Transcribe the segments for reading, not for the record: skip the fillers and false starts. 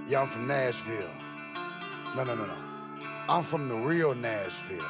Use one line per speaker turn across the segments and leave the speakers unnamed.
Yeah, I'm from Nashville. No. I'm from the real Nashville.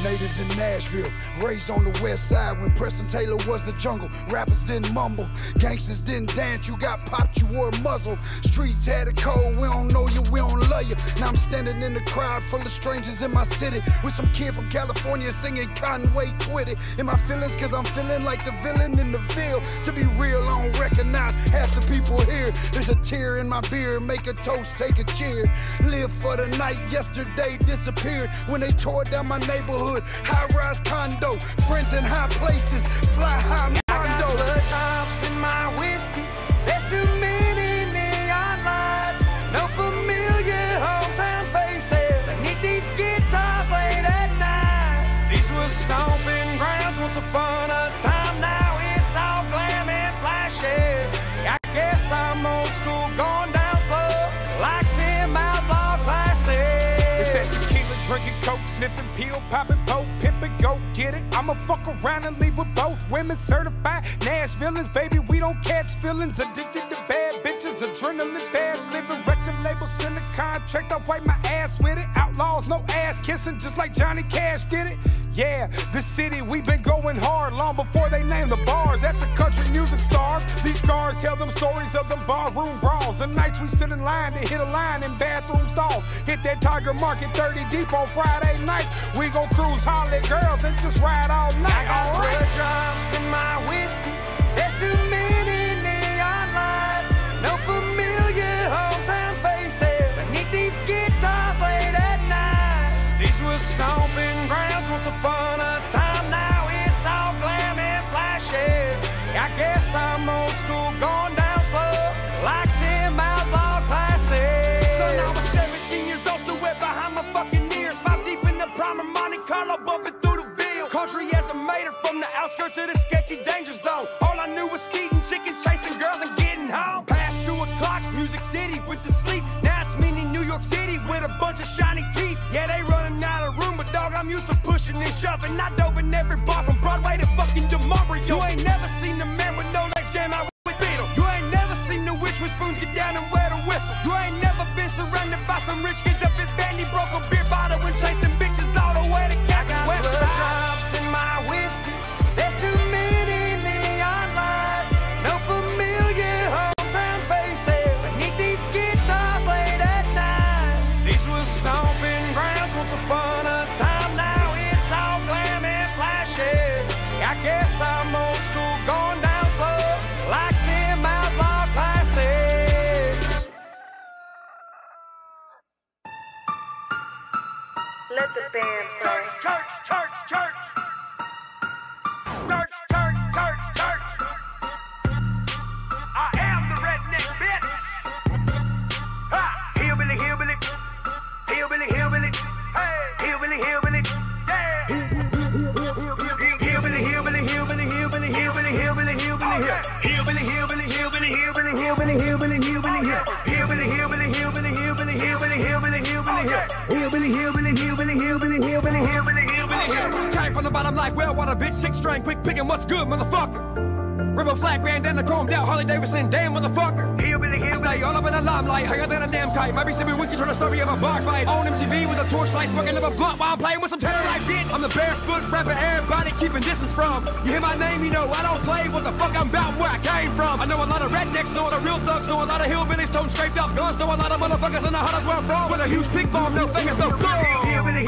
Natives in Nashville, raised on the west side when Preston Taylor was the jungle. Rappers didn't mumble, gangsters didn't dance. You got popped, you wore a muzzle. Streets had it cold, we don't know you, we don't love you. Now I'm standing in the crowd full of strangers in my city with some kid from California singing Conway Quit It. In my feelings, cause I'm feeling like the villain in the Ville. To be real, I don't recognize half the people here. There's a tear in my beard, make a toast, take a cheer. Live for the night, yesterday disappeared when they tore down my neighborhood. High-rise condo, friends in high places, fly high mondo.
I got blood drops in my whiskey. There's too many neon lights. No familiar hometown faces. Beneath these guitars late at night. These were stomping grounds once upon a time. Now it's all glam and flashy. I guess I'm old school, going down slow, like them outlaw classics. It's that tequila, drinking coke, sniffing peel, popping poke, pimping, go get it. I'ma fuck around and leave with both women certified Nashvilleans, baby. We don't catch feelings. Addicted to bad bitches, adrenaline fast living. Record label, send a contract, I wipe my ass with it. Outlaws, no ass kissing, just like Johnny Cash did it. Yeah, the city, we been going hard long before they named the bars after country music stars. These cars tell them stories of them barroom brawls. The nights we stood in line to hit a line in bathroom stalls. Hit that Tiger Market 30 deep on Friday night. We gon' cruise, holler at girls, and just ride all night. I got blood drops in my whiskey. There's too many neon lights. No familiar hometown faces. Beneath these guitars late at night. These were stomping grounds once upon a time. Now it's all glam and flashy. I guess I'm old school, going down slow, like them outlaw classics. So now I'm 17 years old, still wet behind my fucking ears. 5 deep in the primer, Monte Carlo, bumping through the Ville. Country as a mater from the outskirts of the sketchy danger zone. All I knew was eating chickens, chasing girls, and getting home. Past 2 o'clock, Music City with the sleep. Now it's me in New York City with a bunch of shiny teeth. Yeah, they running out of room, but dog, I'm used to pushing and shoving. I dove in every bar from Broadway to fucking DeMario. You ain't never seen a man with no legs jam out with Beetle. You ain't never seen the witch with spoons get down and wear the whistle. You ain't never been surrounded by some rich kids up in Vandy, broke a beer bottle and chased them bitches all the way to Cactus West. Blood drops in my whiskey. There's too many neon lights. No familiar hometown faces. Beneath these guitars late at night. These were stomping grounds once upon a time. Now it's all glam and flashy. I guess I'm old school, going down slow, like them outlaw classics.
Let the band play.
Church. I am the redneck bitch. Ha! Hillbilly. Hey! Hillbilly. Yeah! Came from the bottom like well water, bitch, 6-string, quick picking, what's good, motherfucker? Ribbon flag, bandana, chromed out, Harley Davidson, damn motherfucker. I stay all up in the limelight, higher than a damn kite. Might be sipping whiskey, trying to story of a bar fight. On MTV with a torchlight, smoking up a blunt while I'm playing with some terrorite bitch. I'm the barefoot rapper, everybody keeping distance from. You hear my name, you know I don't play what the fuck I'm about, where I came from. I know a lot of rednecks, know a lot of real thugs, know a lot of hillbillies, toting scraped off guns, know a lot of motherfuckers in the hottest where I'm from. With a huge pig farm, no fingers, no thumb. Hillbilly.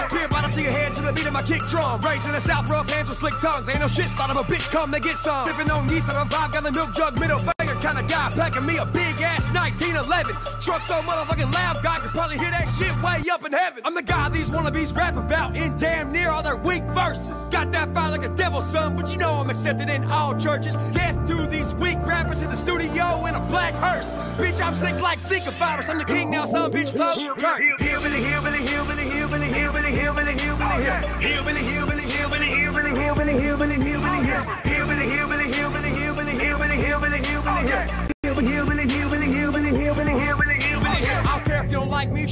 Clear bottom to your head to the beat of my kick drum. Raised in the south, rough hands with slick tongues. Ain't no shit, start of a bitch, come they get some. Sipping on yeast on a vibe, got the milk jug, middle finger kind of guy. Packing me a big ass 1911. Truck so motherfucking loud, God could probably hear that shit way up in heaven. I'm the guy these wannabes rap about in damn near all their weak verses. Got that fire like a devil's son, but you know I'm accepted in all churches. Death to these weak rappers in the studio in a black hearse. Bitch, I'm sick like Zika virus. I'm the king now, son, bitch, close. Hillbilly.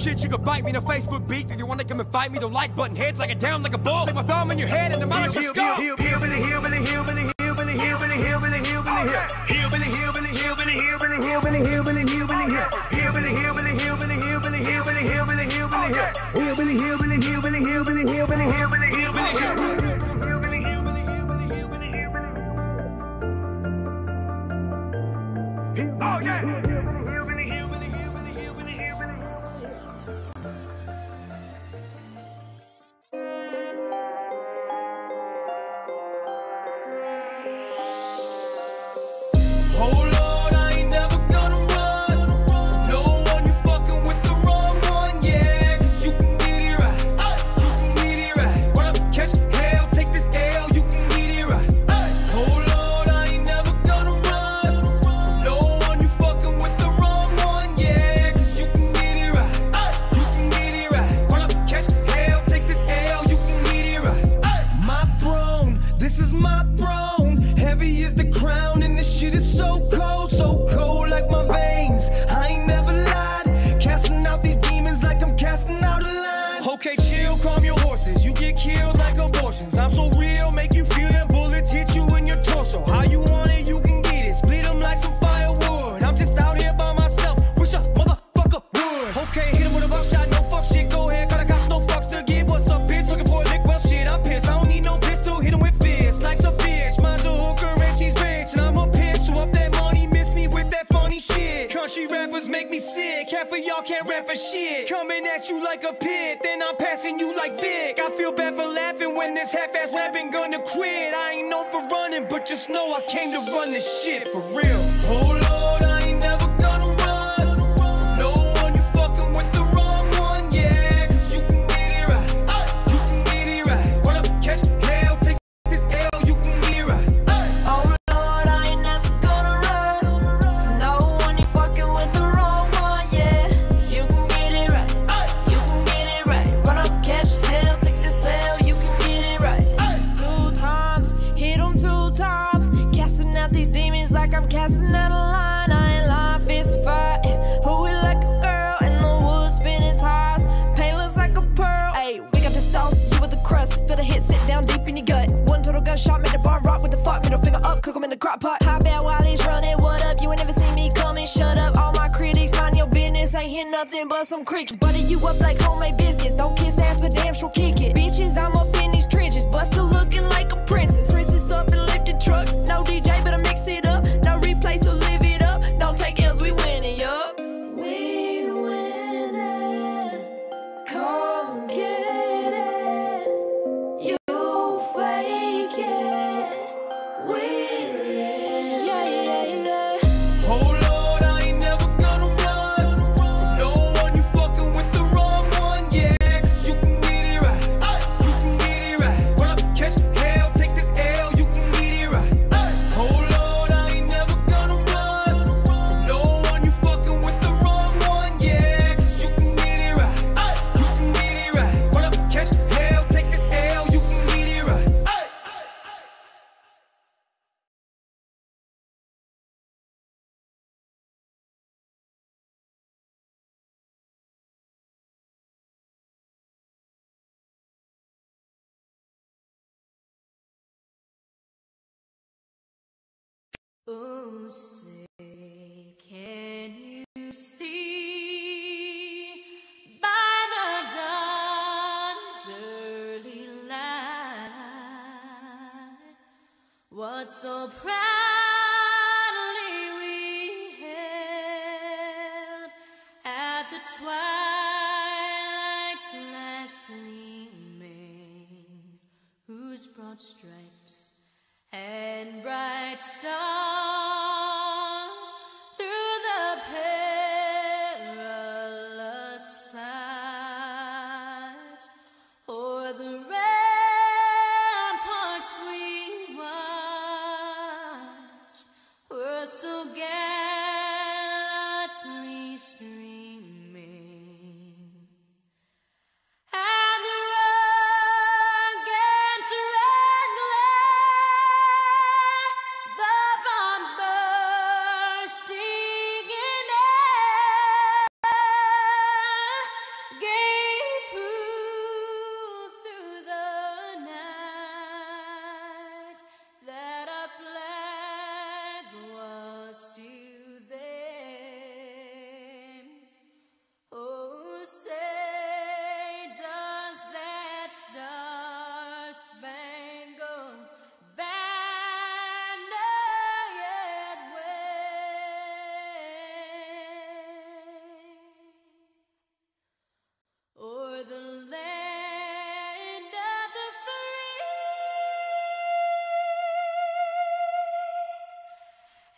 shit, you can bite me. No Facebook beef. If you wanna come and fight me, don't like button heads. Like it down like a ball. Stick my thumb in your head and the mouth of your skull. Oh yeah. Oh Lord, I ain't never gonna run from no one. You fucking with the wrong one, yeah. 'Cause you can get it right, you can get it right. Run up, catch hell, take this L, you can get it right. Oh Lord, I ain't never gonna run from no one. You fucking with the wrong one, yeah. 'Cause you can get it right, you can get it right. Run up, catch hell, take this L, you can get it right. My throne, this is my throne. Heavy is the crown and this shit is so cold like my veins. I ain't never lied, casting out these demons like I'm casting out a line. Okay, chill, calm your horses. You get killed like abortions. I'm so real, make you feel them bullets hit you in your torso. How you want it, you can get it. Split them like some firewood. I'm just out here by myself. Wish a motherfucker would. Okay, hit him with a buckshot, no fuck shit. Go ahead, call the cops, no fucks to give. What's up, bitch? Looking for a lick? Well, shit, I'm pissed. I don't need no pistol. Hit him with fist. Life's a bitch, mine's a hooker and she's rich. And I'm a pimp, so up that money, miss me with that funny shit. Country rappers make me sick. Half of y'all can't rap for shit. Coming at you like a pit, then I'm passing you like Vic. I feel bad for laughing when this half-ass rapping gonna quit. I ain't known for running, but just know I came to run this shit for real. Oh Lord, I ain't never gonna run from no one. You fucking with the wrong one, yeah. 'Cause you can get it right, you can get it right. Run up, catch hell, take this L, you can get it right.
Oh Lord, I ain't never gonna run from no one. You fucking with the wrong one, yeah. 'Cause you can get it right, you can get it right. Run up, catch hell, take this L, you can get it right. 2 times, hit 'em 2 times. Casting out these demons like I'm casting out a line. I ain't lying, fist fight. Who it like a girl in the woods, spinning tires. Painless like a pearl. Ayy, we got the sauce, you with the crust. Feel the hit, sit down deep in your gut. One total gunshot, made the barn rock with the fuck. Middle finger up, cook 'em in the crock pot. How bad while he's running, what up? You ain't never seen me coming, shut up. All my critics, mind your business. Ain't hear nothing but some creaks. Butter you up like homemade biscuits. Don't kiss ass, but damn sure kick it. Bitches, I'm up in these trenches, but still looking like a princess. Princess up and lifted trucks. No DJ, but I mix it up. No replay, so live it up. Don't take L's, we winning, yup. We winning. Come get it. You fake it. We live. Yeah, yeah, yeah.
Oh Lord, I ain't never gonna run from no one. You fucking with the wrong one, yeah. 'Cause you can get it right, you can get it right. Run up, catch hell, take this L, you can get it right. Oh Lord, I ain't never gonna run from no one. You fucking with the wrong one, yeah. 'Cause you can get it right, you can get it right. Run up, catch hell, take this L, you can get it right.
Oh, say, can you see by the dawn's early light what so proudly we held at the twilight's last gleaming, whose broad stripes and bright stars through the perilous fight o'er the ramparts we watched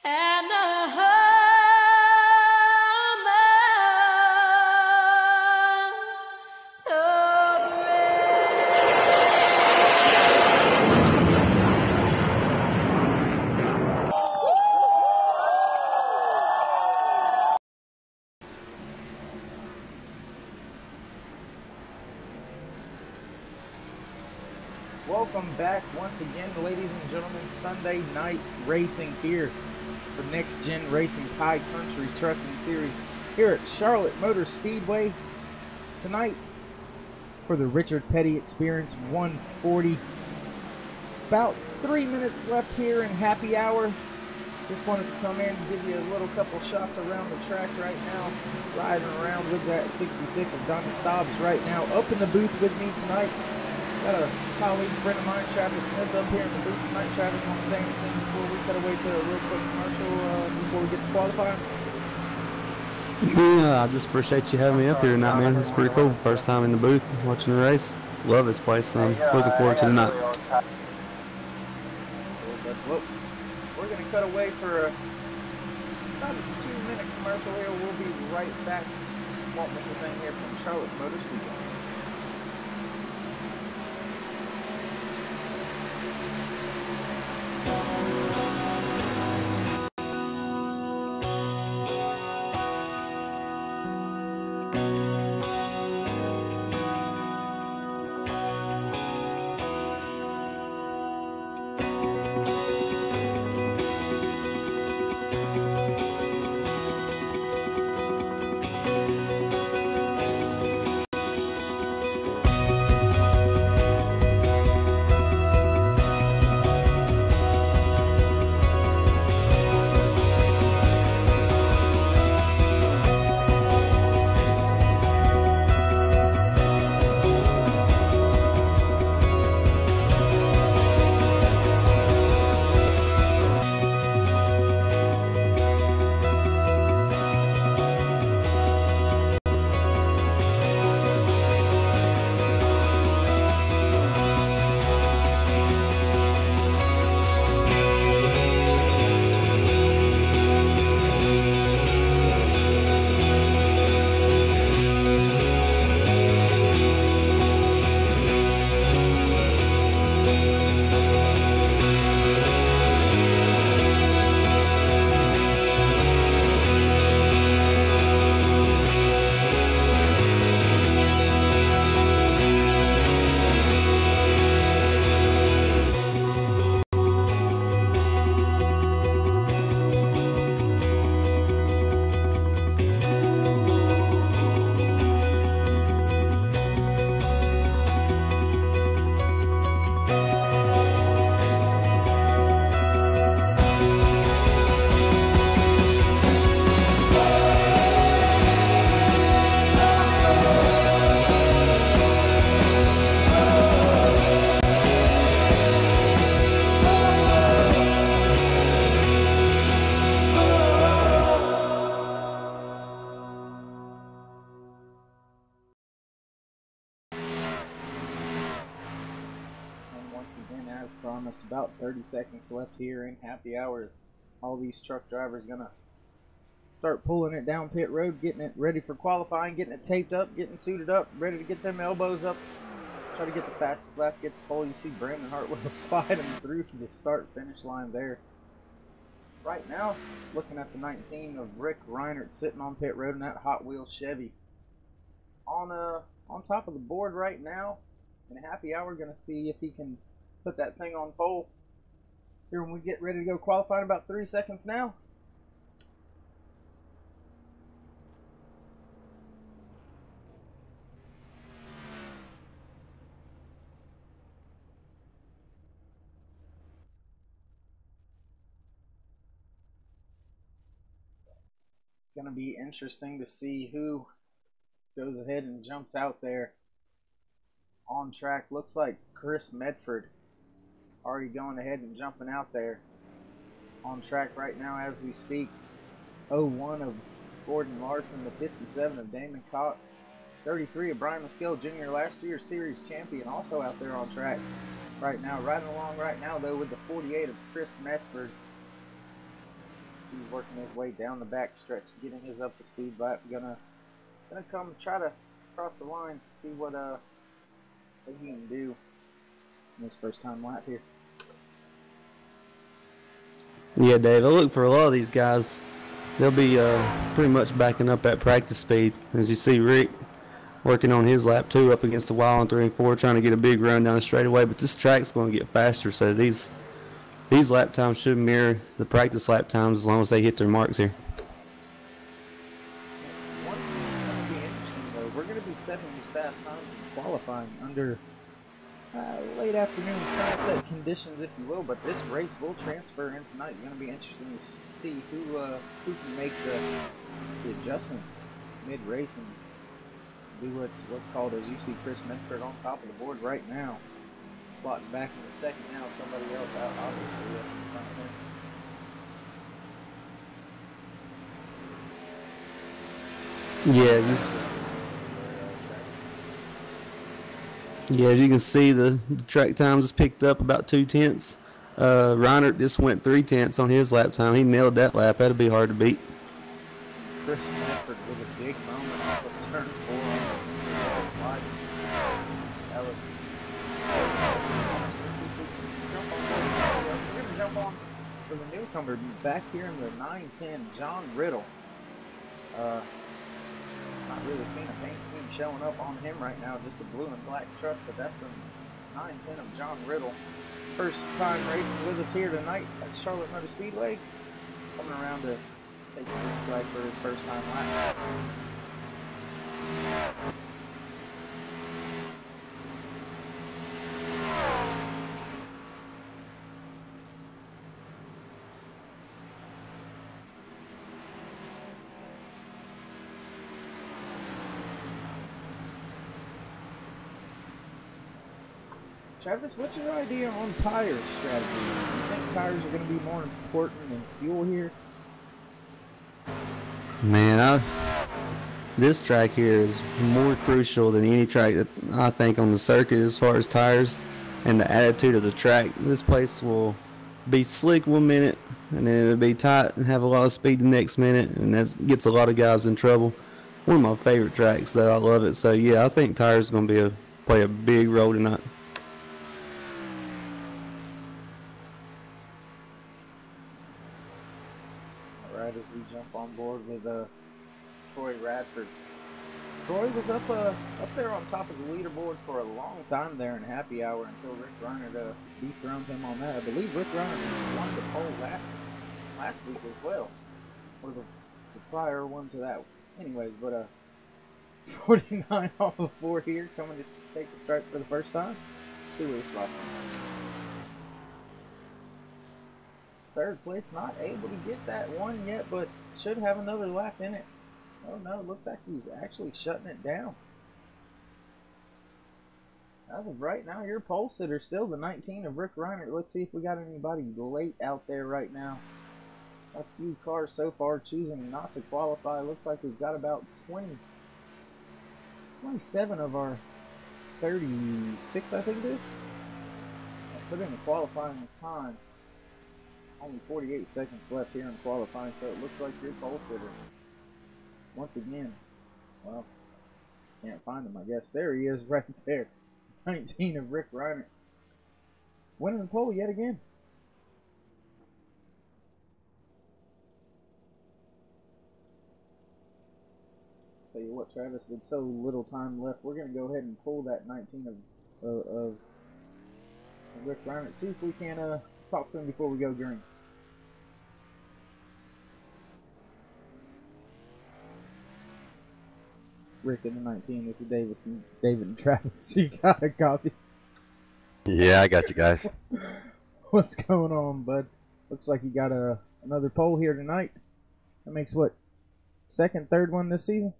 and a home.
Welcome back once again, ladies and gentlemen. Sunday night racing here for Next Gen Racing's High Country Trucking Series here at Charlotte Motor Speedway tonight for the Richard Petty Experience 140. About 3 minutes left here in happy hour. Just wanted to come in and give you a little couple shots around the track right now. Riding around with that 66 of Donnie Stobbs right now up in the booth with me tonight. Got a colleague, friend of mine, Travis Smith, up here in the booth tonight. Travis, want to say anything before we cut away to a real quick commercial before we get to qualifying?
Yeah, I just appreciate you having me up here tonight, man. It's pretty cool. First time in the booth watching the race. Love this place, so I'm looking forward to tonight.
Well, we're going to cut away for about a 2-minute commercial here. We'll be right back. Won't miss a thing here from Charlotte Motor Speedway. Promised, about 30 seconds left here in happy hours. All these truck drivers gonna start pulling it down pit road, getting it ready for qualifying, getting it taped up, getting suited up, ready to get them elbows up, try to get the fastest lap, get the pole. You see Brandon Hartwell sliding through to the start finish line there. Right now, looking at the 19 of Rick Reinert sitting on pit road in that Hot Wheels Chevy. On top of the board right now, in happy hour, gonna see if he can put that thing on pole here when we get ready to go qualifying. About 3 seconds now. Gonna be interesting to see who goes ahead and jumps out there on track. Looks like Chris Medford already going ahead and jumping out there on track right now as we speak. 01 of Gordon Larson, the 57 of Damon Cox, 33 of Brian Muskill Jr., last year's series champion, also out there on track right now. Riding along right now, though, with the 48 of Chris Medford. He's working his way down the back stretch, getting his up to speed lap. Gonna come try to cross the line to see what he can do in his first time lap here.
Yeah, Dave, I look for a lot of these guys. They'll be pretty much backing up at practice speed. As you see Rick working on his lap 2 up against the wall on 3 and 4, trying to get a big run down the straightaway. But this track's going to get faster, so these lap times should mirror the practice lap times as long as they hit their marks here.
One thing that's going to be interesting, though, we're going to be setting these fast times in qualifying under late afternoon sunset conditions, if you will, but this race will transfer in tonight. It's going to be interesting to see who can make the adjustments mid-race and do what's called, as you see Chris Medford on top of the board right now, slotting back in the second now, somebody else out obviously up in front of him.
Yeah, as you can see, the track times has picked up about 2/10. Reinert just went 3/10 on his lap time. He nailed that lap. That'll be hard to beat.
Chris Medford with a big moment off of turn 4 on his slide. That was. We're going to jump on for the newcomer back here in the 9-10, John Riddle. Not really seeing a paint scheme showing up on him right now, just a blue and black truck, but that's the 9-10 of John Riddle. First time racing with us here tonight at Charlotte Motor Speedway. Coming around to take the green flag for his first time lap. Travis, what's your idea on tire strategy? Do you think tires are going to be more important than fuel here?
Man, this track here is more crucial than any track that I think on the circuit as far as tires and the attitude of the track. This place will be slick 1 minute, and then it'll be tight and have a lot of speed the next minute, and that gets a lot of guys in trouble. One of my favorite tracks, though. I love it. So, yeah, I think tires are going to play a big role tonight.
As we jump on board with Troy Radford. Troy was up there on top of the leaderboard for a long time there in happy hour until Rick Reiner dethroned him on that. I believe Rick Reiner won the pole last week as well, or the prior one to that. Anyways, but 49 off of 4 here, coming to take the stripe for the first time. See where he slots in. Third place, not able to get that one yet, but should have another lap in it. Oh no, looks like he's actually shutting it down. As of right now, your pole sitter still the 19 of Rick Reiner. Let's see if we got anybody late out there right now. A few cars so far choosing not to qualify. Looks like we've got about 27 of our 36, I think it is. I put in the qualifying time. Only 48 seconds left here in qualifying, so it looks like your pole sitter. Once again, well, can't find him, I guess. There he is right there. 19 of Rick Reiner. Winning the pole yet again. Tell you what, Travis, with so little time left, we're going to go ahead and pull that 19 of Rick Reiner. See if we can talk to him before we go green. Rick in the 19. This is David and Travis. You got a copy?
Yeah, I got you guys.
What's going on, bud? Looks like you got another pole here tonight. That makes what? Second, third one this season?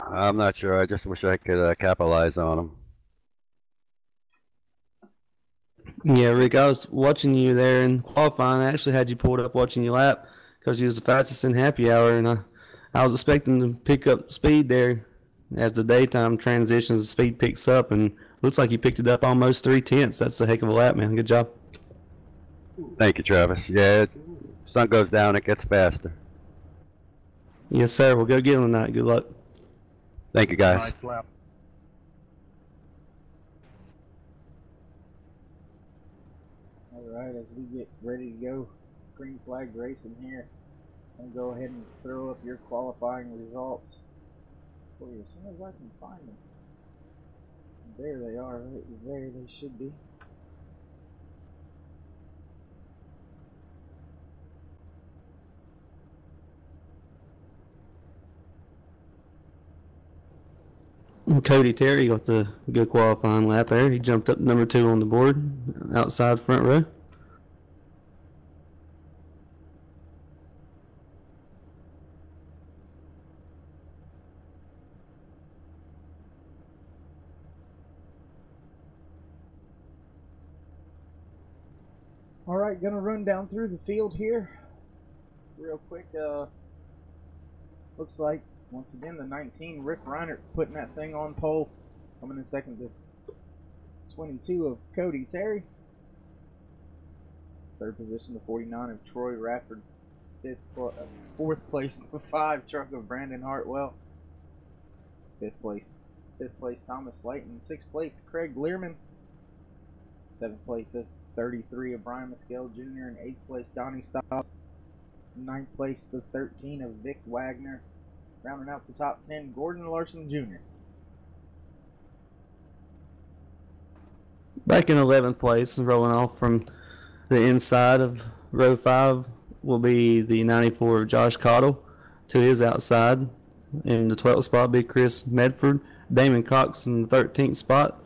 I'm not sure. I just wish I could capitalize on them.
Yeah, Rick, I was watching you there in qualifying. I actually had you pulled up watching your lap because you was the fastest in happy hour, and I was expecting to pick up speed there as the daytime transitions. The speed picks up, and looks like you picked it up almost 3/10. That's a heck of a lap, man. Good job.
Thank you, Travis. Yeah, Sun goes down, it gets faster.
Yes, sir. We'll go get him tonight. Good luck.
Thank you, guys.
Nice lap.
Alright, as we get ready to go, green flag racing here. I'm going to go ahead and throw up your qualifying results for you as soon as I can find them. There they are, right there they should be.
And Cody Terry got the good qualifying lap there. He jumped up number 2 on the board, outside front row.
Alright, gonna run down through the field here real quick. Looks like, once again, the 19, Rick Reinert putting that thing on pole. Coming in second to 22 of Cody Terry. Third position, the 49 of Troy Radford. Fourth place, the 5 truck of Brandon Hartwell. Fifth place, Thomas Layton. Sixth place, Craig Learman. Seventh place, the 33 of Brian Mescal Jr. And eighth place, Donnie Stobbs. Ninth place, the 13 of Vic Wagner. Rounding out the top 10, Gordon Larson Jr.
Back in 11th place, rolling off from the inside of row 5 will be the 94 of Josh Cottle. To his outside, in the 12th spot, will be Chris Medford. Damon Cox in the 13th spot.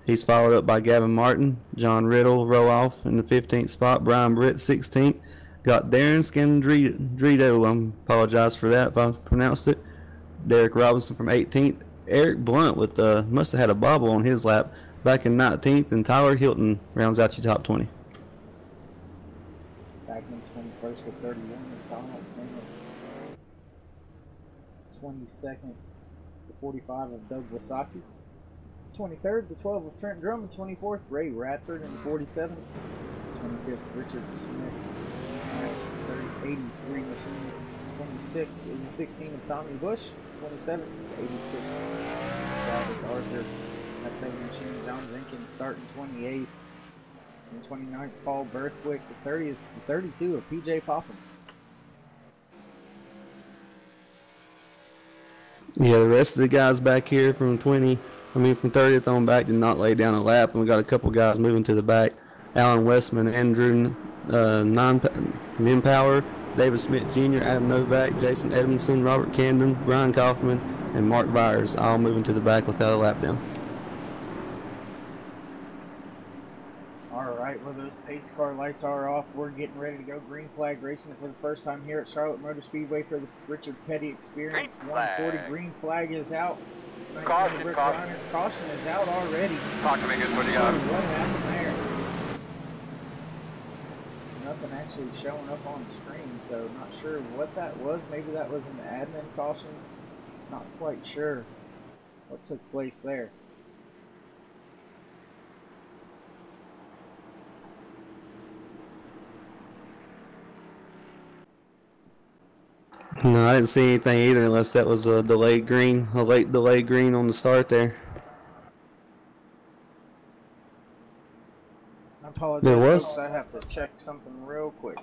He's followed up by Gavin Martin. John Riddle row off in the 15th spot. Brian Britt 16th. Got Darren Scandrido. I apologize for that if I pronounced it. Derek Robinson from 18th. Eric Blunt with must have had a bobble on his lap back in 19th, and Tyler Hilton rounds out your top 20.
Back in 21st to 31 of Donald Bennett. 22nd to 45 of Doug Wasaki. 23rd to 12 of Trent Drummond. 24th Ray Radford in 47th. 25th Richard Smith. 83 machine. 26th is the 16 of Tommy Bush. 27th 86. Travis Arthur. That same machine. John Jenkins starting 28th. And 29th Paul Berthwick. The 30th, the 32 of PJ Popham.
Yeah, the rest of the guys back here from 30th on back did not lay down a lap, and we got a couple guys moving to the back. Alan Westman, Andrew Nimpower, David Smith Jr., Adam Novak, Jason Edmondson, Robert Camden, Brian Kaufman, and Mark Byers, all moving to the back without a lap down.
Alright, well, those pace car lights are off. We're getting ready to go green flag racing for the first time here at Charlotte Motor Speedway for the Richard Petty Experience. 140 green flag is out.
Caution,
Rick
caution.
Reiner. Caution is out already.
Talk to me, good. What do you
So
got?
what happened there? Nothing actually showing up on the screen, so not sure what that was. Maybe that was an admin caution. Not quite sure what took place there.
No, I didn't see anything either, unless that was a late delayed green on the start there.
I apologize,
There was?
folks. I have to check something real quick.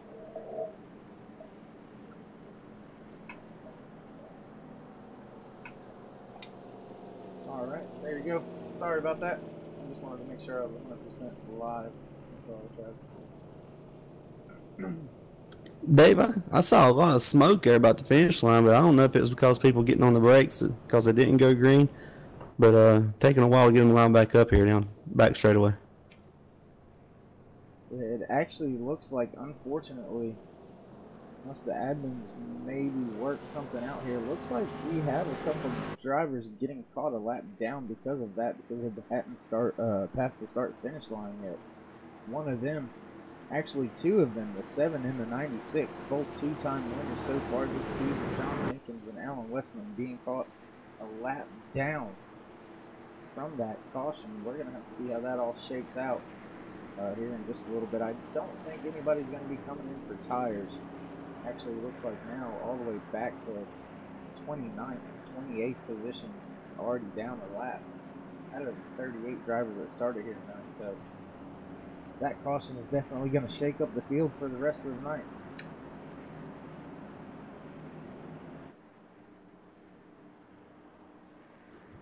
Alright, there you go. Sorry about that. I just wanted to make sure I was 100% live.
Dave, I saw a lot of smoke there about the finish line, but I don't know if it was because people getting on the brakes because they didn't go green. But taking a while to get them lined back up here down back straight away.
It actually looks like, unfortunately, unless the admins maybe worked something out here, looks like we have a couple of drivers getting caught a lap down because of that, because they hadn't passed the start-finish line yet. One of them, actually two of them, the 7 and the 96, both two-time winners so far this season, John Jenkins and Alan Westman, being caught a lap down from that caution. We're going to have to see how that all shakes out here in just a little bit. I don't think anybody's going to be coming in for tires. Actually, it looks like now all the way back to 29th, 28th position, already down a lap out of the 38 drivers that started here tonight. So that caution is definitely going to shake up the field for the rest of the night.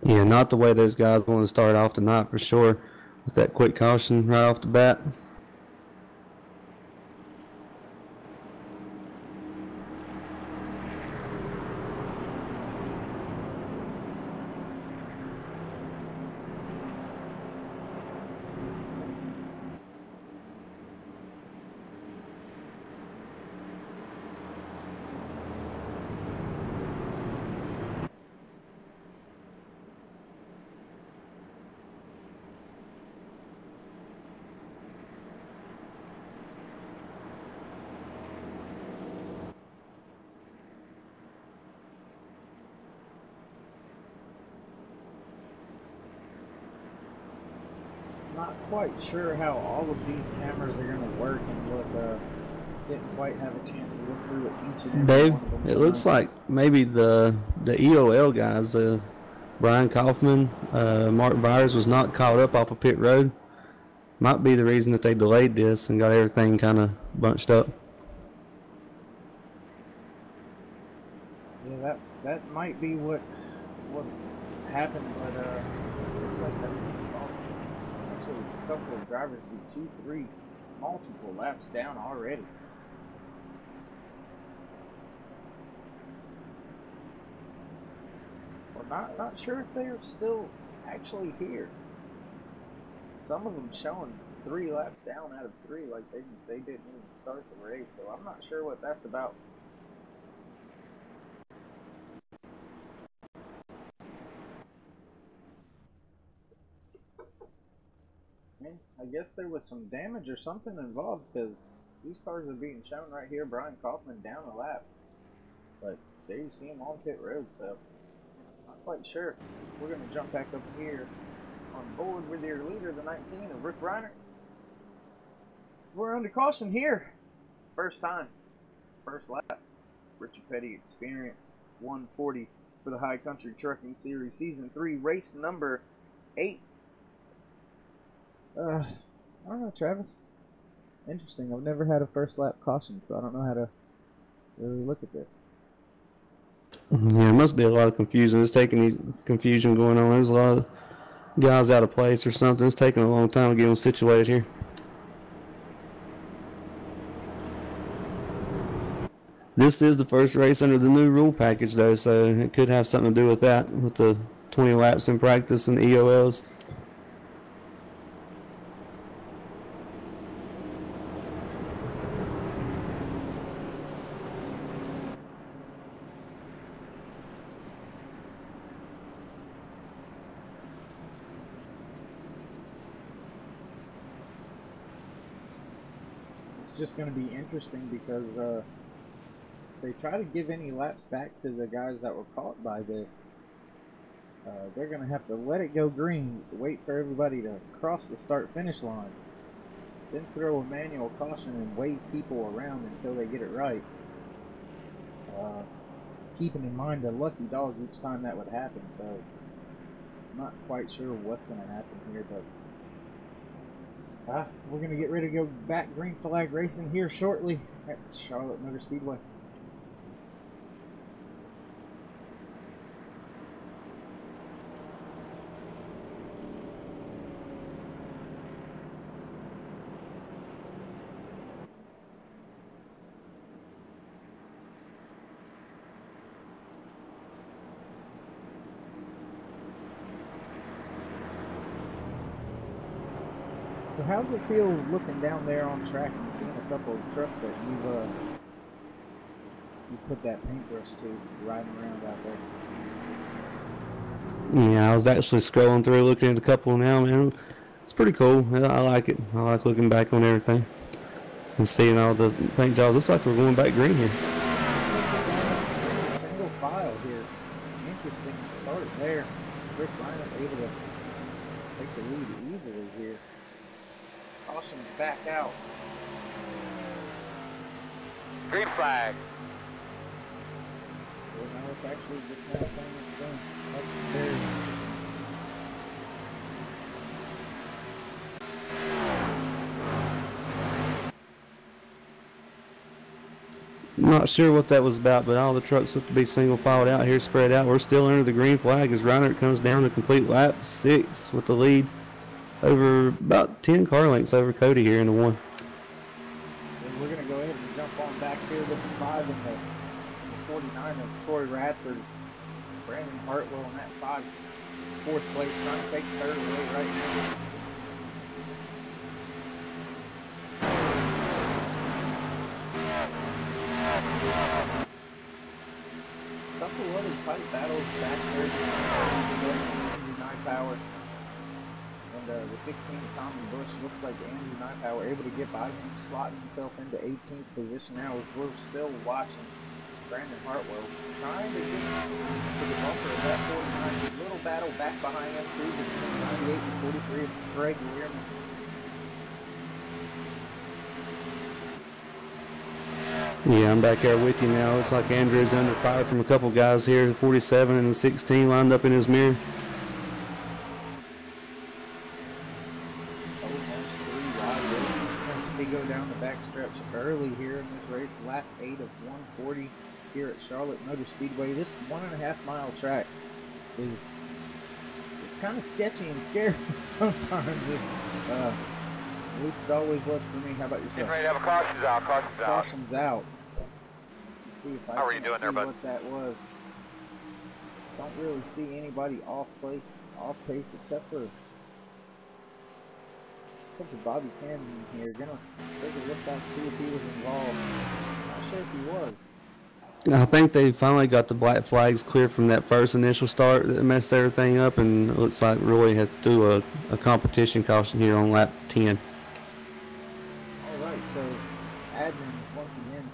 Yeah, not the way those guys want to start off tonight for sure. With that quick caution right off the bat.
Not quite sure how all of these cameras are going to work and look. Didn't quite have a chance to look through each and every
Dave,
one of them.
it looks like maybe the EOL guys, Brian Kaufman, Mark Byers was not caught up off of pit road. Might be the reason that they delayed this and got everything kind of bunched up.
Yeah, that might be what happened, but looks like that's going to be all. Actually, a couple of drivers be 2, 3, multiple laps down already. Well, not sure if they're still actually here. Some of them showing 3 laps down out of 3, like they didn't even start the race. So I'm not sure what that's about. I guess there was some damage or something involved, because these cars are being shown right here. Brian Kaufman down a lap, but there you see him on pit road, so not quite sure. We're going to jump back up here on board with your leader, the 19 of Rick Reiner. We're under caution here. First time, first lap. Richard Petty Experience 140 for the High Country Trucking Series Season 3, race number 8. I don't know, Travis. Interesting. I've never had a first lap caution, so I don't know how to really look at this.
Yeah, it must be a lot of confusion. It's taking these confusion going on. There's a lot of guys out of place or something. It's taking a long time to get them situated here. This is the first race under the new rule package, though, so it could have something to do with that, with the 20 laps in practice and the EOLs.
Just going to be interesting because they try to give any laps back to the guys that were caught by this. They're going to have to let it go green, wait for everybody to cross the start-finish line, then throw a manual caution and wave people around until they get it right. Keeping in mind a lucky dog each time that would happen, so I'm not quite sure what's going to happen here, but we're going to get ready to go back green flag racing here shortly at Charlotte Motor Speedway. So how's it feel looking down there on track and seeing a couple of trucks that you put that paintbrush to riding around out there?
Yeah, I was actually scrolling through looking at a couple now, man. It's pretty cool. I like it. I like looking back on everything and seeing all the paint jobs. Looks like we're going back green here.
Single file here. Interesting start there. Rick Reiner able to take the lead easily here. Caution's back out.
Green flag.
Well, now it's actually just now saying it's done. That's very interesting.
Not sure what that was about, but all the trucks look to be single filed out here, spread out. We're still under the green flag as Reinert comes down to complete lap 6 with the lead over about 10 car lengths over Cody here in the 1.
And we're going to go ahead and jump on back here with the 5 and the 49 of Troy Radford. Brandon Hartwell in that 5, 4th place, trying to take third away right now. A couple other tight battles back there between 9 Power and the 16 of Tommy Bush. Looks like Andrew 9 Power able to get by him, slotting himself into 18th position now as we're still watching Brandon Hartwell trying to get to the bumper of that 49. Little battle back behind them too between 98 and 43 of Greg Learman.
Yeah, I'm back there with you now. Looks like Andrew's under fire from a couple guys here. The 47 and the 16 lined up in his mirror.
Almost 3 wide race as they go down the backstretch early here in this race. Lap 8 of 140 here at Charlotte Motor Speedway. This 1.5 mile track is kind of sketchy and scary sometimes. At least it always was for me. How about yourself?
Getting ready to have a cautions out. Cautions out.
Caution's out. Let's see if I
How are you
can
doing
see
there, bud?
what that was. Don't really see anybody off pace except for Bobby Cannon here. Gonna take a look back, see if he was involved. Not sure if he was.
I think they finally got the black flags cleared from that first initial start that messed everything up, and it looks like Roy has to do a competition caution here on lap 10.
Alright, so admins once again,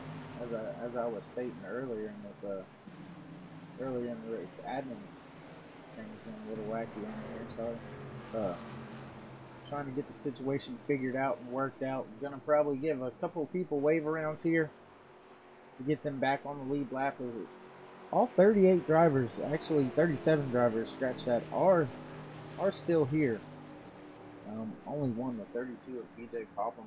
as I was stating earlier in this earlier in the race, admins things been a little wacky on here, sorry. Trying to get the situation figured out and worked out. I'm gonna probably give a couple people wave arounds here to get them back on the lead lap. All 38 drivers, actually 37 drivers, scratch that, are still here. Only one, the 32 of BJ Popham,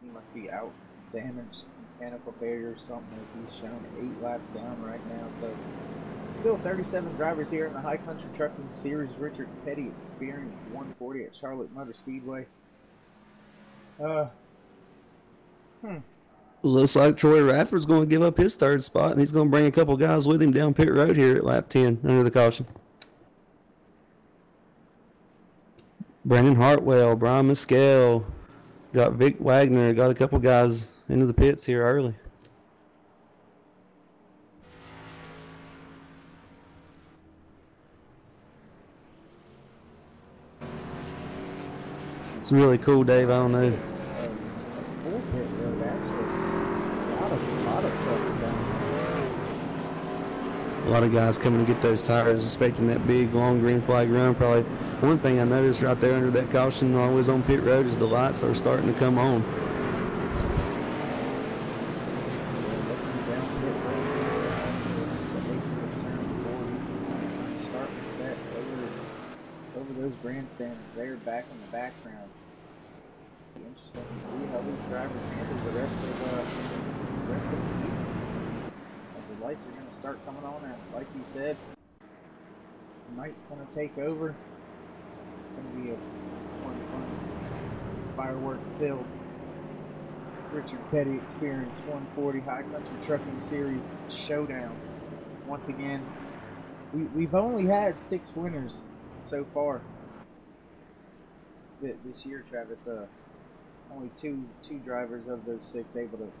he must be out, damaged, mechanical failure or something, as he's shown 8 laps down right now. So still 37 drivers here in the High Country Trucking Series. Richard Petty Experience 140 at Charlotte Motor Speedway.
Looks like Troy Radford's going to give up his third spot, and he's going to bring a couple guys with him down pit road here at lap 10 under the caution. Brandon Hartwell, Brian Mescal, got Vic Wagner, got a couple guys into the pits here early. It's really cool, Dave. I don't know.
Full pit road, actually. A lot of trucks down
A lot of guys coming to get those tires, expecting that big, long green flag run. Probably one thing I noticed right there under that caution always on pit road is the lights are starting to come on.
Starting to set over those grandstands there back in the background. Be interesting to see how these drivers handle the rest of the heat. As the lights are going to start coming on, and like you said, night's going to take over. It's going to be a fun, firework-filled Richard Petty Experience 140 High Country Trucking Series showdown. Once again, we've only had 6 winners so far this year, Travis. Only two drivers of those 6 able to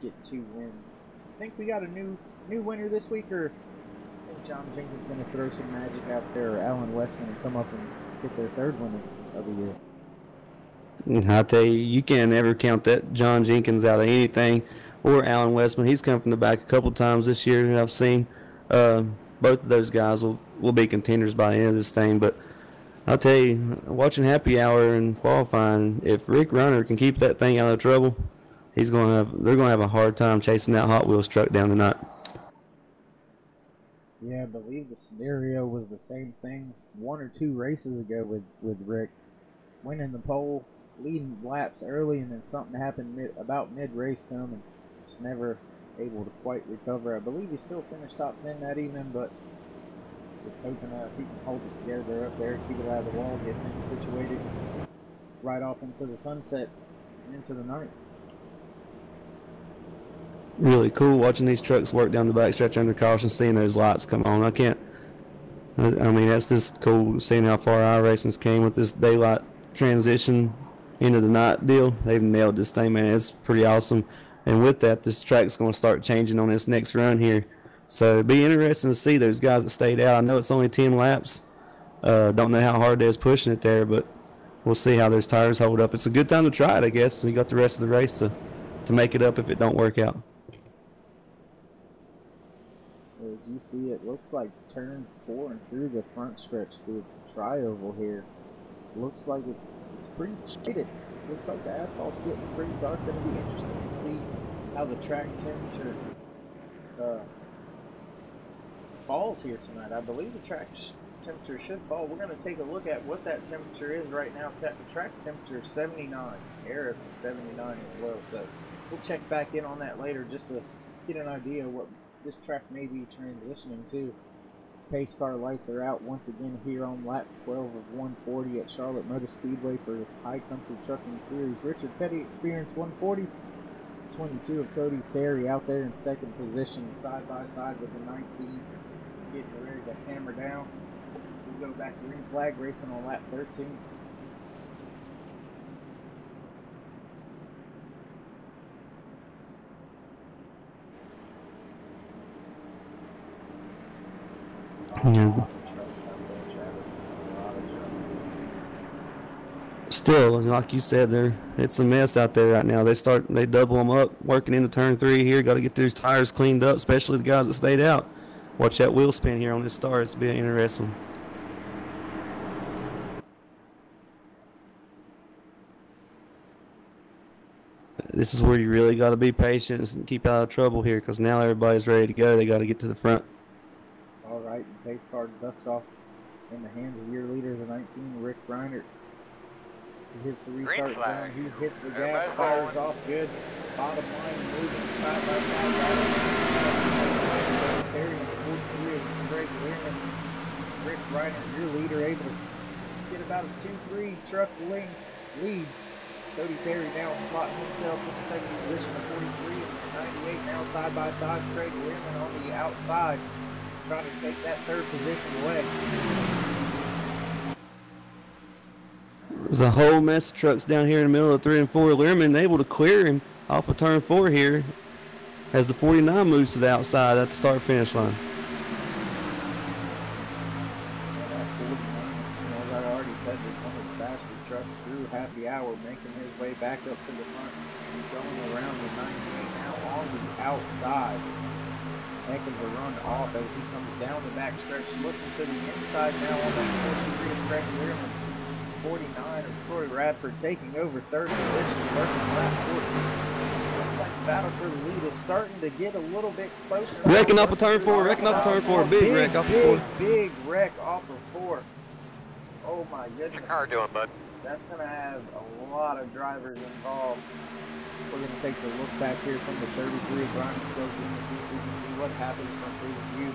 get 2 wins. Think we got a new winner this week, or I think John Jenkins going to throw some magic out there, or Alan West going to come up and get their 3rd win of the year?
I tell you, you can't ever count that John Jenkins out of anything, or Alan Westman. He's come from the back a couple times this year that I've seen. Both of those guys will be contenders by the end of this thing, but I'll tell you, watching Happy Hour and qualifying, if Rick Runner can keep that thing out of trouble, they're gonna have a hard time chasing that Hot Wheels truck down tonight.
Yeah, I believe the scenario was the same thing 1 or 2 races ago with Rick winning the pole, leading laps early, and then something happened about mid-race to him, and just never able to quite recover. I believe he still finished top 10 that evening, but just hoping he can hold it together up there, keep it out of the wall, get things situated right off into the sunset and into the night.
Really cool watching these trucks work down the backstretch under caution, seeing those lights come on. I mean, that's just cool seeing how far iRacing's came with this daylight transition into the night deal. They've nailed this thing, man. It's pretty awesome. And with that, this track's going to start changing on this next run here. So it'll be interesting to see those guys that stayed out. I know it's only 10 laps. Don't know how hard they're pushing it there, but we'll see how those tires hold up. It's a good time to try it, I guess. You got the rest of the race to make it up if it don't work out.
As you see, it looks like turn 4 and through the front stretch through the tri-oval here. Looks like it's pretty shaded. Looks like the asphalt's getting pretty dark. It'll be interesting to see how the track temperature falls here tonight. I believe the track temperature should fall. We're going to take a look at what that temperature is right now. The track temperature is 79. Air is 79 as well. So we'll check back in on that later just to get an idea of what this track may be transitioning to. Pace car lights are out once again here on lap 12 of 140 at Charlotte Motor Speedway for High Country Trucking Series. Richard Petty, Experience 140. 22 of Cody Terry out there in second position, side by side with the 19. Getting ready to hammer down. We go back to green flag racing on lap 13.
Yeah. Still, like you said, it's a mess out there right now. They double them up, working into turn 3 here. Got to get those tires cleaned up, especially the guys that stayed out. Watch that wheel spin here on this start. It's being interesting. This is where you really got to be patient and keep out of trouble here, because now everybody's ready to go. They got to get to the front.
All right, the pace car ducks off in the hands of your leader, the 19, Rick Reiner. He hits the restart zone. He hits the gas, fires off good. Bottom line, moving side by side. Right Terry and 43 of Greg Learman. Rick Reiner, your leader, able to get about a 2-3 truck lead. Cody Terry now slotting himself in the second position of 43 and 98 now side by side. Craig Learman on the outside, trying to take that third position away.
There's a whole mess of trucks down here in the middle of 3 and 4. Learman able to clear him off of turn 4 here as the 49 moves to the outside at the start-finish line.
As I already said, one of the faster trucks through Happy Hour, making his way back up to the front, going around the 98 now on the outside. Heck of a run off as he comes down the back stretch, looking to the inside now on that 43 of Craig Learman. 49 of Troy Radford taking over third position, working lap 14. Looks like the battle for the lead is starting to get a little bit closer.
Wrecking off of turn 4, big wreck off of 4.
Big wreck off of 4. Oh my goodness.
What's the car doing, bud?
That's going to have a lot of drivers involved. We're going to take a look back here from the 33 of Brian Stowe Jr. See if we can see what happens from his view.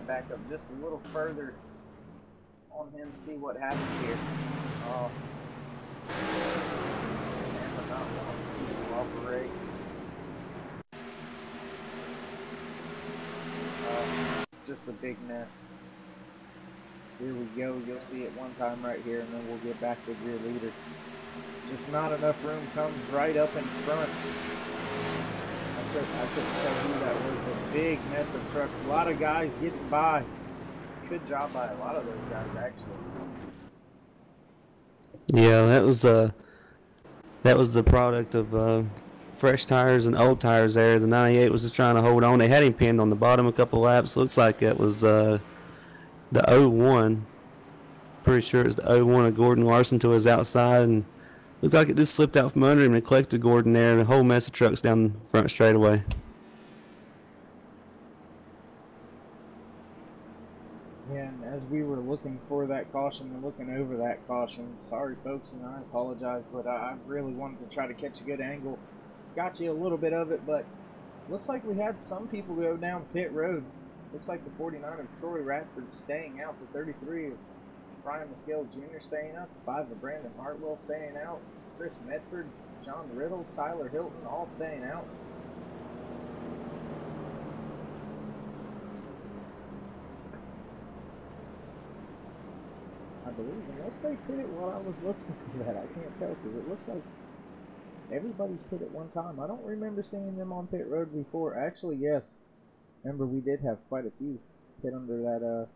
Back up just a little further on him, see what happens here. And not wanting to cooperate. Just a big mess. Here we go. You'll see it one time right here, and then we'll get back to rear leader. Just not enough room. Comes right up in front. couldn't tell who that was, but big mess of trucks. A lot of guys getting by. Good job by a lot of those guys, actually.
Yeah, that was the product of fresh tires and old tires there. The 98 was just trying to hold on. They had him pinned on the bottom a couple laps. Looks like it was the 01. Pretty sure it was the 01 of Gordon Larson to his outside, and looked like it just slipped out from under him and collected Gordon there, and a whole mess of trucks down the front straightaway.
Yeah, and as we were looking for that caution and looking over that caution, sorry folks, and I apologize, but I really wanted to try to catch a good angle. Got you a little bit of it, but looks like we had some people go down pit road. Looks like the 49 of Troy Radford staying out, the 33 of Brian Maskell Jr. staying out, the 5 of Brandon Hartwell staying out, Chris Medford, John Riddle, Tyler Hilton, all staying out. I believe, unless they pit it while I was looking for that, I can't tell, because it looks like everybody's pit at one time. I don't remember seeing them on pit road before. Actually, yes. Remember, we did have quite a few pit under that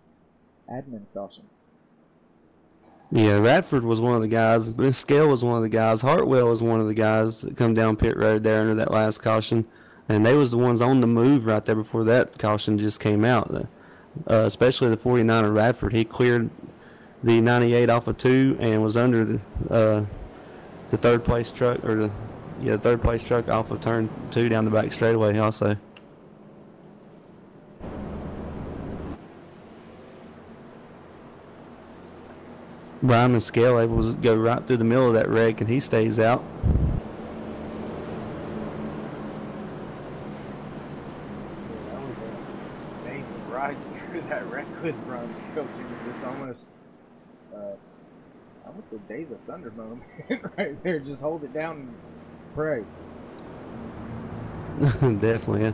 admin caution.
Yeah, Radford was one of the guys. Scale was one of the guys. Hartwell was one of the guys that come down pit road there under that last caution. And they was the ones on the move right there before that caution just came out. Especially the 49 of Radford. He cleared the 98 off of 2 and was under the third place truck, or the third place truck off of turn 2 down the back straightaway also. Brian Maskell able to go right through the middle of that wreck, and he stays out.
That was an amazing ride through that wreck with Brian Maskell Jr. Just almost the days of thunder moment right there. Just hold it down and pray.
Definitely, yeah.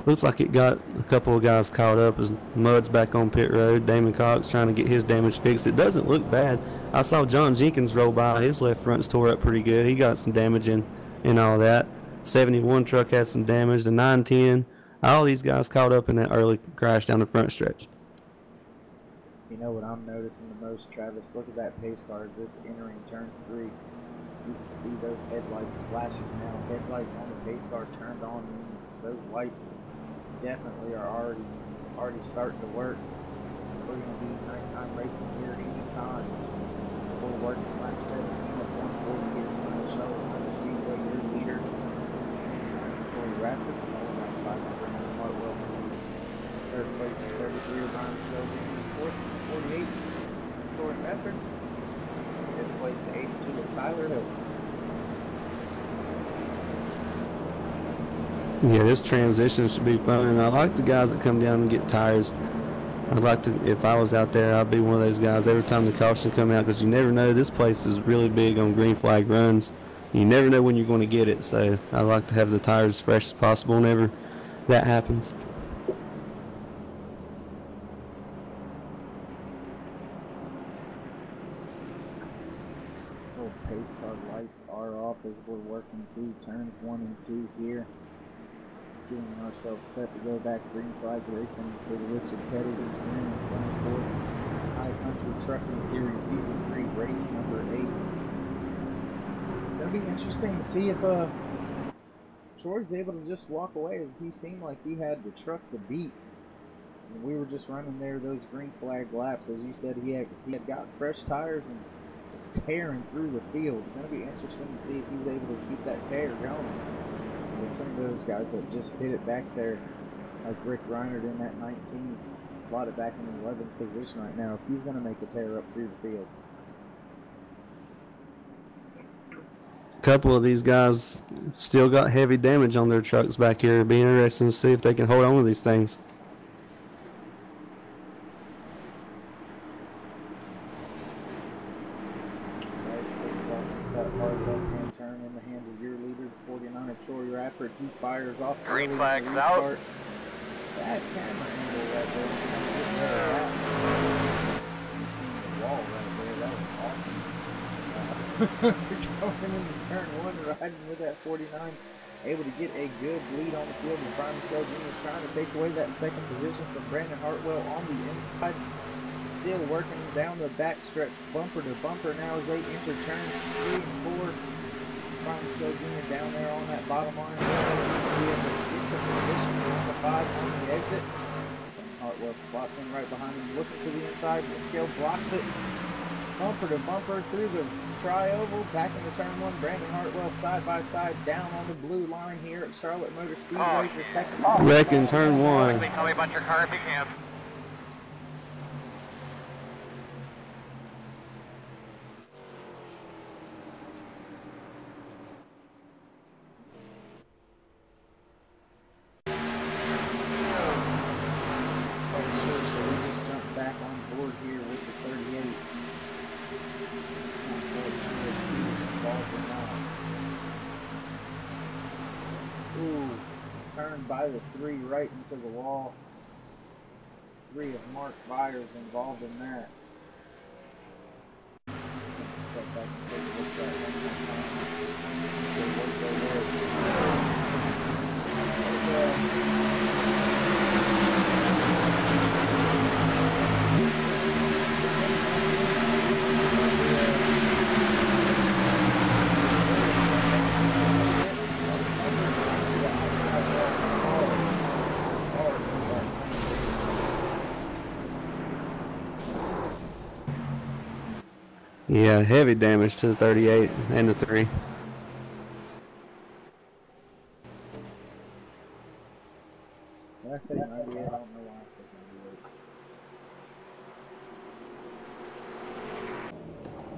Looks like it got a couple of guys caught up as Mud's back on pit road. Damon Cox trying to get his damage fixed. It doesn't look bad. I saw John Jenkins roll by. His left front's tore up pretty good. He got some damage in all that. 71 truck had some damage. The 910. All these guys caught up in that early crash down the front stretch.
You know what I'm noticing the most, Travis? Look at that pace car as it's entering turn 3. You can see those headlights flashing now. Headlights on the pace car turned on means those lights definitely are already starting to work. We're going to be nighttime racing here anytime. We're working lap 17 at 140 here tonight. Charlotte Motor Speedway, your leader. Troy Radford, followed by 5 Brandon Hartwell. Third place, the 33 of Brian Maskell Jr. Fourth, 48, Troy Medford. Fifth place, the 82 of Tyler Hill.
Yeah, this transition should be fun, and I like the guys that come down and get tires. I'd like to, if I was out there, I'd be one of those guys every time the caution come out, because you never know. This place is really big on green flag runs. You never know when you're going to get it, so I like to have the tires as fresh as possible whenever that happens.
Pace car lights are off as we're working through turns 1 and 2 here. Getting ourselves set to go back green flag racing for the Richard Pettit Experience 24 High Country Trucking Series Season 3 race number 8. It's going to be interesting to see if Troy's able to just walk away, as he seemed like he had the truck to beat. And we were just running there those green flag laps. As you said, he had got fresh tires and was tearing through the field. It's going to be interesting to see if he's able to keep that tear going. With some of those guys that just hit it back there, like Rick Reinert in that 19, slotted back in the 11th position right now, if he's going to make a tear up through the field.
A couple of these guys still got heavy damage on their trucks back here. It'll be interesting to see if they can hold on to these things.
That hard left-hand turn in the hands of your leader, the 49 of Troy Radford. He fires off
Green
early
flags
in the
out.
restart. Bad camera angle right there. You see the wall right there. That was awesome. Going into turn 1, riding with that 49. able to get a good lead on the field, and Brian Scott Jr. trying to take away that second position from Brandon Hartwell on the inside. Still working down the backstretch, bumper to bumper now as they enter turns 3 and 4. Brian Scott Jr. down there on that bottom line. Looks like he's going to be able to get the position on the 5 on the exit. Hartwell slots in right behind him, looking to the inside. The scale blocks it. Bumper to bumper through the tri-oval, back into turn 1. Brandon Hartwell side by side down on the blue line here at Charlotte Motor Speedway for second.
Wreck in turn 1.
Tell me about your car if you can.
So we just jumped back on board here with the 38. Not quite sure if he was involved or not. Ooh, turned by the 3 right into the wall. 3 of Mark Byers involved in that. Let's step back and take a look at that one more
Yeah, heavy damage to the 38 and the 3.
When I say 98, I don't know why I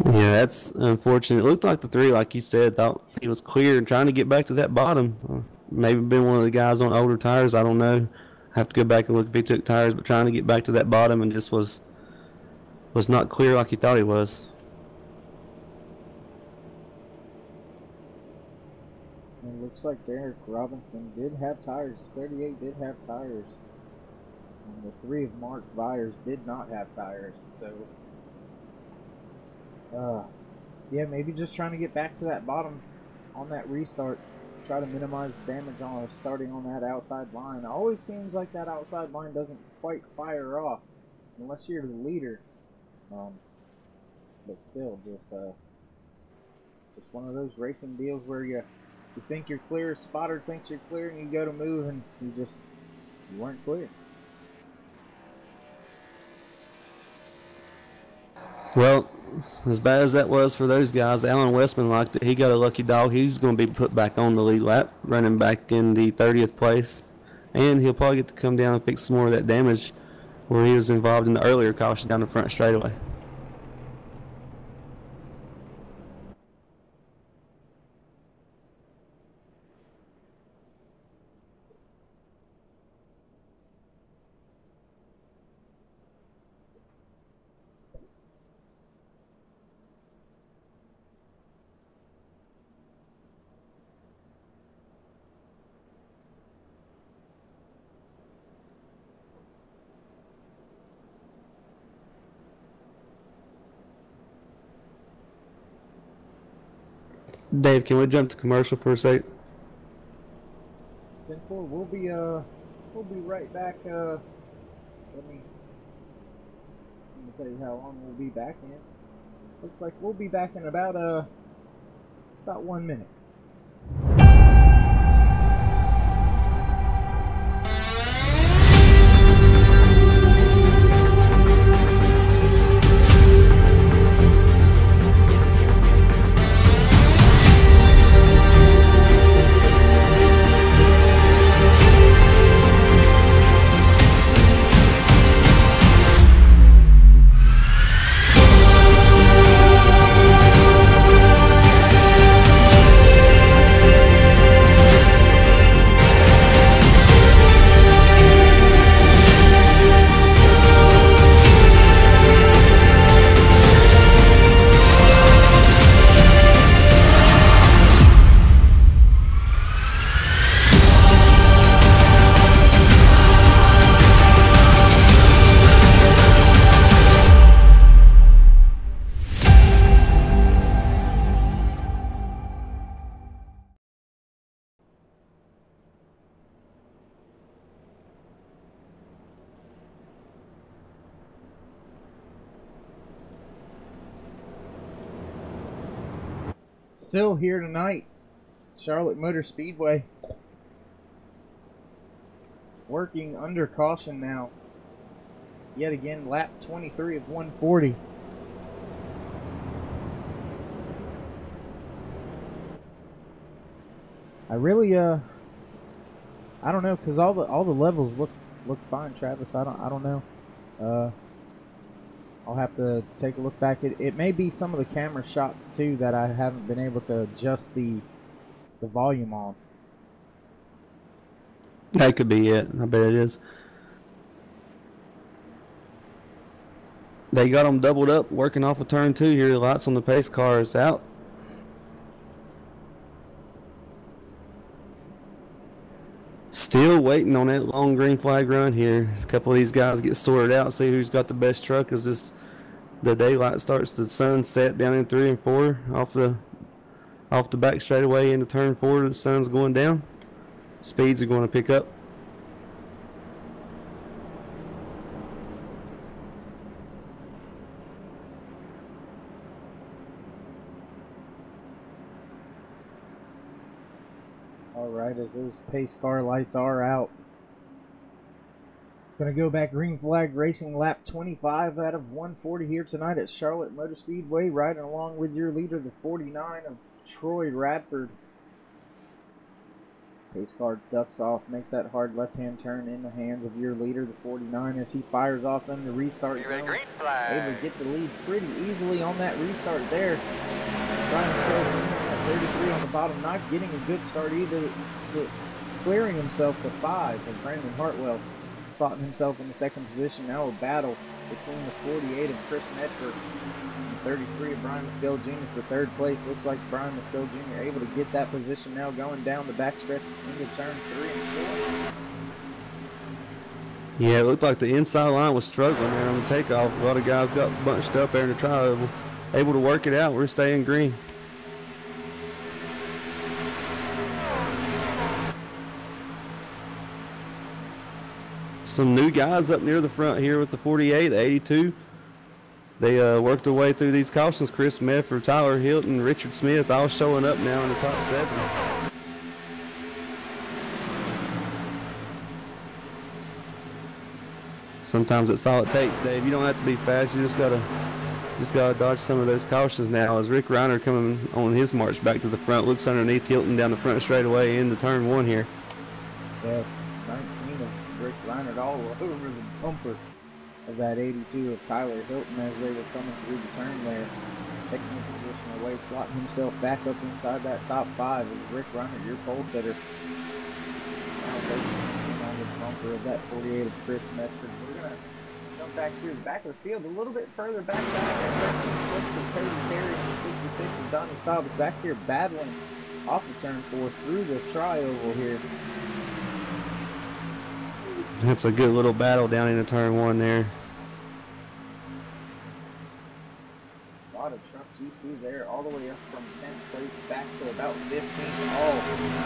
said 98.
Yeah, that's unfortunate. It looked like the 3, like you said, thought he was clear and trying to get back to that bottom. Maybe been one of the guys on older tires. I don't know. Have to go back and look if he took tires, but trying to get back to that bottom and just was not clear like he thought he was.
And it looks like Derek Robinson did have tires. 38 did have tires. And the 3 of Mark Byers did not have tires. So, yeah, maybe just trying to get back to that bottom on that restart. Try to minimize the damage on starting on that outside line. It always seems like that outside line doesn't quite fire off unless you're the leader. But still, just one of those racing deals where you think you're clear, spotter thinks you're clear, and you go to move and you weren't clear.
Well, as bad as that was for those guys, Alan Westman liked it. He got a lucky dog. He's going to be put back on the lead lap, running back in the 30th place. And he'll probably get to come down and fix some more of that damage where he was involved in the earlier caution down the front straightaway. Dave, can we jump to commercial for a sec?
10-4, we'll be right back. Let me tell you how long we'll be back in. Looks like we'll be back in about 1 minute. Still here tonight, Charlotte Motor Speedway. Working under caution now. Yet again, lap 23 of 140. I really, I don't know, because all the levels look fine, Travis. I don't know. I'll have to take a look back. It may be some of the camera shots too that I haven't been able to adjust the volume on.
That could be it. I bet it is. They got them doubled up, working off of turn 2 here. The lights on the pace car is out. Still waiting on that long green flag run here. A couple of these guys get sorted out, see who's got the best truck as the daylight starts to sunset down in 3 and 4 off the back straightaway into turn 4. The sun's going down. Speeds are going to pick up.
Alright, as those pace car lights are out. Gonna go back green flag racing lap 25 out of 140 here tonight at Charlotte Motor Speedway, riding along with your leader, the 49 of Troy Radford. Pace car ducks off, makes that hard left-hand turn in the hands of your leader, the 49, as he fires off in the restart zone. Able to get the lead pretty easily on that restart there. Brian Skelton at 33 on the bottom, not getting a good start either, but clearing himself to 5 of Brandon Hartwell, slotting himself in the second position. Now a battle between the 48 of Chris Medford and the 33 of Brian Mescal Jr. for third place. Looks like Brian Mescal Jr. able to get that position now, going down the backstretch into turn 3 and 4.
Yeah, it looked like the inside line was struggling there on the takeoff. A lot of guys got bunched up there in the tri-oval. Able to work it out. We're staying green. Some new guys up near the front here with the 48, the 82. They worked their way through these cautions. Chris Medford, Tyler Hilton, Richard Smith, all showing up now in the top 7. Sometimes that's all it takes, Dave. You don't have to be fast. You just gotta dodge some of those cautions now. As Rick Reiner coming on his march back to the front, looks underneath Hilton down the front straightaway into turn 1 here.
Yeah, 19 of Rick Reiner all over the bumper of that 82 of Tyler Hilton as they were coming through the turn there. Taking the position away, slotting himself back up inside that top 5 of Rick Reiner, your pole setter. Now focusing on the bumper of that 48 of Chris Medford. We're going to come back through the back of the field a little bit further back at 13 points with Cody Terry and the 66 of Donnie Staub is back here battling off of turn 4 through the tri-oval here.
That's a good little battle down into turn 1 there.
A lot of trucks you see there, all the way up from 10th place back to about 15th. All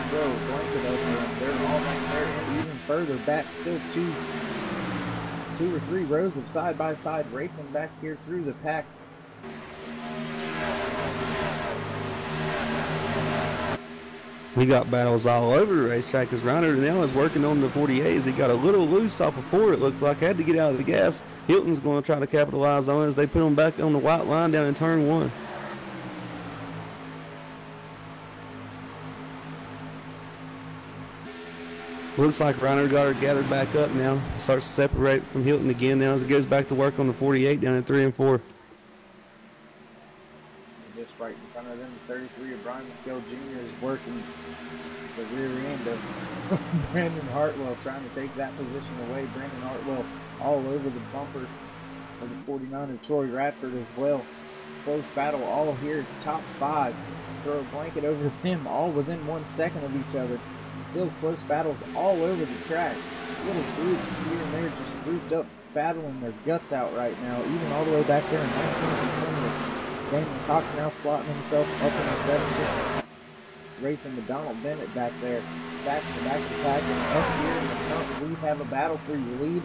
throw blanket over them. They're all right there, and even further back, still two or three rows of side-by-side racing back here through the pack.
We got battles all over the racetrack as Reiner now is working on the 48s. He got a little loose off of 4, it looked like. Had to get out of the gas. Hilton's going to try to capitalize on it as they put him back on the white line down in turn 1. Looks like Reiner got her gathered back up now. Starts to separate from Hilton again now as he goes back to work on the 48 down at 3 and 4.
Just right in front of them, 33 of Brian Mescal Jr. is working the rear end of Brandon Hartwell, trying to take that position away. Brandon Hartwell all over the bumper of the 49 of Troy Radford as well. Close battle all here, top 5. Throw a blanket over them, all within 1 second of each other. Still close battles all over the track. Little groups here and there just grouped up, battling their guts out right now, even all the way back there in 19th and 20th. Damon Cox now slotting himself up in the 17th. Racing with Donald Bennett back there. Back to the pack. And up here in the front, we have a battle for your lead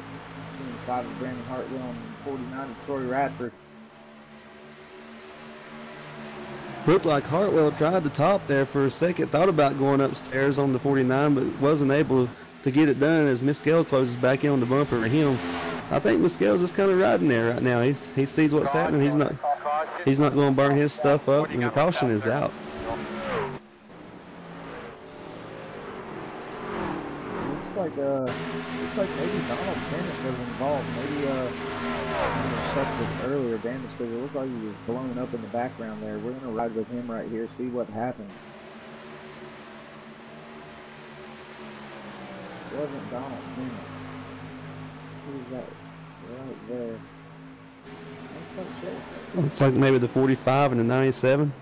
between 5 of Brandon Hartwell and 49 of Troy Radford.
Looked like Hartwell tried to top there for a second, thought about going upstairs on the 49, but wasn't able to get it done as Mescal closes back in on the bumper of him. I think Mescal's just kind of riding there right now. He sees what's happening. He's not going to burn his stuff up, and the caution is out.
Looks like maybe Donald Bennett was involved. Maybe Shucks with earlier damage because it looked like he was blown up in the background there. We're gonna ride with him right here, see what happened. It wasn't Donald Bennett. Who's that right there? I'm quite sure.
Looks like maybe the 45 and the 97.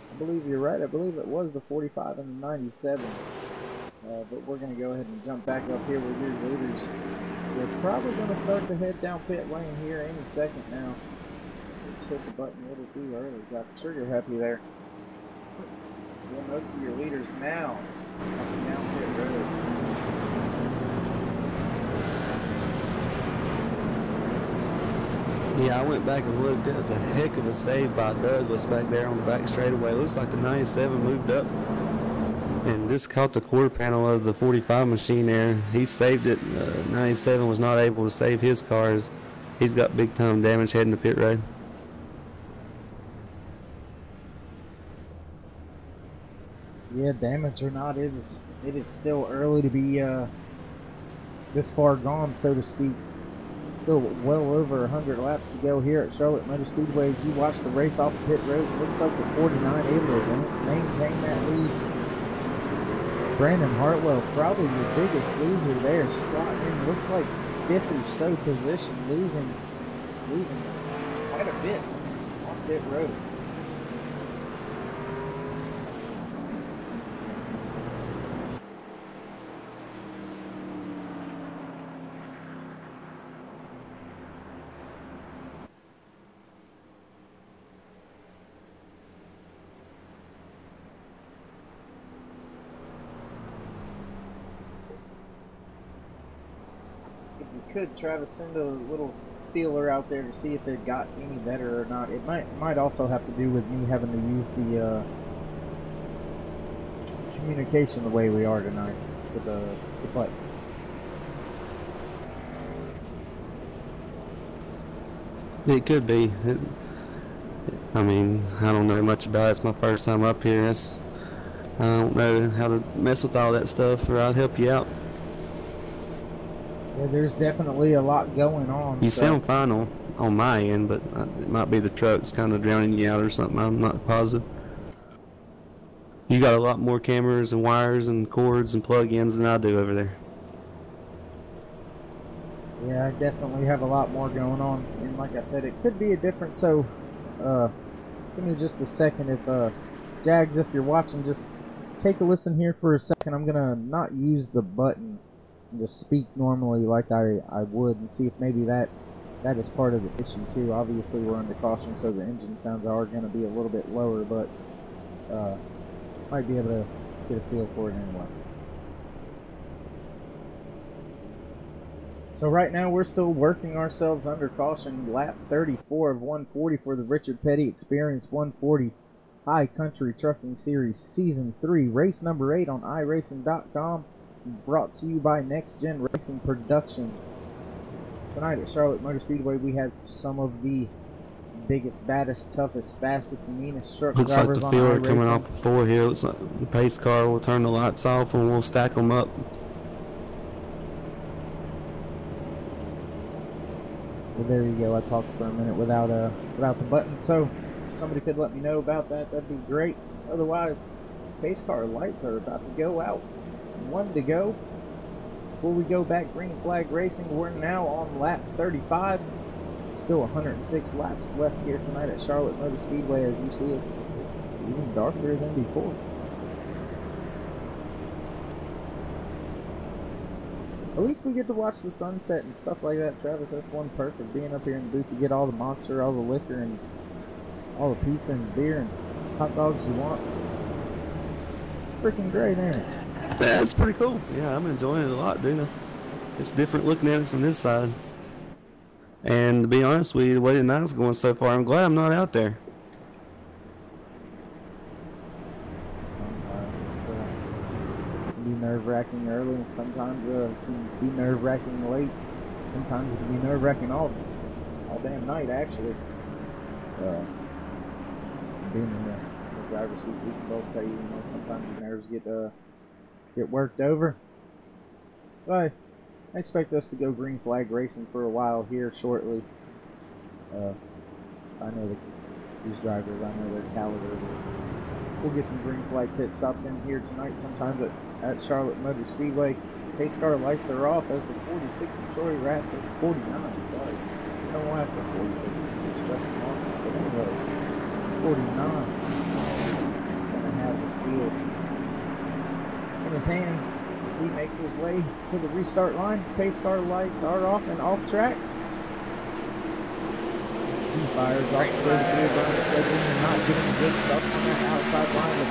I believe you're right. I believe it was the 45 and the 97. But we're going to go ahead and jump back up here with your leaders. We're probably going to start to head down pit lane here any second now. Just hit the button a little too early. Got the trigger happy there. Yeah, most of your leaders now coming down pit road.
Yeah, I went back and looked. That was a heck of a save by Douglas back there on the back straightaway. Looks like the 97 moved up and just caught the quarter panel of the 45 machine there. He saved it. 97 was not able to save his cars. He's got big time damage heading to pit road.
Yeah, damage or not, it is still early to be this far gone, so to speak. Still well over 100 laps to go here at Charlotte Motor Speedway. As you watch the race off the pit road, it looks like the 49 able to maintain that lead. Brandon Hartwell, probably your biggest loser there, slotting in, looks like 5th or so position, losing quite a bit on pit road. Could Travis send a little feeler out there to see if it got any better or not. It might also have to do with me having to use the communication the way we are tonight with the button.
It could be. I mean, I don't know much about it. It's my first time up here. I don't know how to mess with all that stuff, or I'll help you out.
Yeah, there's definitely a lot going on.
You sound fine on my end, but it might be the truck's kind of drowning you out or something. I'm not positive. You got a lot more cameras and wires and cords and plug-ins than I do over there.
Yeah, I definitely have a lot more going on. And like I said, it could be a different. So, give me just a second. If Jags, if you're watching, just take a listen here for a second. I'm going to not use the button. Just speak normally like I would and see if maybe that is part of the issue too. Obviously we're under caution, so the engine sounds are going to be a little bit lower, but might be able to get a feel for it anyway. So right now we're still working ourselves under caution. Lap 34 of 140 for the Richard Petty Experience 140 High Country Trucking Series Season 3, race number 8 on iRacing.com. Brought to you by NextGenRacing Productions. Tonight at Charlotte Motor Speedway, we have some of the biggest, baddest, toughest, fastest, meanest truck drivers on iRacing.
Looks like the field coming off of 4 here. Looks like the pace car will turn the lights off and we'll stack them up.
Well, there you go. I talked for a minute without the button. So if somebody could let me know about that, that'd be great. Otherwise, pace car lights are about to go out. 1 to go. Before we go back, green flag racing. We're now on lap 35. Still 106 laps left here tonight at Charlotte Motor Speedway. As you see, it's even darker than before. At least we get to watch the sunset and stuff like that, Travis. That's one perk of being up here in the booth. You get all the monster, all the liquor, and all the pizza and beer and hot dogs you want. freaking great, ain't it?
That's pretty cool. Yeah, I'm enjoying it a lot, dude. It's different looking at it from this side. And to be honest with you, the way the night's going so far, I'm glad I'm not out there.
Sometimes it's can be nerve-wracking early, and sometimes it can be nerve-wracking late. Sometimes it can be nerve-wracking all damn night, actually. Being in the driver's seat, we can both tell you, sometimes your nerves get worked over. But I expect us to go green flag racing for a while here shortly. I know these drivers, I know their caliber. We'll get some green flag pit stops in here tonight sometime at Charlotte Motor Speedway. Pace car lights are off as the 46 of Troy Radford, 49, sorry. I don't know why I said 46, it's Justin Lawson, but anyway, 49. Gonna have the field in his hands as he makes his way to the restart line. Pace car lights are off and off track. He fires off the 33 Brian Stedman and not getting good stuff on that outside line of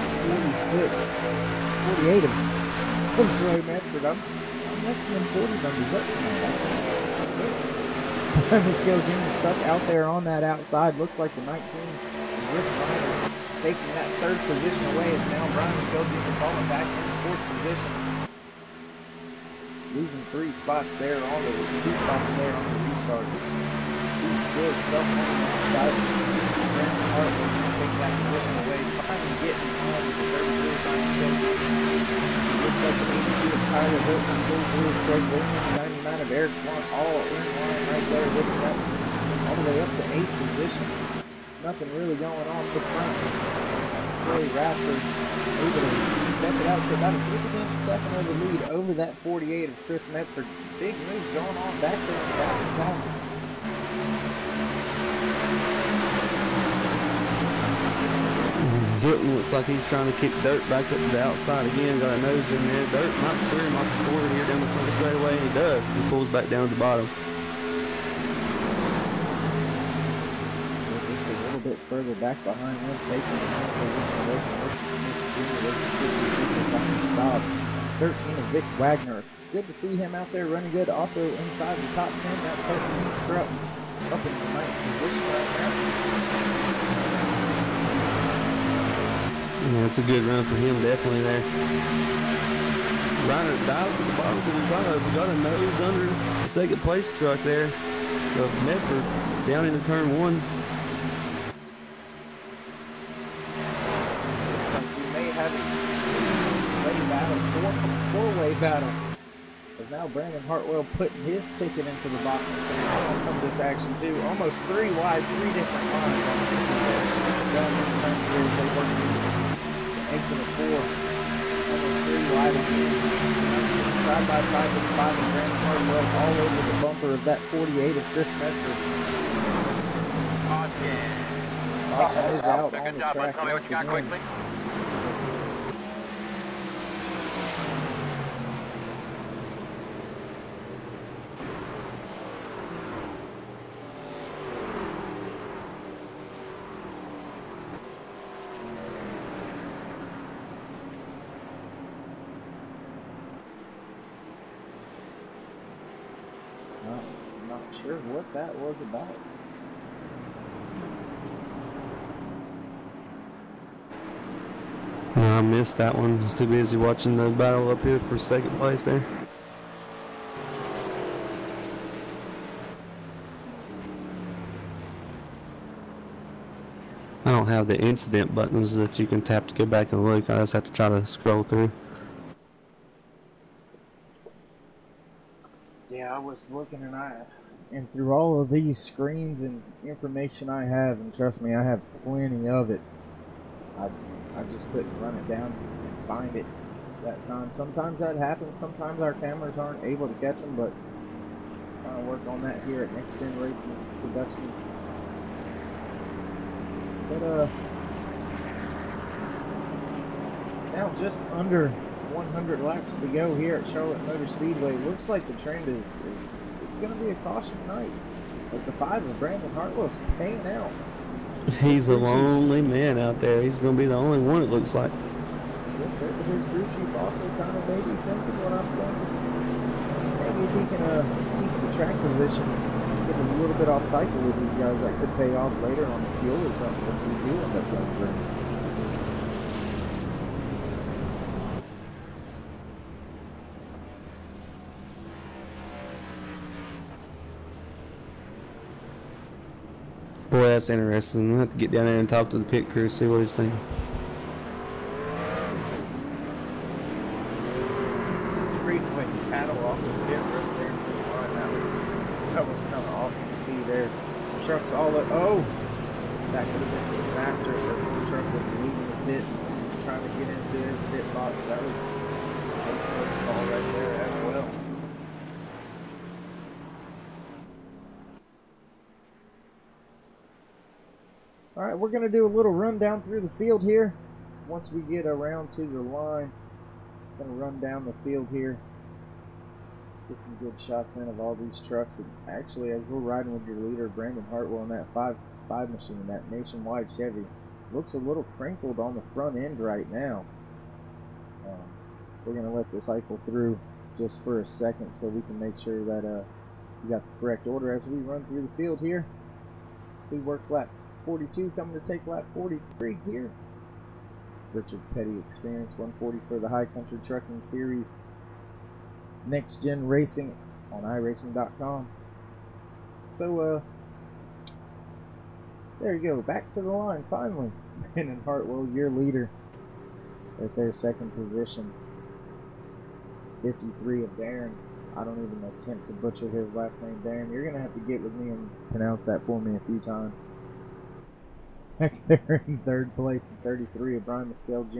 46. 48 of Troy Medford. I'm messing them 40 numbers up tonight. Let's go, Junior stuck out there on that outside. Looks like the 19 Rick Ryan taking that third position away as now Brian Sco Jr. falling back in the fourth position. Losing 3 spots there on the 2 spots there on the restart. He's still stuck on the outside. Brandon Hart will take that position away. Finally getting on with the 33 Brian Sco Jr. Looks like the 82 of Tyler Hilton, 43 of Craig Wilton, 99 of Eric Blunt, all in line right there with the Nets, all the way up to 8th position. Nothing really going on up front. Troy Radford able to step it out to about a 15th second of the lead over that 48 of Chris Medford. Big moves going on back there in the back of the column.
Hilton looks like he's trying to kick dirt back up to the outside again. Got a nose in there. Dirt might clear him off the forward here down the front straightaway, and he does as he pulls back down to the bottom.
Just a little bit further back behind him, taking the position away from Ricky Smith Jr. with the 66 of Bonnie Stobbs, 13 of Vic Wagner. Good to see him out there running good. Also inside the top 10, that 13 truck up in the 9th position right there.
Yeah, that's a good run for him, definitely there. Reiner dives to the bottom to the drive. We got a nose under the second place truck there of Medford down into turn 1.
Looks like we may have a four-way battle. As now Brandon Hartwell putting his ticket into the box and on some of this action too. Almost 3 wide, 3 different lines on the down in the turn 3 as they work into exit of 4. Almost 3 wide on the side by side with the 5 and Brandon Hartwell all over the bumper of that 48 of Chris Medford. Caution is out on the track once again. Sure what that was about.
No, I missed that one. I was too busy watching the battle up here for second place there. I don't have the incident buttons that you can tap to go back and look. I just have to try to scroll through.
Yeah, I was looking and through all of these screens and information I have, and trust me, I have plenty of it, I just couldn't run it down and find it that time. Sometimes that happens, sometimes our cameras aren't able to catch them, but I'm trying to work on that here at NextGenRacing Productions. But now just under 100 laps to go here at Charlotte Motor Speedway. Looks like the trend is it's going to be a caution night as the 5 of Brandon Hartwell staying out.
He's a lonely man out there. He's going to be the only one, it looks like.
Just hit with his crew chief also kind of maybe thinking what I'm thinking. Maybe if he can keep the track position, get a little bit off cycle with these guys, that could pay off later on the fuel or something if we do end up going green.
Boy, that's interesting. We'll have to get down there and talk to the pit crew, see what he's thinking.
It's great when you paddle off the pit right there to the line. That was kind of awesome to see there. The truck's all up. Oh! That could have been disastrous as the truck was leaving the pits. He was trying to get into his pit box. That was a close call right there as well. Alright, we're going to do a little rundown through the field here. Once we get around to the line, going to run down the field here. Get some good shots in of all these trucks. And actually, as we're riding with your leader, Brandon Hartwell, in that 5.5 machine, that Nationwide Chevy, looks a little crinkled on the front end right now. We're going to let this cycle through just for a second so we can make sure that we got the correct order as we run through the field here. We work lap 42, coming to take lap 43 here. Richard Petty Experience 140 for the High Country Trucking Series. Next Gen Racing on iRacing.com. So, there you go. Back to the line, finally. Brandon Hartwell, your leader, at their second position. 53 of Darren. I don't even attempt to butcher his last name, Darren. You're going to have to get with me and pronounce that for me a few times. Back there in third place, and 33 of Brian Mescal Jr.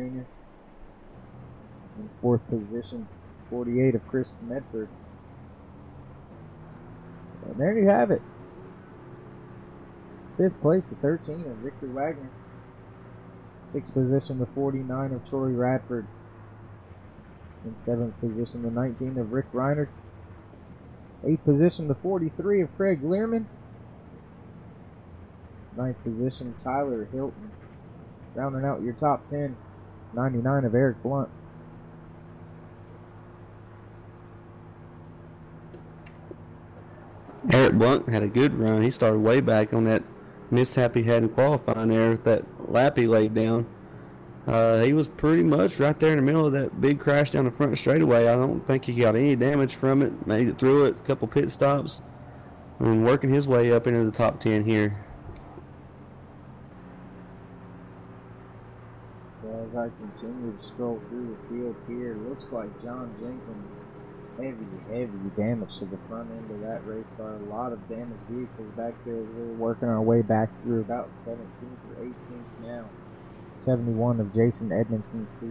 In fourth position, 48 of Chris Medford. And there you have it. Fifth place, the 13 of Victor Wagner. Sixth position, the 49 of Troy Radford. In seventh position, the 19 of Rick Reiner. Eighth position, the 43 of Craig Learman. Ninth position, Tyler Hilton. Rounding out your top 10, 99 of Eric Blunt.
Eric Blunt had a good run. He started way back on that mishap he had in qualifying there with that lap he laid down. He was pretty much right there in the middle of that big crash down the front straightaway. I don't think he got any damage from it. Made it through it, a couple pit stops, and working his way up into the top 10 here.
As I continue to scroll through the field here, looks like John Jenkins, heavy damage to the front end of that race car. A lot of damaged vehicles back there. We're working our way back through about 17th or 18th now. 71 of Jason Edmondson. See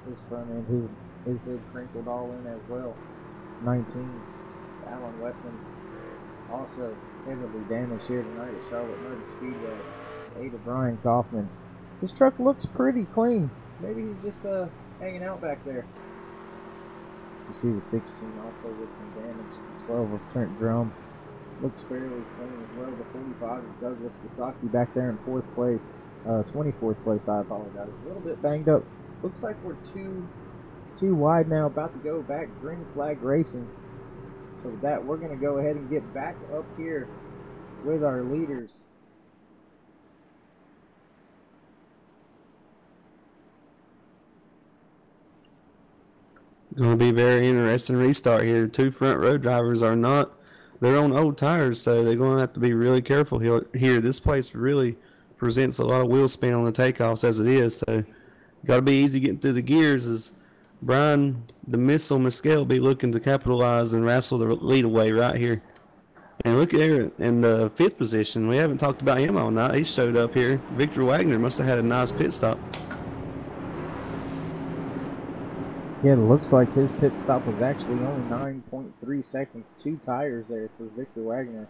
his front end, his hood crinkled all in as well. 19, Alan Westman, also heavily damaged here tonight at Charlotte Motor Speedway. 8 of Brian Kaufman. This truck looks pretty clean. Maybe he's just hanging out back there. You see the 16 also with some damage. 12 of Trent Drum. Looks fairly clean as well. The 45 of Douglas Wasaki back there in 4th place. 24th place, I apologize. A little bit banged up. Looks like we're too wide now, about to go back green flag racing. So with that, we're going to go ahead and get back up here with our leaders.
Going to be very interesting restart here. Two front row drivers are not. They're on old tires, so they're going to have to be really careful here. This place really presents a lot of wheel spin on the takeoffs as it is, so got to be easy getting through the gears as Brian the Missile Mescal be looking to capitalize and wrestle the lead away right here. And look at there in the 5th position. We haven't talked about him all night. He showed up here. Victor Wagner must have had a nice pit stop.
Yeah, it looks like his pit stop was actually only 9.3 seconds. 2 tires there for Victor Wagner.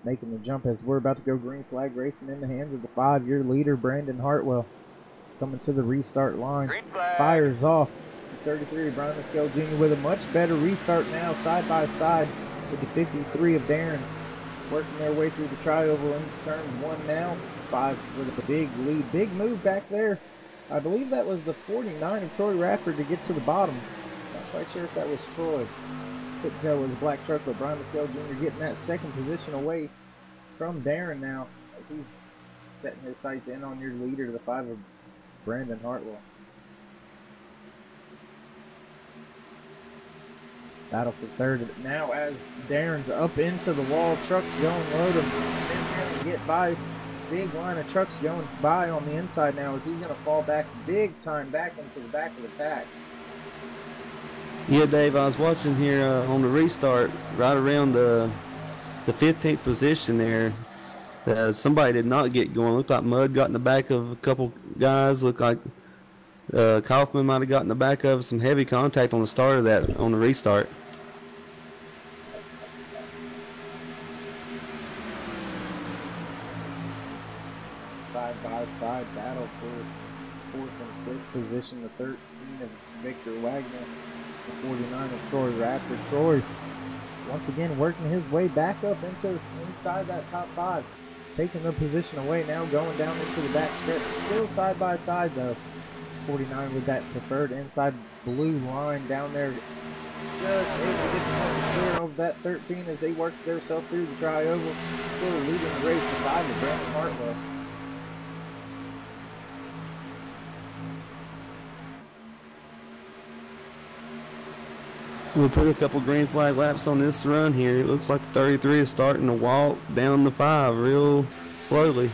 Making the jump as we're about to go green flag racing in the hands of the 5-year leader, Brandon Hartwell. Coming to the restart line. Fires off. The 33 of Brian Mescal Jr. with a much better restart now, side by side with the 53 of Darren. Working their way through the tri-oval into turn 1 now. 5 with a big lead. Big move back there I believe that was the 49 of Troy Radford to get to the bottom. Not quite sure if that was Troy. Couldn't tell it was a black truck, but Brian Mescal Jr. getting that second position away from Darren now, as he's setting his sights in on your leader to the 5 of Brandon Hartwell. Battle for third now as Darren's up into the wall. Trucks going low to miss him and get by. Big line of trucks going by on the inside now as he's going to fall back big time back into the back of the pack.
Yeah, Dave, I was watching here on the restart right around the 15th position there. Somebody did not get going. Looked like Mud got in the back of a couple guys. Looked like Kaufman might have got in the back of some heavy contact on the start of that, on the restart.
Side-by-side battle for 4th and 5th position. The 13 of Victor Wagner, the 49 of Troy Radford. Troy once again working his way back up into inside that top 5. Taking the position away now, going down into the back stretch. Still side-by-side though. 49 with that preferred inside blue line down there. Just able to get the point clear of that 13 as they work themselves through the tri-oval. Still leading the race, the 5 of Brandon Hartwell.
We'll put a couple green flag laps on this run here. It looks like the 33 is starting to walk down the 5 real slowly.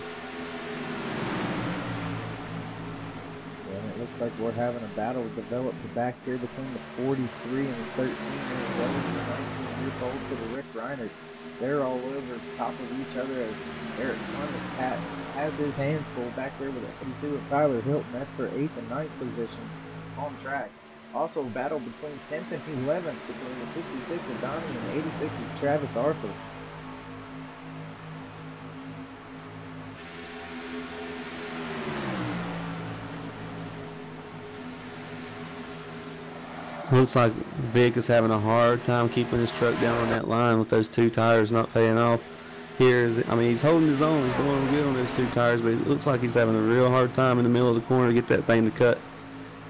And it looks like we're having a battle develop back here between the 43 and the 13 as well as the 19-year bolts of the Rick Reiner. They're all over top of each other as Eric Columbus has his hands full back there with the 82 of Tyler Hilton. That's for 8th and 9th position on track. Also a battle between 10th and 11th between the 66 of Donnie and the 86 of Travis Arthur.
Looks like Vic is having a hard time keeping his truck down on that line with those 2 tires not paying off. He's holding his own, he's doing good on those 2 tires, but it looks like he's having a real hard time in the middle of the corner to get that thing to cut.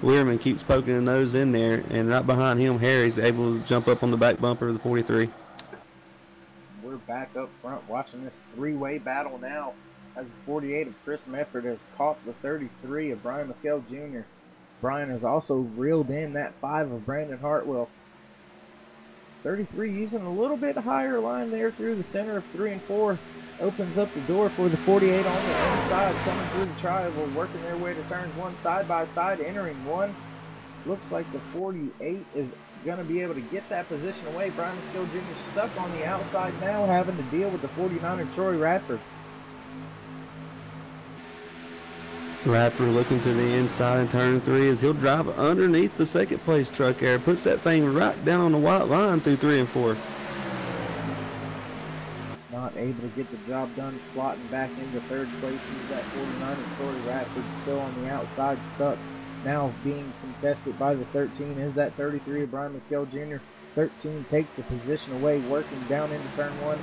Weirman keeps poking the nose in there, and right behind him, Harry's able to jump up on the back bumper of the 43.
We're back up front watching this 3-way battle now as the 48 of Chris Medford has caught the 33 of Brian Mescal Jr. Brian has also reeled in that 5 of Brandon Hartwell. 33 using a little bit higher line there through the center of 3 and 4. Opens up the door for the 48 on the inside, coming through the tri-oval, working their way to turns 1 side by side, entering 1. Looks like the 48 is going to be able to get that position away. Brian Mescal Jr. stuck on the outside now, having to deal with the 49 of Troy Radford.
Radford looking to the inside in turn 3 as he'll drive underneath the 2nd place truck there. Puts that thing right down on the white line through 3 and 4.
Not able to get the job done, slotting back into 3rd place. He's that 49 of Troy Radford still on the outside, stuck. Now being contested by the 13 is that 33 of Brian Mescal Jr. 13 takes the position away, working down into turn 1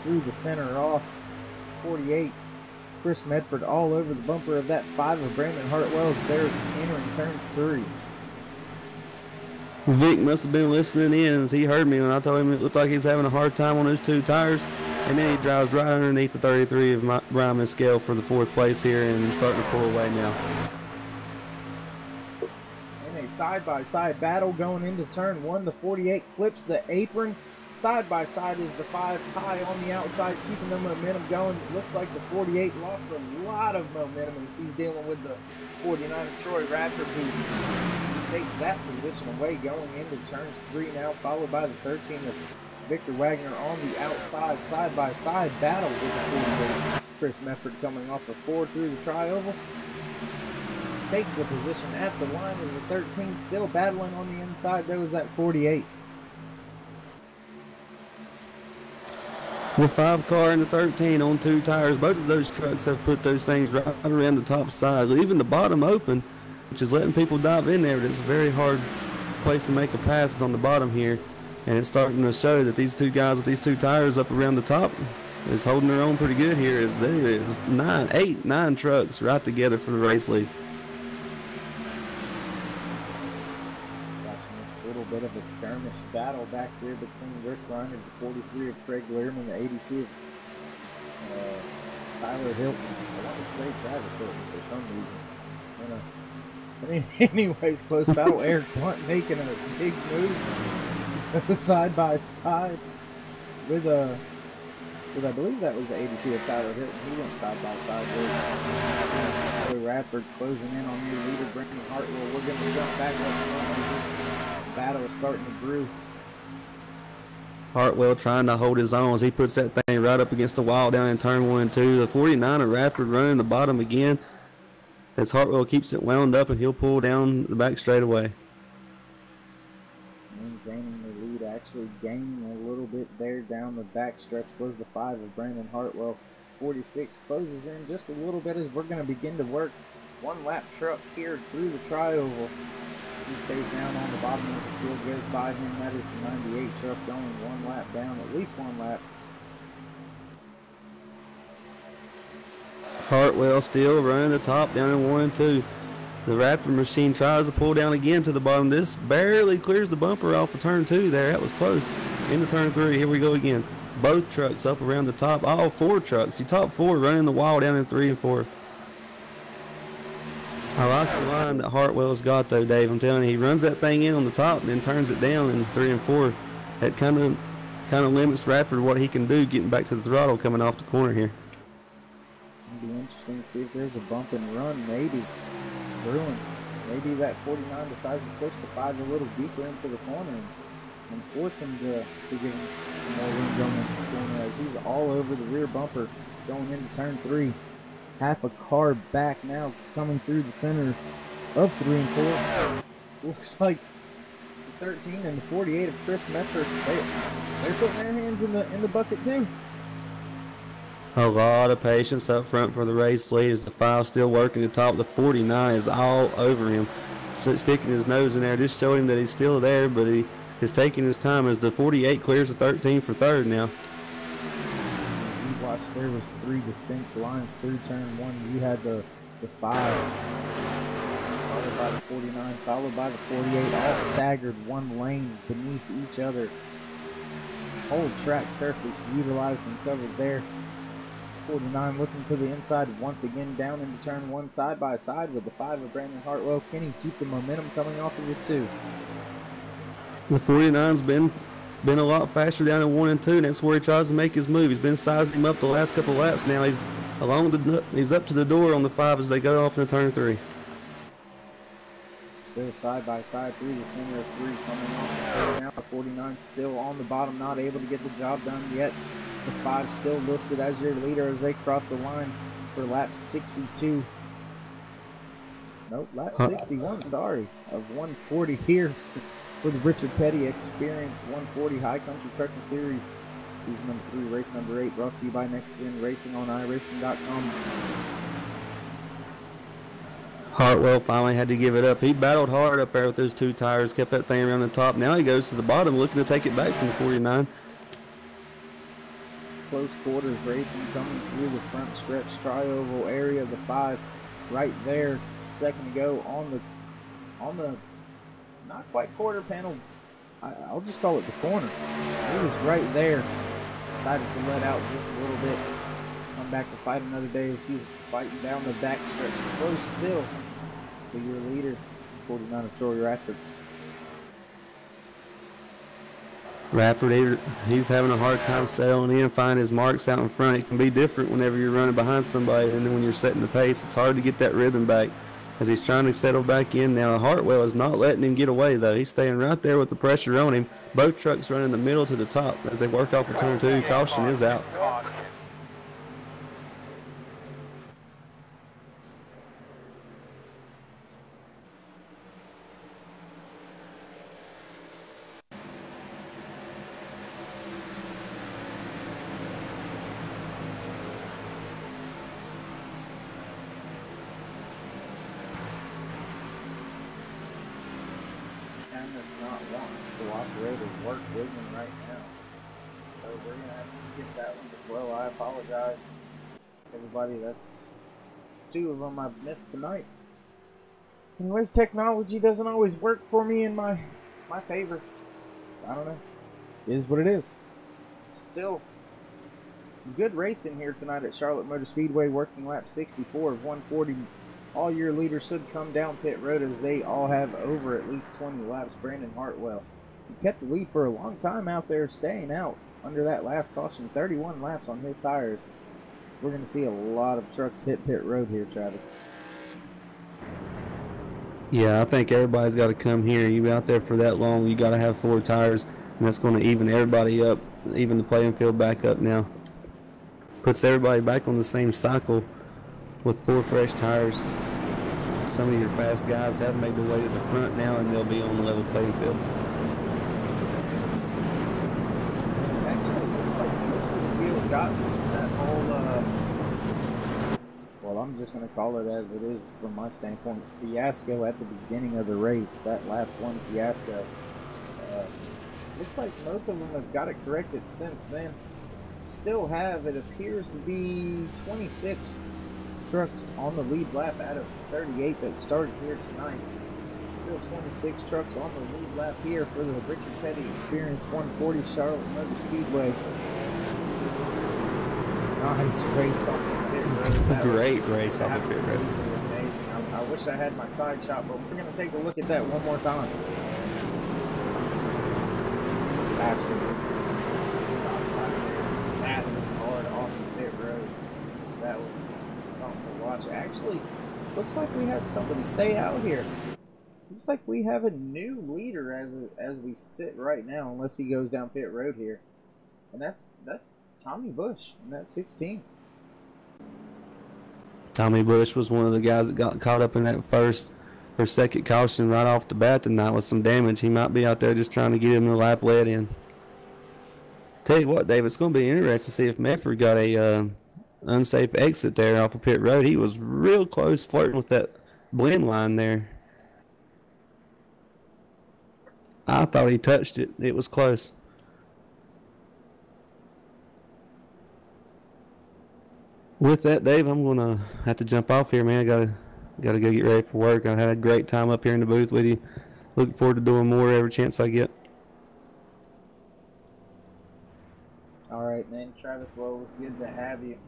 through the center off. 48, Chris Medford all over the bumper of that 5 of Brandon Hartwell as they're entering turn 3.
Vic must have been listening in as he heard me when I told him it looked like he's having a hard time on those 2 tires. And then he drives right underneath the 33 of Brian Mescal for the 4th place here and starting to pull away now.
In a side-by-side battle going into turn 1, the 48 clips the apron. Side-by-side is the 5 high on the outside, keeping the momentum going. It looks like the 48 lost a lot of momentum as he's dealing with the 49 of Troy Radford, who takes that position away going into turns 3 now, followed by the 13 of Victor Wagner on the outside. Side-by-side battle with the 48. Chris Medford coming off the 4 through the tri-oval. Takes the position at the line of the 13, still battling on the inside. There was that 48.
The 5 car and the 13 on 2 tires. Both of those trucks have put those things right around the top side, leaving the bottom open, which is letting people dive in there. But it's a very hard place to make a pass is on the bottom here. And it's starting to show that these 2 guys with these 2 tires up around the top is holding their own pretty good here as there is 9 trucks right together for the race lead.
A little bit of a skirmish battle back here between Rick Reiner, the 43 of Craig Learman, the 82 of Tyler Hilton. I wanted to say Travis Hilton for some reason. Anyways, close battle. Eric Blunt making a big move side by side with I believe that was the 82 of Tyler Hilton. He went side by side with Joe Radford closing in on your leader, Brendan Hartwell. We're going to jump back up front as this battle is starting to brew.
Hartwell trying to hold his own as he puts that thing right up against the wall down in turn 1 and 2. The 49 of Radford running the bottom again as Hartwell keeps it wound up, and he'll pull down the back straight away.
Maintaining the lead, actually gaining a little bit there down the back stretch was the 5 of Brandon Hartwell. 46 closes in just a little bit as we're going to begin to work one lap truck here through the tri-oval. He stays down on the bottom of the field, goes by him. That is the 98 truck going one lap down, at least one lap.
Hartwell still running the top down in 1 and 2. The Radford machine tries to pull down again to the bottom. This barely clears the bumper off of turn 2 there. That was close. Into turn 3. Here we go again. Both trucks up around the top. All 4 trucks. The top 4 running the wall down in 3 and 4. I like the line that Hartwell's got though, Dave. I'm telling you, he runs that thing in on the top and then turns it down in 3 and 4. That kind of limits Radford what he can do getting back to the throttle coming off the corner here.
It'll be interesting to see if there's a bump and run maybe brewing. Maybe that 49 decides to push the 5 a little deeper into the corner and force him to give him some more room going into the corner as he's all over the rear bumper going into turn 3. Half a car back now coming through the center of 3 and 4. Looks like the 13 and the 48 of Chris Medford, they're putting their hands in the bucket too.
A lot of patience up front for the race lead as the 5 still working the top. The 49 is all over him, sticking his nose in there, just showing him that he's still there, but he is taking his time as the 48 clears the 13 for third now.
As you watched, there was 3 distinct lines through turn 1. You had the 5, followed by the 49, followed by the 48, all staggered one lane beneath each other. Whole track surface utilized and covered there. 49 looking to the inside once again down into turn 1 side by side with the 5 of Brandon Hartwell. Can he keep the momentum coming off of the 2?
The 49's been a lot faster down in 1 and 2, and that's where he tries to make his move. He's been sizing him up the last couple laps now. He's up to the door on the 5 as they go off into turn 3.
Still side by side through the center of 3 coming off now. The 49 still on the bottom, not able to get the job done yet. The 5 still listed as your leader as they cross the line for lap 62. Nope, lap 61, sorry, of 140 here for the Richard Petty Experience 140 High Country Trucking Series. Season number 3, race number 8, brought to you by NextGenRacing on iRacing.com.
Hartwell finally had to give it up. He battled hard up there with those 2 tires, kept that thing around the top. Now he goes to the bottom looking to take it back from the 49.
Close quarters racing coming through the front stretch tri-oval area. The 5 right there, second to go on the not quite quarter panel. I'll just call it the corner. He was right there. Decided to let out just a little bit. Come back to fight another day as he's fighting down the back stretch. Close still to your leader, 49 of Troy Radford.
Radford, he's having a hard time settling in, finding his marks out in front. It can be different whenever you're running behind somebody, and then when you're setting the pace, it's hard to get that rhythm back as he's trying to settle back in. Now, Hartwell is not letting him get away, though. He's staying right there with the pressure on him. Both trucks running the middle to the top as they work off of turn 2. Caution is out.
Everybody, that's 2 of them I've missed tonight. Anyways, technology doesn't always work for me in my my favor. I don't know. It is what it is. Still, some good racing here tonight at Charlotte Motor Speedway. Working lap 64 of 140. All your leaders should come down pit road as they all have over at least 20 laps. Brandon Hartwell, he kept the lead for a long time out there, staying out under that last caution. 31 laps on his tires. So we're going to see a lot of trucks hit pit road here, Travis.
Yeah, I think everybody's got to come here. You out there for that long, you got to have 4 tires, and that's going to even everybody up, even the playing field back up now. Puts everybody back on the same cycle with 4 fresh tires. Some of your fast guys have made their way to the front now, and they'll be on the level playing field.
Actually, it looks like most of the field got that whole, well, I'm just going to call it as it is from my standpoint, fiasco at the beginning of the race, that lap 1 fiasco. Looks like most of them have got it corrected since then. Still have, it appears to be 26 trucks on the lead lap out of 38 that started here tonight. Still 26 trucks on the lead lap here for the Richard Petty Experience 140 Charlotte Motor Speedway. Nice race off the pit road.
Great race off the pit road.
Amazing. I wish I had my side shot, but we're going to take a look at that one more time. Absolutely. That was hard off the pit road. That was something to watch. Actually, looks like we had somebody stay out here. Looks like we have a new leader as we sit right now, unless he goes down pit road here. And that's Tommy Bush, and that's 16.
Tommy Bush was one of the guys that got caught up in that first or second caution right off the bat tonight with some damage. He might be out there just trying to get him the lap led in. Tell you what, Dave, it's going to be interesting to see if Medford got a unsafe exit there off of pit road. He was real close flirting with that blend line there. I thought he touched it. It was close. With that, Dave, I'm going to have to jump off here, man. I gotta go get ready for work. I had a great time up here in the booth with you. Looking forward to doing more every chance I get.
All right, man. Travis, well, it was good to have you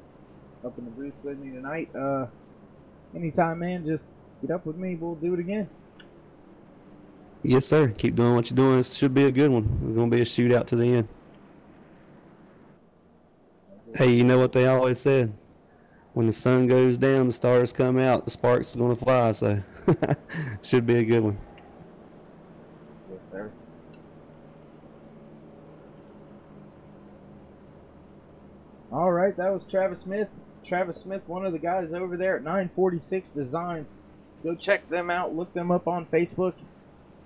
up in the booth with me tonight. Anytime, man, just get up with me. We'll do it again.
Yes, sir. Keep doing what you're doing. This should be a good one. It's going to be a shootout to the end. Hey, you know what they always said? When the sun goes down, the stars come out, the sparks are going to fly, so should be a good one.
Yes, sir. All right, that was Travis Smith. Travis Smith, one of the guys over there at 946 Designs. Go check them out. Look them up on Facebook.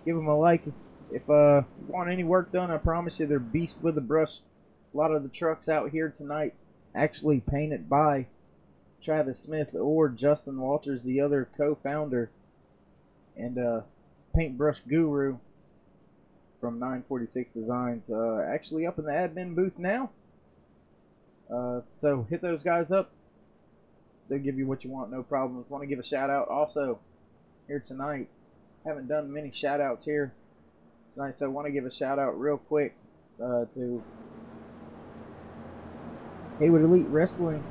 Give them a like. If you want any work done, I promise you they're beasts with the brush. A lot of the trucks out here tonight actually painted by Travis Smith or Justin Walters, the other co-founder and paintbrush guru from 946 Designs. Actually up in the admin booth now. So hit those guys up. They'll give you what you want, no problems. Want to give a shout out also here tonight. Haven't done many shout outs here tonight, so I want to give a shout out real quick to Haywood Elite Wrestling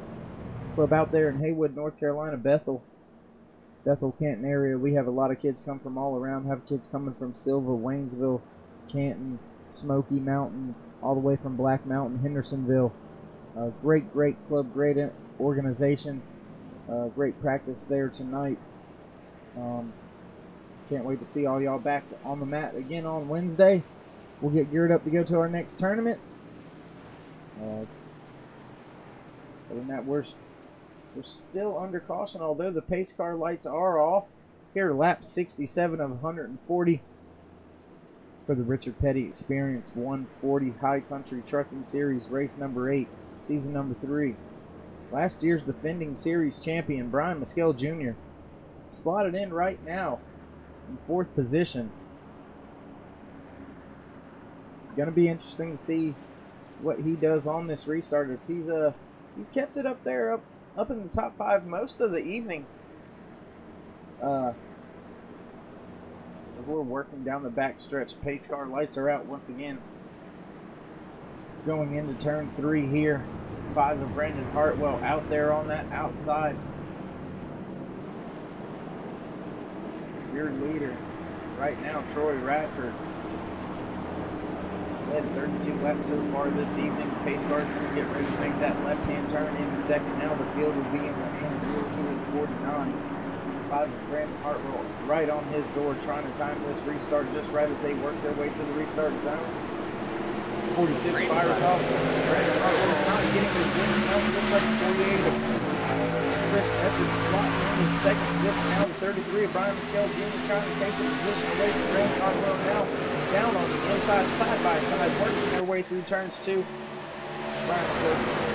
Club out there in Haywood, North Carolina, Bethel, Canton area. We have a lot of kids come from all around. Have kids coming from Silva, Waynesville, Canton, Smoky Mountain, all the way from Black Mountain, Hendersonville. Great club, great organization. Great practice there tonight. Can't wait to see all y'all back on the mat again on Wednesday. We'll get geared up to go to our next tournament. Other than that, we're still under caution, although the pace car lights are off. Here, lap 67 of 140 for the Richard Petty Experience 140 High Country Trucking Series, race number 8, season number 3. Last year's defending series champion, Brian Mescal Jr., slotted in right now in 4th position. Gonna be interesting to see what he does on this restart. He's kept it up there, up in the top 5 most of the evening. as we're working down the back stretch. Pace car lights are out once again. Going into turn 3 here. 5 of Brandon Hartwell out there on that outside. Your leader right now, Troy Radford. Led 32 laps so far this evening. Pace car's going to get ready to make that left-hand turn in the second. Now the field will be in the hands of your 49. 5 of Brandon Hartwell right on his door, trying to time this restart just right as they work their way to the restart zone. 46 fires off. Brandon Hartwell not getting the winning jump. Looks like 48 of Chris Bedford slotting in his second position now. The 33 of Brian Mescal Jr. trying to take the position away from Brandon Hartwell now. Down on the inside, side by side, working their way through turns 2. Brian Mescal Jr.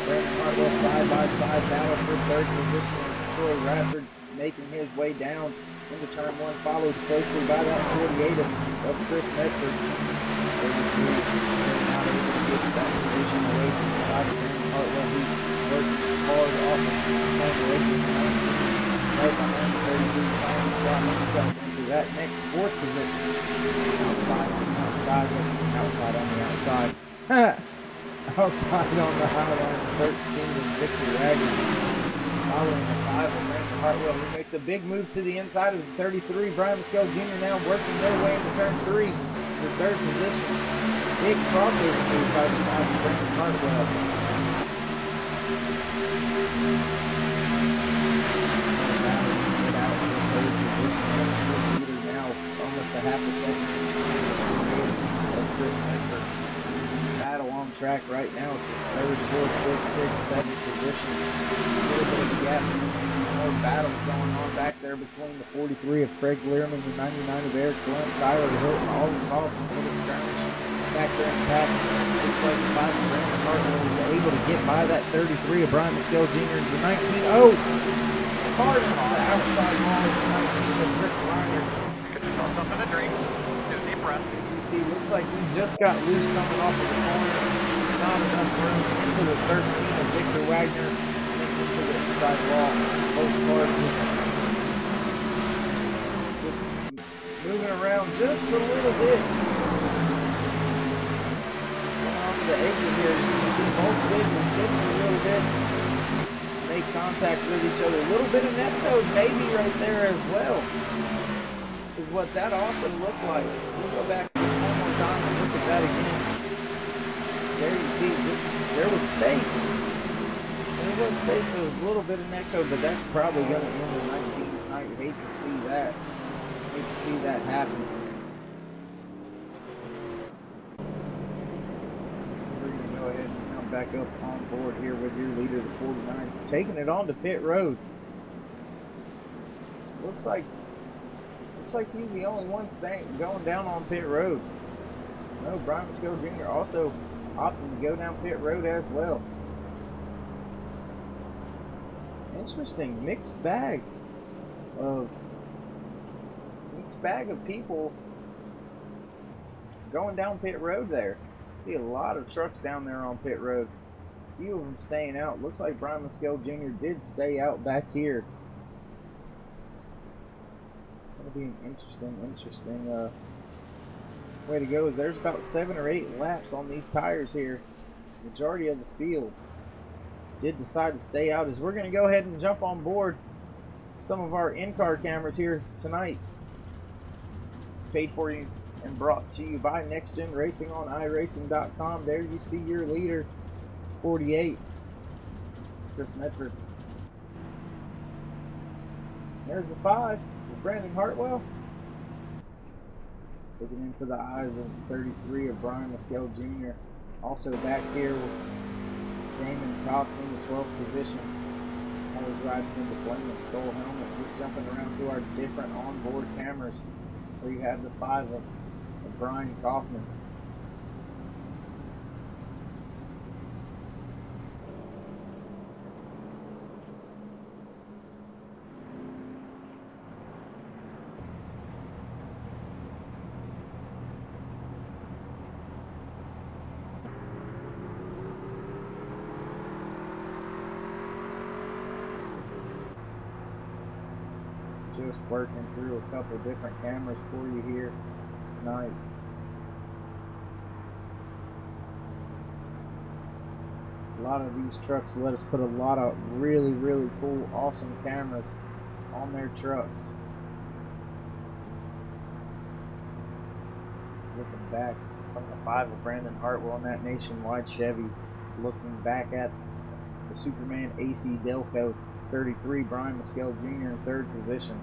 Brandon Hartwell side by side battle for third position. Troy Radford making his way down into turn 1, followed closely by that 48 of Chris Medford. 33 still not able to get that position away from the 5 of Brandon Hartwell, who's working hard off of the edge of the 19. Right behind the 33, trying to slot himself into that next 4th position. Outside on the outside, outside on the outside. Outside on the high line, 13 of Victor Wagner. Following the 5 of Brandon Hartwell, who makes a big move to the inside of the 33. Brian Mescal Jr. now working their way into turn 3 for 3rd position. Big crossover move by the 5 of Brandon Hartwell. Get out for 3rd position. Leader now, almost a half a second of Chris Medford. Battle on track right now, so it's 3rd, 4th, 5th, 6th, 7th position. A little bit of a gap. Some more battles going on back there between the 43 of Craig Learman, the 99 of Eric Blunt, Tyler Hilton, all involved in the little skirmish back there in the pack. Looks like the 5 of Brandon Hartwell was able to get by that 33 of Brian Mescal Jr. The 19. Oh! Hard into the outside wall of the 19 of Rick Reiner.
Could start something to drink. Do a deep breath.
As you see, looks like he just got loose coming off of the corner. Not enough room into the 13 of Victor Wagner and into the inside wall. Both cars just moving around just a little bit. Going off the exit here, as you can see, both wiggling just a little bit. Make contact with each other. A little bit of net code maybe right there as well. Is what that also looked like. We'll go back just one more time and look at that again. There you see, just there was space. There was space, so a little bit of net code, but that's probably going to end the 19's night. Hate to see that. Hate to see that happen. We're going to go ahead and jump back up on board here with your leader, the 49, taking it on to pit road. Looks like he's the only one going down on pit road. No, Brian Mescal Jr. also opting to go down pit road as well. Interesting mixed bag of people going down pit road there. See a lot of trucks down there on pit road. A few of them staying out. Looks like Brian Mescal Jr. did stay out back here. That'll be an interesting way to go. Is there's about 7 or 8 laps on these tires here. Majority of the field did decide to stay out. As we're going to go ahead and jump on board some of our in-car cameras here tonight. Paid for you and brought to you by NextGenRacing on iRacing.com. There you see your leader, 48, Chris Medford. There's the 5. Brandon Hartwell. Looking into the eyes of 33 of Brian Mescal Jr. Also back here with Damon Cox in the 12th position. Always riding in the flaming skull helmet. Just jumping around to our different onboard cameras where you have the 5 of Brian Kaufman. just working through a couple different cameras for you here tonight. A lot of these trucks let us put a lot of really, really cool, awesome cameras on their trucks. Looking back from the 5 of Brandon Hartwell in that Nationwide Chevy, looking back at the Superman AC Delco 33, Brian Mescal Jr. in 3rd position.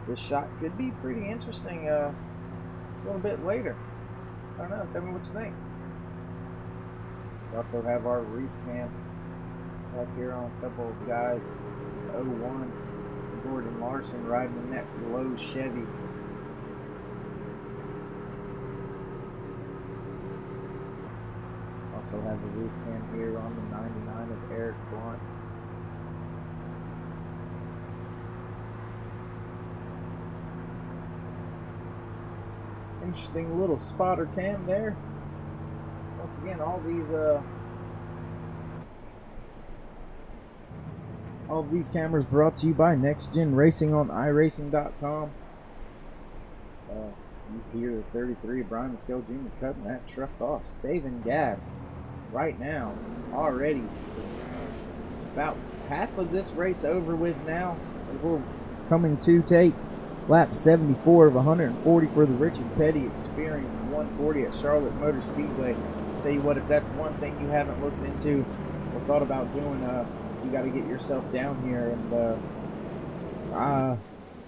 This shot could be pretty interesting a little bit later. I don't know, tell me what you think. We also have our reef cam back here on a couple of guys. 01, Gordon Larson riding in that Lowe's Chevy. Also have a roof cam here on the 99 of Eric Blunt. Interesting little spotter cam there. Once again, all of these cameras brought to you by NextGenRacing on iRacing.com. You hear the 33 Brian Mescal Jr. cutting that truck off, saving gas right now. Already about half of this race over with now, as we're coming to take lap 74 of 140 for the Richard Petty Experience 140 at Charlotte Motor Speedway. I'll tell you what, if that's one thing you haven't looked into or thought about doing, you got to get yourself down here. And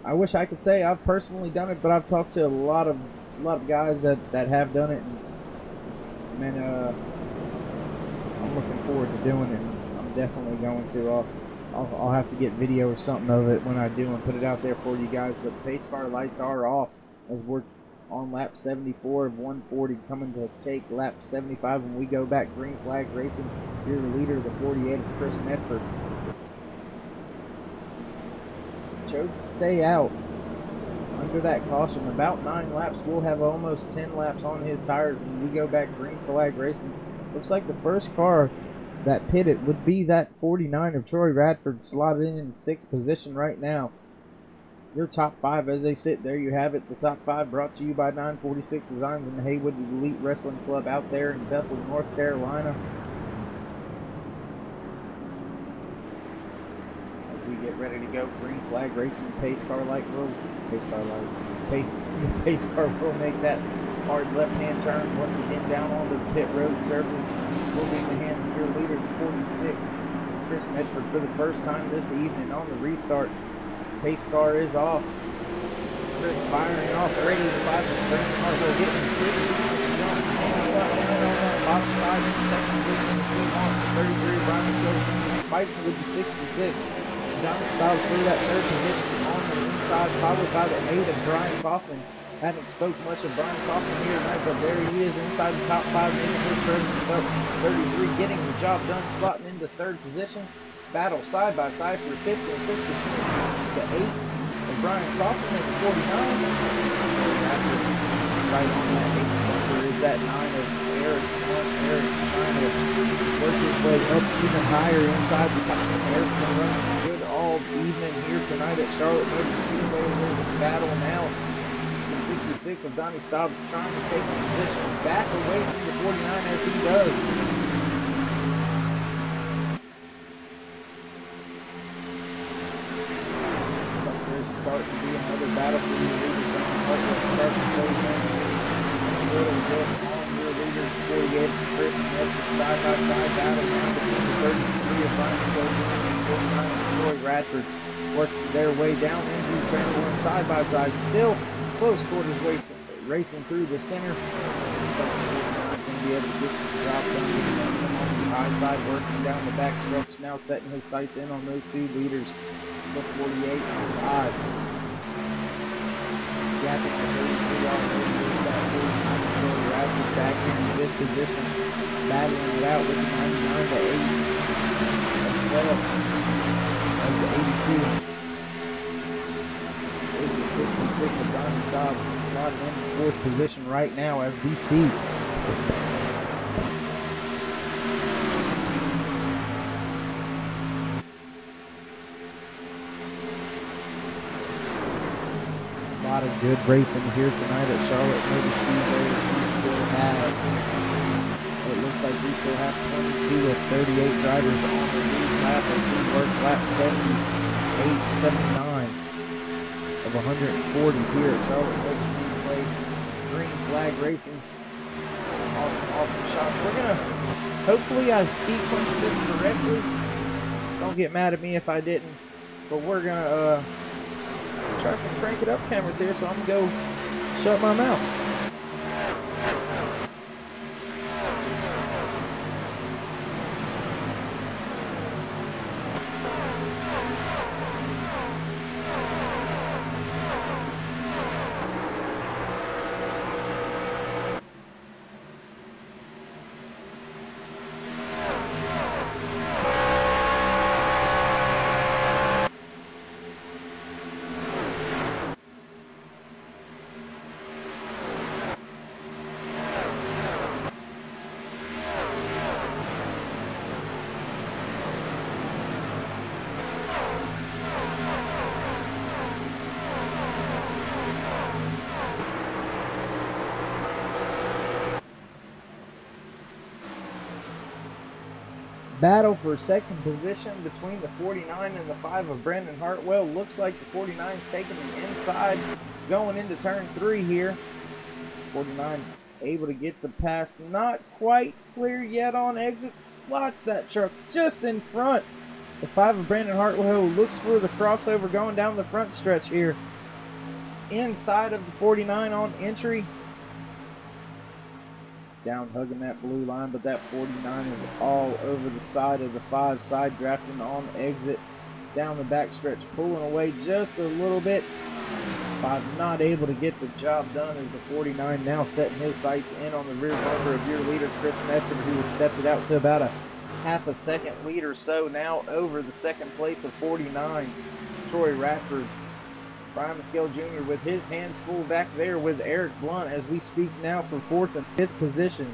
I wish I could say I've personally done it, but I've talked to a lot of guys that have done it, and man, I'm looking forward to doing it. I'm definitely going to. I'll have to get video or something of it when I do and put it out there for you guys. But the pace car lights are off as we're on lap 74 of 140, coming to take lap 75 when we go back. Green flag racing. You're the leader of the 48 of Chris Medford. Chose to stay out under that caution. About 9 laps. We'll have almost 10 laps on his tires when we go back. Green flag racing. Looks like the first car that pitted would be that 49 of Troy Radford, slotted in 6th position right now. Your top 5 as they sit, there you have it. The top 5 brought to you by 946 Designs and the Haywood Elite Wrestling Club out there in Bethel, North Carolina. As we get ready to go, green flag racing, pace car will make that hard left-hand turn once again down onto the pit road surface. Will be in the hands of your leader, the 46, Chris Medford, for the first time this evening on the restart. Pace car is off. Chris firing off 85 with Brandon Hartwell getting a pretty decent jump. Slot in on that bottom side in the 2nd position. The Queen wants the 33. Brian Mescal fighting with the 66. Donnie Stiles through that 3rd position on the inside, followed by the 8 of Brian Kaufman. Haven't spoke much of Brian Kaufman here tonight, but there he is inside the top 5, making his presence felt. 33 getting the job done, slotting into 3rd position. Battle side by side for 5th and 6th between the 8 of Brian Kaufman and the 49. Right on that 8th bumper is that 9 of Eric. Eric trying to work his way up even higher inside the top 10. Eric's been running good all evening here tonight at Charlotte Motor Speedway. There's a battle now. The 66 of Donnie Staubs trying to take a position back away from the 49 as he does. Looks like there's starting to be another battle for your leader. Hartwell starting to close in a little bit on your leader, 48 Chris Medford, side by side battle now between the 33 of Brian Mescal and the 49 of Troy Radford, working their way down into turn 1 side by side. Still close quarters racing through the center. Looks like the 49's going to be able to get the job done. On the high side, working down the back strokes, now setting his sights in on those 2 leaders, the 48 and 5. Gapping the 33 all over that 49 Troy Radford back here in 5th position, battling it out with the 99 to 8 as well as the 82. Is the 66 of Donnie Staubs slotted in 4th position right now as we speak. Good racing here tonight at Charlotte Motor Speedway as we still have, it looks like we still have 22 of 38 drivers on the lead lap as we work lap 78, 79 of 140 here at Charlotte Motor Speedway. Green flag racing. Awesome shots. We're gonna, hopefully I sequenced this correctly. Don't get mad at me if I didn't, but we're gonna try some crank it up cameras here, so I'm gonna go shut my mouth. Battle for second position between the 49 and the 5 of Brandon Hartwell. Looks like the 49's taking the inside going into turn 3 here. 49 able to get the pass. Not quite clear yet on exit. Slots that truck just in front. The 5 of Brandon Hartwell looks for the crossover going down the front stretch here. Inside of the 49 on entry. Down hugging that blue line, but that 49 is all over the side of the 5, side drafting on exit down the backstretch, pulling away just a little bit. 5 not able to get the job done as the 49 now setting his sights in on the rear bumper of your leader Chris Medford, who has stepped it out to about a half a second lead or so now over the second place of 49 Troy Radford. Brian Maskell Jr. with his hands full back there with Eric Blunt as we speak now for 4th and 5th position.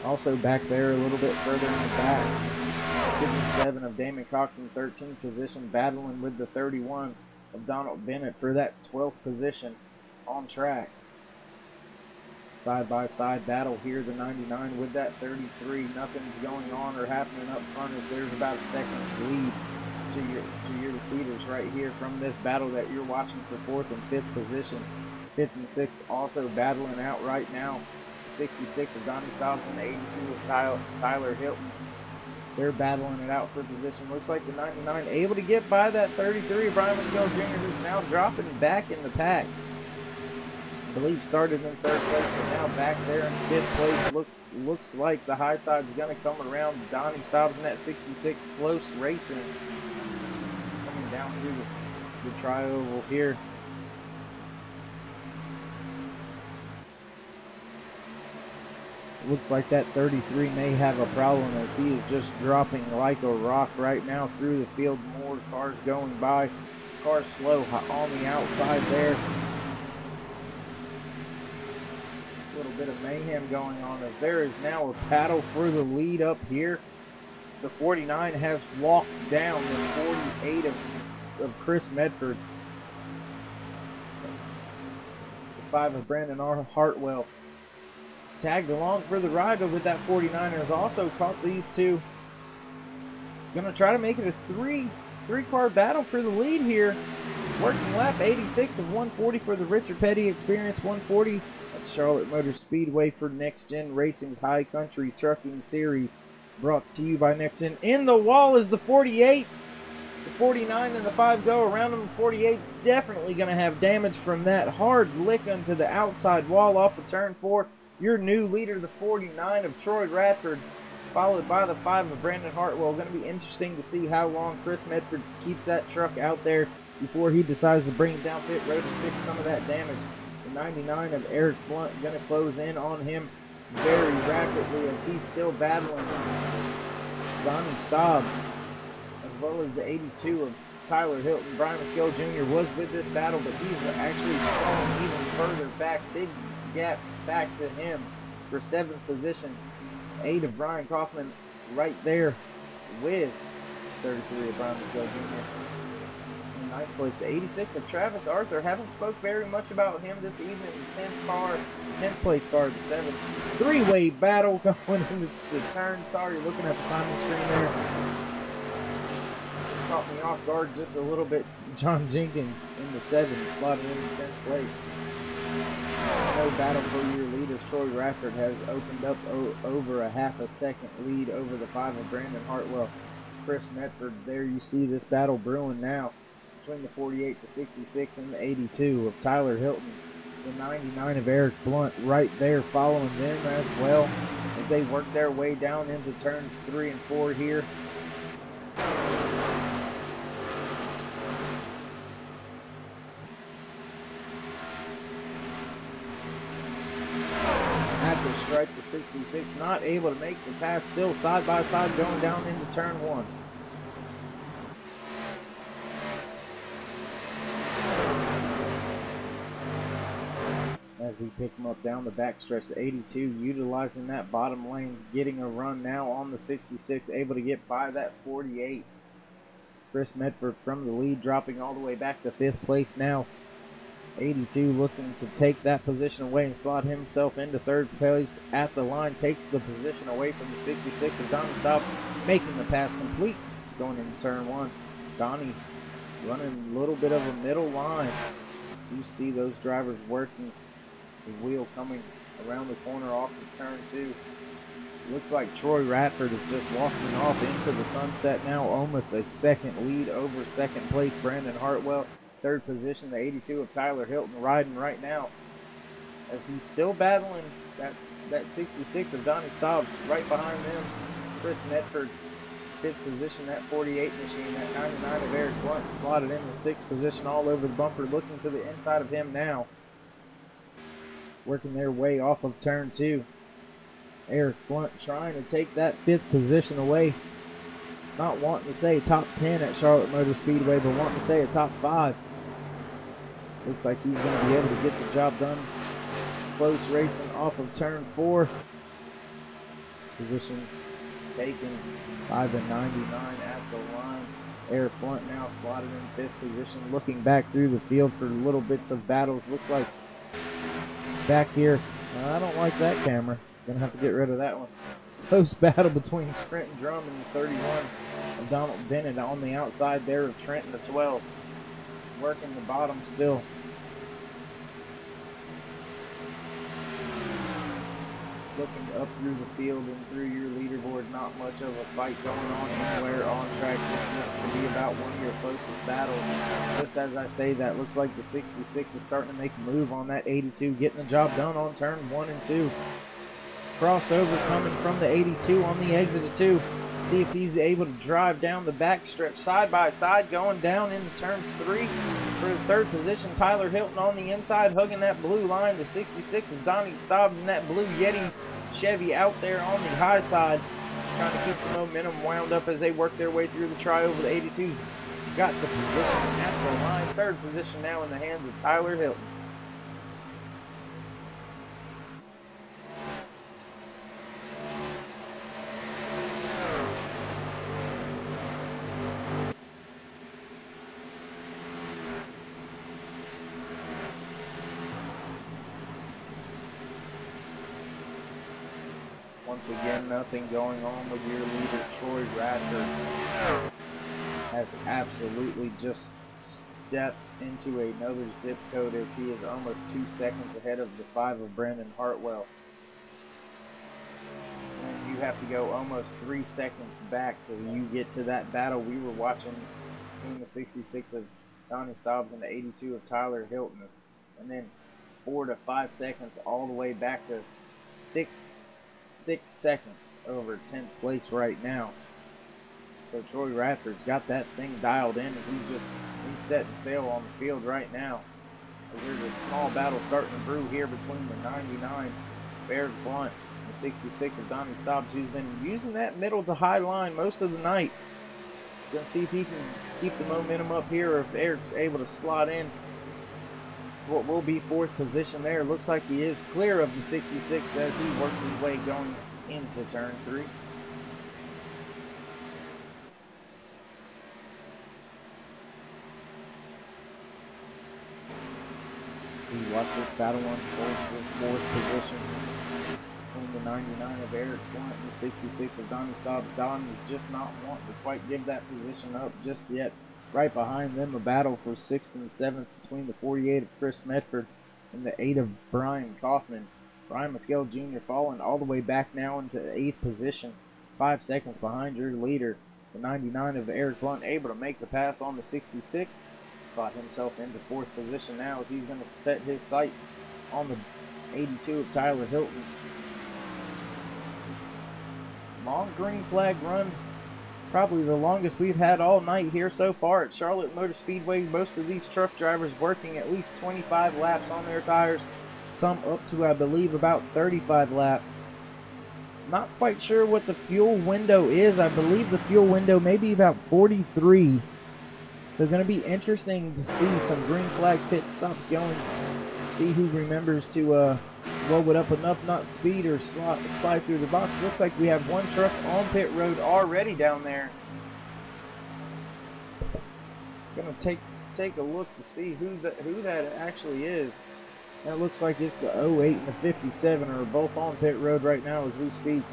Also back there a little bit further in the back, 57 of Damon Cox in 13th position, battling with the 31 of Donald Bennett for that 12th position on track. Side-by-side battle here, the 99 with that 33. Nothing's going on or happening up front as there's about a second lead to your leaders right here from this battle that you're watching for 4th and 5th position. 5th and 6th also battling out right now. The 66 of Donnie Stobbs and the 82 of Tyler Hilton. They're battling it out for position. Looks like the 99 able to get by that 33 of Brian Maskell Jr., who's now dropping back in the pack. I believe started in 3rd place, but now back there in 5th place. Looks like the high side's going to come around. Donnie Stobbs in that 66, close racing. Coming down through the tri-oval here. Looks like that 33 may have a problem as he is just dropping like a rock right now through the field. More cars going by. Cars slow on the outside there. Little bit of mayhem going on as there is now a battle for the lead up here. The 49 has walked down the 48 of Chris Medford. The 5 of Brandon Hartwell tagged along for the ride, but with that 49 has also caught these two. Gonna try to make it a three-car battle for the lead here. Working lap 86 of 140 for the Richard Petty Experience 140. Charlotte Motor Speedway for Next Gen Racing's High Country Trucking Series, brought to you by Next Gen. In the wall is the 48. The 49 and the 5 go around him. The 48's definitely going to have damage from that hard lick onto the outside wall off of turn 4. Your new leader, the 49 of Troy Radford, followed by the 5 of Brandon Hartwell. Going to be interesting to see how long Chris Medford keeps that truck out there before he decides to bring it down pit road and fix some of that damage. 99 of Eric Blunt going to close in on him very rapidly as he's still battling Donnie Stobbs, as well as the 82 of Tyler Hilton. Brian Maskell Jr. was with this battle, but he's actually fallen even further back. Big gap back to him for 7th position. 8 of Brian Kaufman right there with 33 of Brian Scale Jr. In ninth place, the 86 of Travis Arthur. Haven't spoke very much about him this evening. The 10th place car, the 7th. Three-way battle going into the turn. Sorry, looking at the timing screen there. Caught me off guard just a little bit. John Jenkins in the 7, slotted into 10th place. No battle for your leaders. Troy Radford has opened up over a half a second lead over the 5 of Brandon Hartwell. Chris Medford, there you see this battle brewing now between the 48, the 66, and the 82 of Tyler Hilton. The 99 of Eric Blunt right there following them as well as they work their way down into turns 3 and 4 here. At the stripe, the 66 not able to make the pass, still side by side going down into turn 1. As we pick them up down the backstretch, the 82 utilizing that bottom lane, getting a run now on the 66, able to get by that 48. Chris Medford from the lead, dropping all the way back to 5th place now. 82 looking to take that position away and slot himself into 3rd place at the line, takes the position away from the 66 of Donnie Stops, making the pass complete going into turn 1. Donnie running a little bit of a middle line. You see those drivers working the wheel coming around the corner off of turn 2. Looks like Troy Radford is just walking off into the sunset now, almost a second lead over 2nd place Brandon Hartwell. 3rd position, the 82 of Tyler Hilton riding right now as he's still battling that 66 of Donnie Stobbs right behind them. Chris Medford, 5th position, that 48 machine, that 99 of Eric Blunt slotted in the 6th position all over the bumper, looking to the inside of him now. Working their way off of turn 2. Eric Blunt trying to take that 5th position away. Not wanting to say top 10 at Charlotte Motor Speedway, but wanting to say a top 5. Looks like he's going to be able to get the job done. Close racing off of turn 4. Position taken by the 99 at the line. Eric Blunt now slotted in 5th position, looking back through the field for little bits of battles. Looks like back here, I don't like that camera. Gonna have to get rid of that one. Close battle between Trenton Drum and the 31 of Donald Bennett on the outside there of Trenton, the 12. Working the bottom still. Looking up through the field and through your leaderboard, not much of a fight going on anywhere on track. This looks to be about one of your closest battles. Just as I say that, looks like the 66 is starting to make a move on that 82, getting the job done on turn 1 and 2. Crossover coming from the 82 on the exit of 2. See if he's able to drive down the backstretch side by side, going down into turns 3. For the 3rd position, Tyler Hilton on the inside, hugging that blue line. The 66 of Donnie Stobbs in that blue Yeti Chevy out there on the high side, trying to keep the momentum wound up as they work their way through the trioval. The 82's got the position at the line. 3rd position now in the hands of Tyler Hilton. Once again, nothing going on with your leader, Troy Radford. Has absolutely just stepped into another zip code as he is almost 2 seconds ahead of the 5 of Brandon Hartwell. And you have to go almost 3 seconds back till you get to that battle we were watching between the 66 of Donnie Stobbs and the 82 of Tyler Hilton. And then 4 to 5 seconds all the way back to 6 seconds over 10th place right now. So Troy Radford's got that thing dialed in, and he's setting sail on the field right now. There's a small battle starting to brew here between the 99 of Eric Blunt and the 66 of Donnie Stobbs, who's been using that middle to high line most of the night. Gonna see if he can keep the momentum up here, or if Eric's able to slot in to what will be 4th position there. Looks like he is clear of the 66 as he works his way going into turn 3. you watch this battle unfold for 4th position between the 99 of Eric Blunt and the 66 of Donnie Stobbs. Don is just not wanting to quite give that position up just yet. Right behind them, a battle for 6th and 7th between the 48 of Chris Medford and the 8 of Brian Kaufman. Brian Mescal Jr. falling all the way back now into 8th position, 5 seconds behind your leader. The 99 of Eric Blunt able to make the pass on the 66, slot himself into 4th position now as he's going to set his sights on the 82 of Tyler Hilton. Long green flag run, probably the longest we've had all night here so far at Charlotte Motor Speedway. Most of these truck drivers working at least 25 laps on their tires, some up to, I believe, about 35 laps. Not quite sure what the fuel window is. I believe the fuel window may be about 43. So going to be interesting to see some green flag pit stops going. See who remembers to roll it up enough, not speed or slide through the box. Looks like we have one truck on pit road already down there. Going to take a look to see who that actually is. And it looks like it's the 08 and the 57 are both on pit road right now as we speak.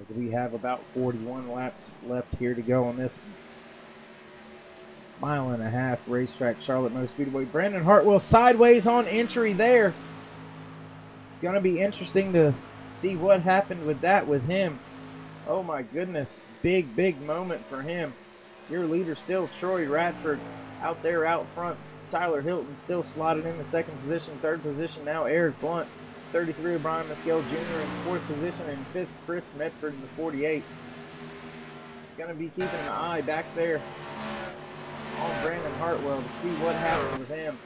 As we have about 41 laps left here to go on this 1.5 mile racetrack, Charlotte Motor Speedway. Brandon Hartwell sideways on entry there. Going to be interesting to see what happened with that with him. Oh my goodness, big moment for him. Your leader still Troy Radford out there out front. Tyler Hilton still slotted in the 2nd position. 3rd position now Eric Blunt. 33 of Brian Mescal Jr. in 4th position, and 5th Chris Medford in the 48. Going to be keeping an eye back there on Brandon Hartwell to see what happened with him.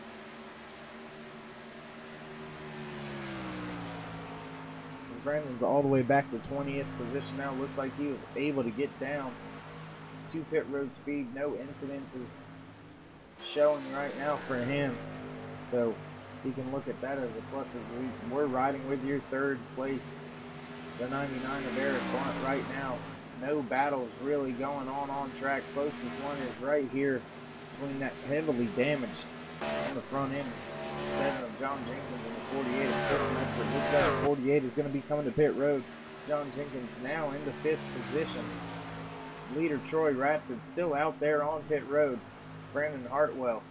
Brandon's all the way back to 20th position now. Looks like he was able to get down to pit road speed. No incidences showing right now for him. So you can look at that as a plus. We're riding with your 3rd place, the 99 of Eric Blunt right now. No battles really going on track. Closest one is right here between that heavily damaged on the front end 7 of John Jenkins and the 48 of Chris Medford. Looks like the 48 is going to be coming to pit road. John Jenkins now in the 5th position. Leader Troy Radford still out there on pit road. Brandon Hartwell,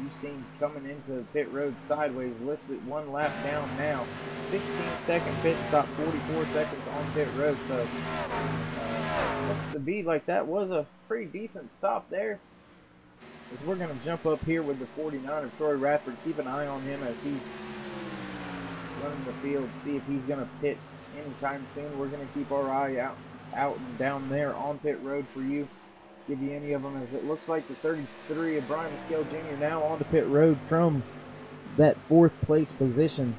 you seen coming into pit road sideways, listed 1 lap down now. 16-second pit stop, 44 seconds on pit road. So looks to be like that was a pretty decent stop there. As we're going to jump up here with the 49 of Troy Radford. Keep an eye on him as he's running the field. See if he's going to pit anytime soon. We're going to keep our eye out and down there on pit road for you. Give you any of them, as it looks like the 33 of Brian Mescal Jr. now onto pit road from that 4th place position.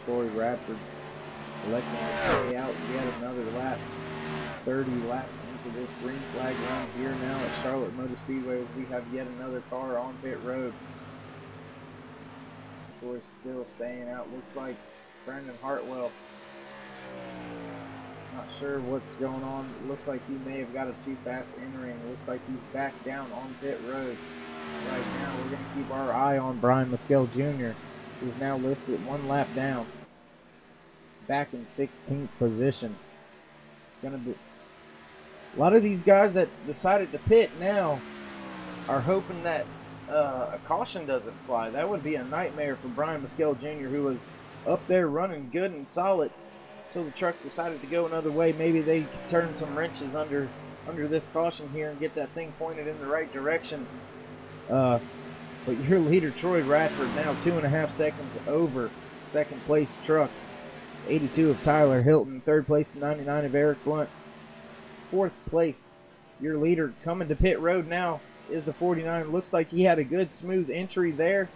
Troy Radford electing to stay out yet another lap. 30 laps into this green flag run here now at Charlotte Motor Speedway as we have yet another car on pit road. Troy's still staying out. Looks like Brandon Hartwell, not sure what's going on. Looks like he may have got a too fast entering. Looks like he's back down on pit road. Right now we're going to keep our eye on Brian Mescal Jr., who's now listed 1 lap down, back in 16th position. Gonna be a lot of these guys that decided to pit now are hoping that a caution doesn't fly. That would be a nightmare for Brian Mescal Jr., who was up there running good and solid until the truck decided to go another way. Maybe they could turn some wrenches under this caution here and get that thing pointed in the right direction. But your leader, Troy Radford, now 2.5 seconds over 2nd place truck. 82 of Tyler Hilton. 3rd place, 99 of Eric Blunt. 4th place, your leader coming to pit road now is the 49. Looks like he had a good, smooth entry there.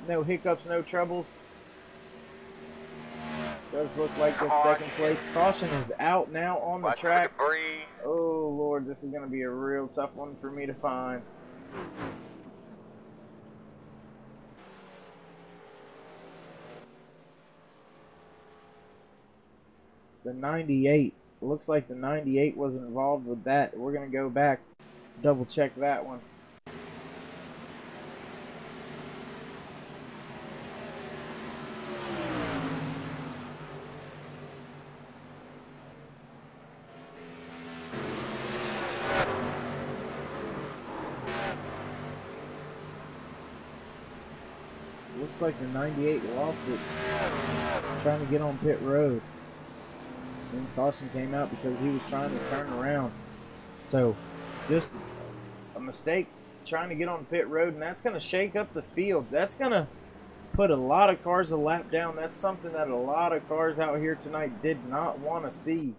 No hiccups, no troubles. Does look like the 2nd place. Caution is out now on the track. Oh, Lord, this is going to be a real tough one for me to find. The 98. Looks like the 98 was involved with that. We're going to go back, double check that one. Looks like the 98 lost it trying to get on pit road. And caution came out because he was trying to turn around. So just a mistake trying to get on pit road, and that's going to shake up the field. That's going to put a lot of cars a lap down. That's something that a lot of cars out here tonight did not want to see.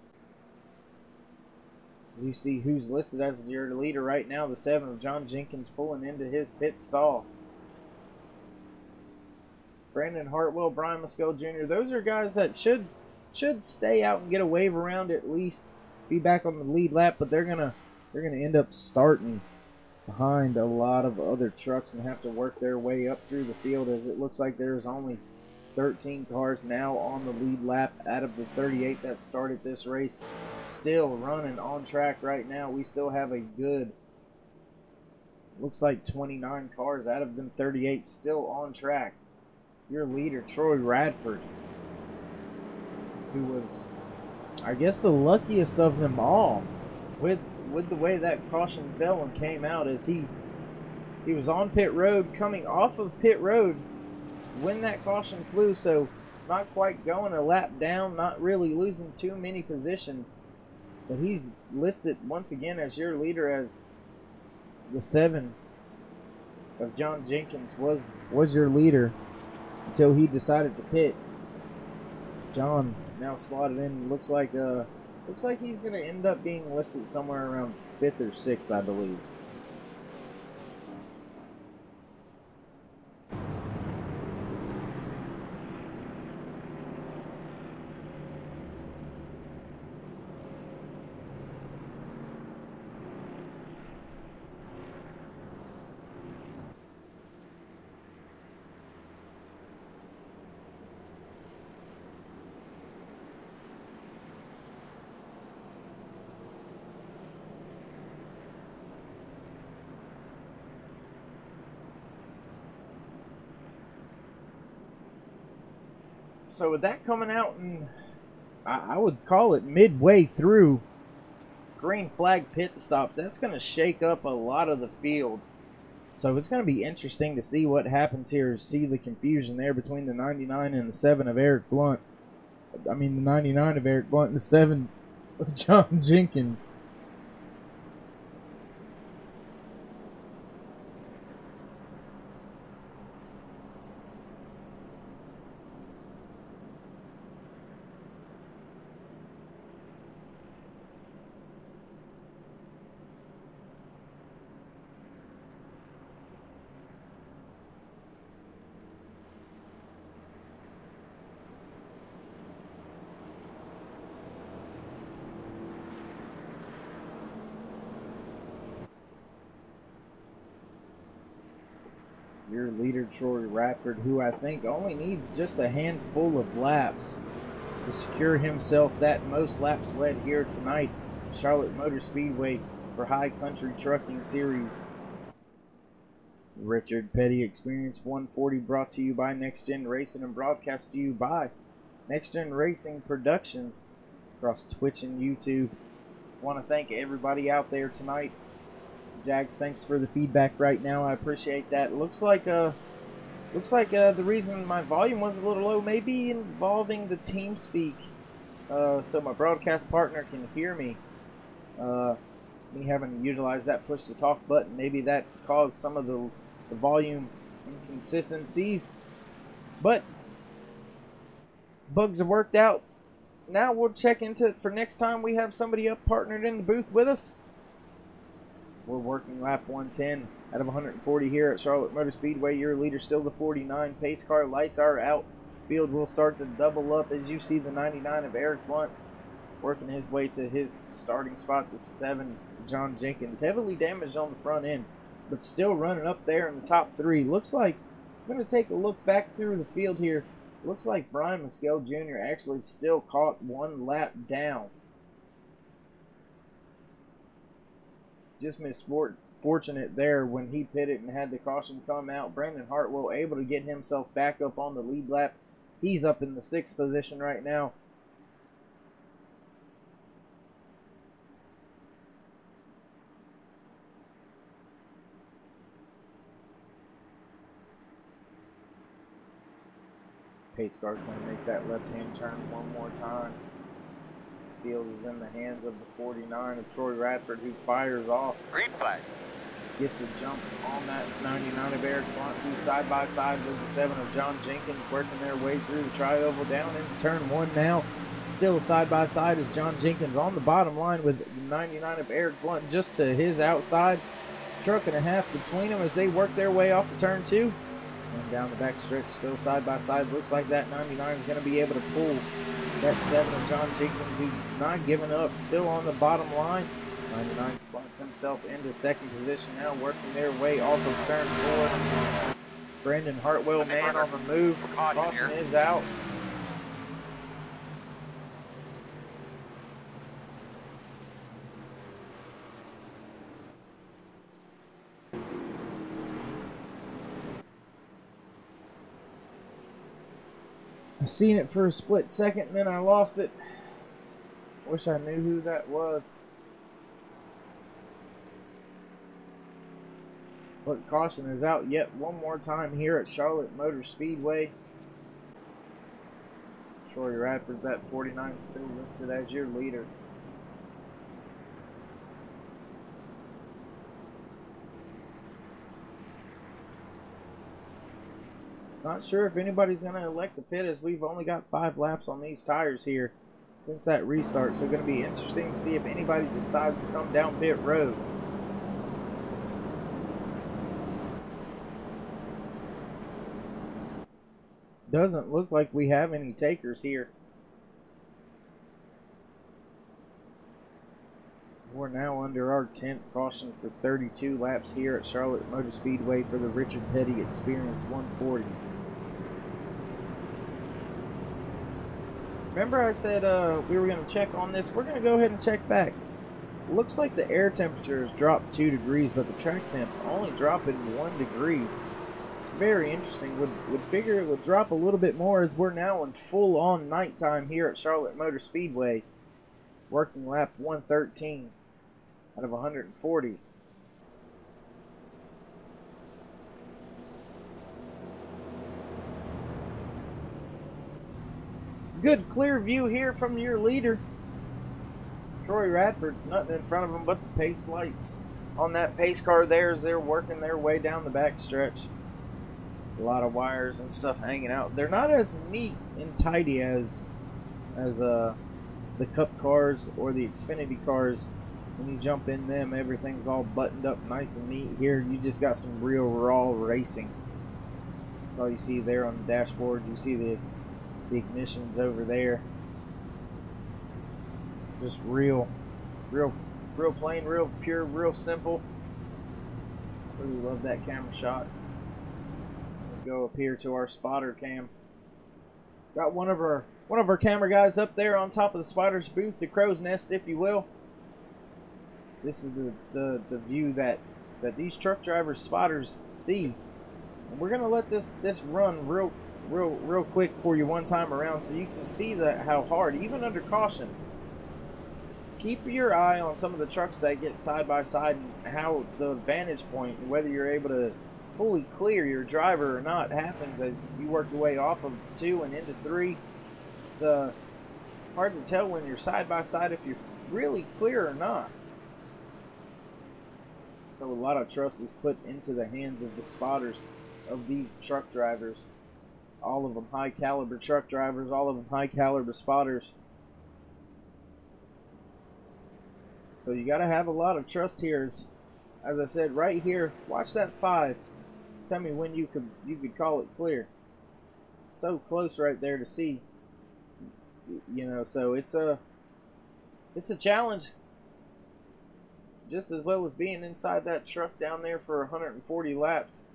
You see who's listed as your leader right now, the 7 of John Jenkins pulling into his pit stall. Brandon Hartwell, Brian Musco Jr., those are guys that should stay out and get a wave around, at least be back on the lead lap, but they're gonna end up starting behind a lot of other trucks and have to work their way up through the field, as it looks like there's only 13 cars now on the lead lap out of the 38 that started this race. Still running on track right now. We still have a good, looks like 29 cars out of them 38 still on track. Your leader, Troy Radford, who was, I guess, the luckiest of them all with the way that caution fell and came out, as he was on pit road, coming off of pit road when that caution flew, so not quite going a lap down, not really losing too many positions, but he's listed once again as your leader, as the 7 of John Jenkins was your leader until he decided to pit. John now slotted in. Looks like he's going to end up being listed somewhere around 5th or 6th, I believe. So with that coming out, and I would call it midway through green flag pit stops, that's going to shake up a lot of the field. So it's going to be interesting to see what happens here, see the confusion there between the 99 and the 7 of Eric Blunt. I mean, the 99 of Eric Blunt and the 7 of John Jenkins. Your leader, Troy Radford, who I think only needs just a handful of laps to secure himself that most laps led here tonight, Charlotte Motor Speedway for High Country Trucking Series. Richard Petty Experience 140, brought to you by NextGenRacing and broadcast to you by NextGenRacing Productions across Twitch and YouTube. I want to thank everybody out there tonight. Jags, thanks for the feedback right now. I appreciate that. Looks like the reason my volume was a little low may be involving the TeamSpeak, so my broadcast partner can hear me. Me having to utilize that push to talk button, maybe that caused some of the volume inconsistencies. But bugs have worked out. Now we'll check into it for next time we have somebody up partnered in the booth with us. We're working lap 110 out of 140 here at Charlotte Motor Speedway. Your leader still the 49 pace car. Lights are out. Field will start to double up as you see the 99 of Eric Blunt working his way to his starting spot. The 7 John Jenkins, heavily damaged on the front end. but still running up there in the top 3. Looks like, I'm going to take a look back through the field here. Looks like Brian Mescal Jr. actually still caught 1 lap down. Just misfortunate there when he pitted and had the caution come out. Brandon Hartwell able to get himself back up on the lead lap. He's up in the 6th position right now. Pace car's going to make that left-hand turn one more time. Field is in the hands of the 49 of Troy Radford, who fires off.
Green flag.
Gets a jump on that 99 of Eric Blunt, who's side by side with the 7 of John Jenkins, working their way through the tri-oval down into turn 1 now. Still side by side is John Jenkins on the bottom line with the 99 of Eric Blunt just to his outside. Truck and a half between them as they work their way off of turn 2. And down the back stretch, still side by side. Looks like that 99 is going to be able to pull that 7 of John Jenkins, who's not giving up, still on the bottom line. 99 slots himself into 2nd position now, working their way off of turn 4. Brandon Hartwell, man on the move. Caution is out. I seen it for a split second and then I lost it. Wish I knew who that was. But caution is out yet one more time here at Charlotte Motor Speedway. Troy Radford, that 49, still listed as your leader. Not sure if anybody's going to elect to pit, as we've only got 5 laps on these tires here since that restart. So going to be interesting to see if anybody decides to come down pit road. Doesn't look like we have any takers here. We're now under our 10th caution for 32 laps here at Charlotte Motor Speedway for the Richard Petty Experience 140. Remember I said we were going to check on this? We're going to go ahead and check back. Looks like the air temperature has dropped 2 degrees, but the track temp only dropping 1 degree. It's very interesting. Would figure it would drop a little bit more, as we're now in full-on nighttime here at Charlotte Motor Speedway. Working lap 113 out of 140. Good clear view here from your leader, Troy Radford. Nothing in front of him but the pace lights on that pace car there as they're working their way down the back stretch. A lot of wires and stuff hanging out. They're not as neat and tidy as the Cup cars or the Xfinity cars. When you jump in them, everything's all buttoned up nice and neat. Here you just got some real raw racing. That's all you see there on the dashboard. You see the ignitions over there. Just real plain, real pure, real simple. Really love that camera shot. We'll go up here to our spotter cam. Got one of our camera guys up there on top of the spotter's booth, the crow's nest, if you will. This is the view that these truck drivers, spotters see. And we're gonna let this run real quick for you one time around, so you can see how hard, even under caution. Keep your eye on some of the trucks that get side by side and how the vantage point, and whether you're able to fully clear your driver or not, happens as you work your way off of 2 and into 3. It's hard to tell when you're side by side if you're really clear or not. So a lot of trust is put into the hands of the spotters of these truck drivers. All of them high caliber truck drivers, all of them high caliber spotters. So you got to have a lot of trust here. As I said, right here, watch that 5. Tell me when you could call it clear. So close right there to see. You know, so it's a challenge. just as well as being inside that truck down there for 140 laps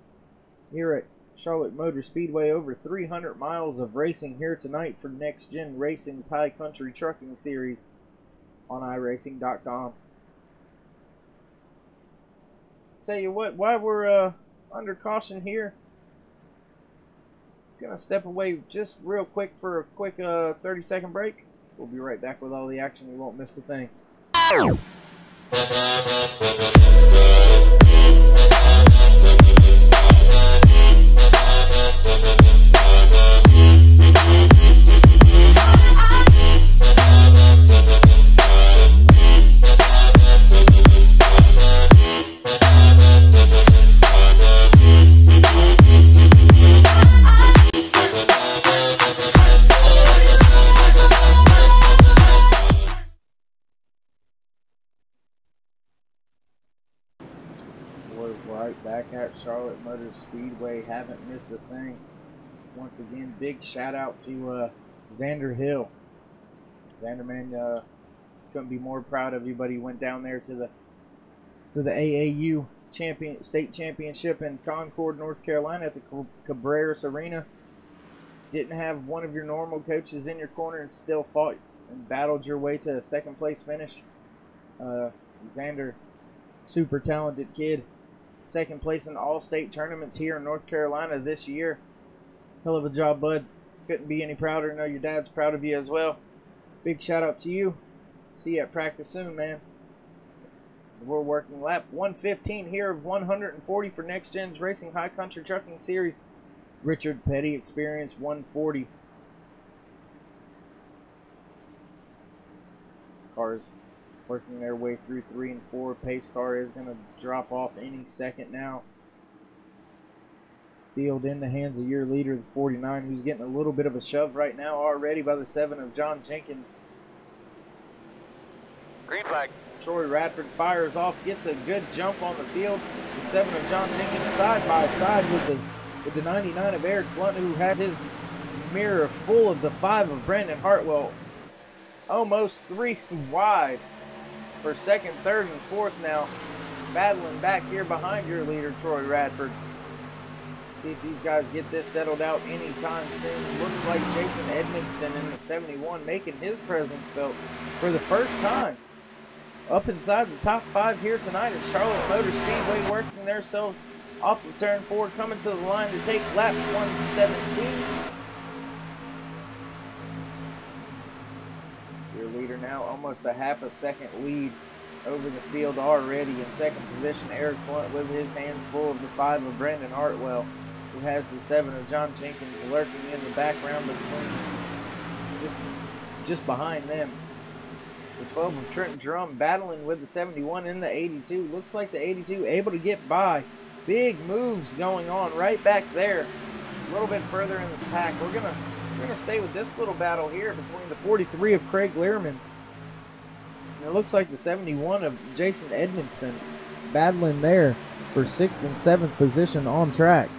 here at Charlotte Motor Speedway. Over 300 miles of racing here tonight for Next Gen Racing's High Country Trucking Series on iRacing.com. Tell you what, while we're under caution here, gonna step away just real quick for a quick 30-second break. We'll be right back with all the action. You won't miss a thing. Back at Charlotte Motor Speedway, haven't missed a thing. Once again, big shout out to Xander Hill. Xander, man, couldn't be more proud of you, buddy. Went down there to the AAU state championship in Concord, North Carolina at the Cabreras Arena. Didn't have one of your normal coaches in your corner and still fought and battled your way to a second place finish. Xander, super talented kid. Second place in all state tournaments here in North Carolina this year. Hell of a job, bud. Couldn't be any prouder. Know your dad's proud of you as well. Big shout out to you. See you at practice soon, man. We're working lap 115 here of 140 for Next Gen's Racing High Country Trucking Series. Richard Petty, Experience 140. Cars working their way through 3 and 4. Pace car is going to drop off any second now. Field in the hands of your leader, the 49, who's getting a little bit of a shove right now already by the 7 of John Jenkins.
Green flag.
Troy Radford fires off, gets a good jump on the field. The 7 of John Jenkins side by side with the 99 of Eric Blunt, who has his mirror full of the 5 of Brandon Hartwell. Almost 3 wide for second, third, and fourth now. Battling back here behind your leader, Troy Radford. See if these guys get this settled out anytime soon. Looks like Jason Edmonston in the 71 making his presence felt for the first time up inside the top 5 here tonight at Charlotte Motor Speedway, working themselves off of turn 4, coming to the line to take lap 117. Your leader now almost a half a second lead over the field already. In second position, Eric Blunt with his hands full of the 5 of Brandon Hartwell, who has the 7 of John Jenkins lurking in the background between, just behind them. The 12 of Trent Drum battling with the 71 in the 82. Looks like the 82 able to get by. Big moves going on right back there, a little bit further in the pack. We're gonna stay with this little battle here between the 43 of Craig Learman. And it looks like the 71 of Jason Edmonston battling there for 6th and 7th position on track.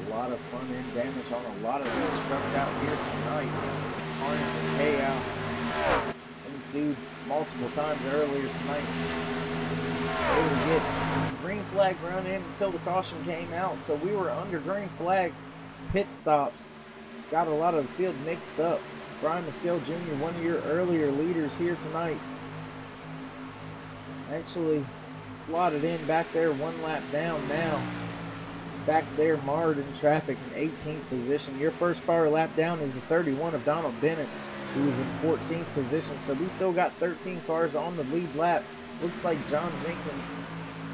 A lot of fun and damage on a lot of these trucks out here tonight. Carnage and chaos ensued multiple times earlier tonight. Able to get green flag run in until the caution came out, so we were under green flag pit stops. Got a lot of the field mixed up. Brian Mescal Jr., one of your earlier leaders here tonight, actually slotted in back there 1 lap down now. Back there marred in traffic in 18th position. Your first car lap down is the 31 of Donald Bennett, who was in 14th position. So we still got 13 cars on the lead lap. Looks like John Jenkins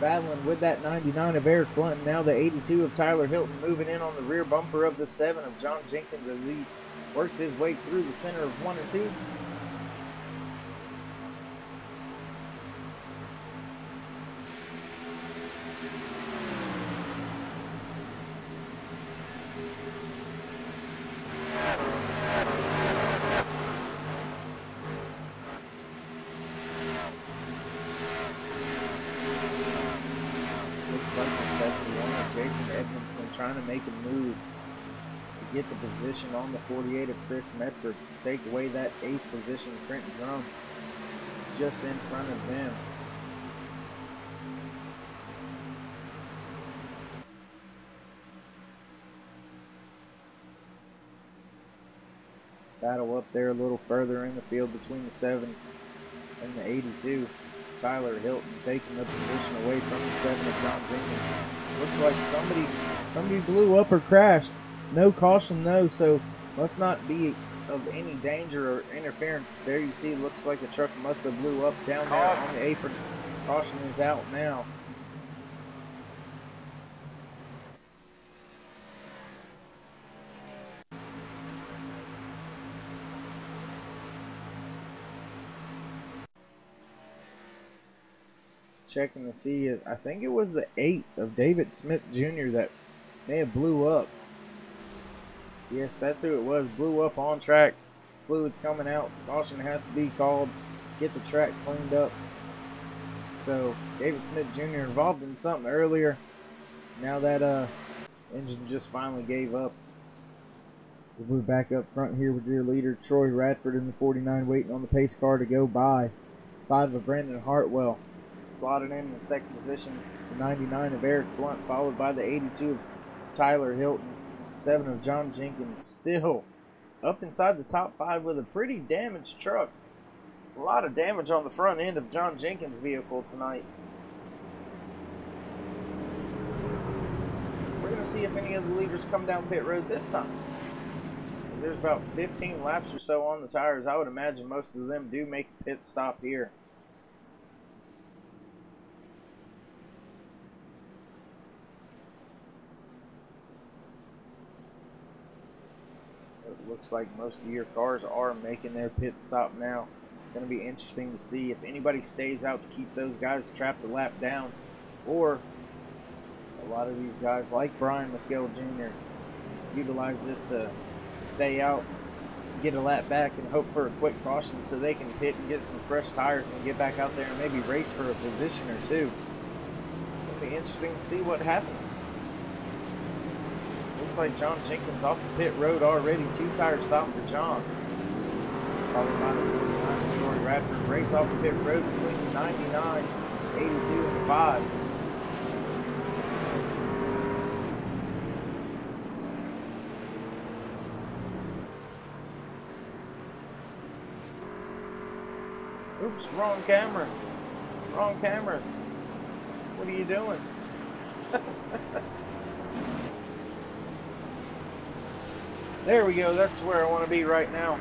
battling with that 99 of Eric Blunt. Now the 82 of Tyler Hilton moving in on the rear bumper of the 7 of John Jenkins as he works his way through the center of 1 and 2. Looks like the 71 of Jason Edmonston trying to make a move to get the position on the 48 of Chris Medford. Take away that 8th position, Trent Drum, just in front of them. Battle up there a little further in the field between the 7 and the 82. Tyler Hilton taking the position away from the 7 of John Jenkins. Looks like somebody blew up or crashed. No caution though, so must not be of any danger or interference. There you see, looks like the truck must have blew up down there on the apron. Caution is out now. Checking to see, I think it was the 8 of David Smith Jr. that may have blew up. Yes, that's who it was. Blew up on track. Fluids coming out. Caution has to be called. Get the track cleaned up. So, David Smith Jr. involved in something earlier. Now that engine just finally gave up. We're back up front here with your leader, Troy Radford, in the 49, waiting on the pace car to go by. 5 of Brandon Hartwell slotted in the second position. The 99 of Eric Blunt, followed by the 82 of Tyler Hilton. 7 of John Jenkins, still up inside the top 5 with a pretty damaged truck. A lot of damage on the front end of John Jenkins' vehicle tonight. We're going to see if any of the leaders come down pit road this time. Because there's about 15 laps or so on the tires. I would imagine most of them do make a pit stop here. Looks like most of your cars are making their pit stop now. Going to be interesting to see if anybody stays out to keep those guys trapped a lap down, or a lot of these guys like Brian Mescal Jr. utilize this to stay out, get a lap back, and hope for a quick caution so they can pit and get some fresh tires and get back out there and maybe race for a position or two. It'll be interesting to see what happens. Looks like John Jenkins off the pit road already. 2 tire stop for John. Followed by the 49, Troy Radford. Race off the pit road between the 99, 82, and 5. Oops, wrong cameras. Wrong cameras. What are you doing? There we go, that's where I want to be right now.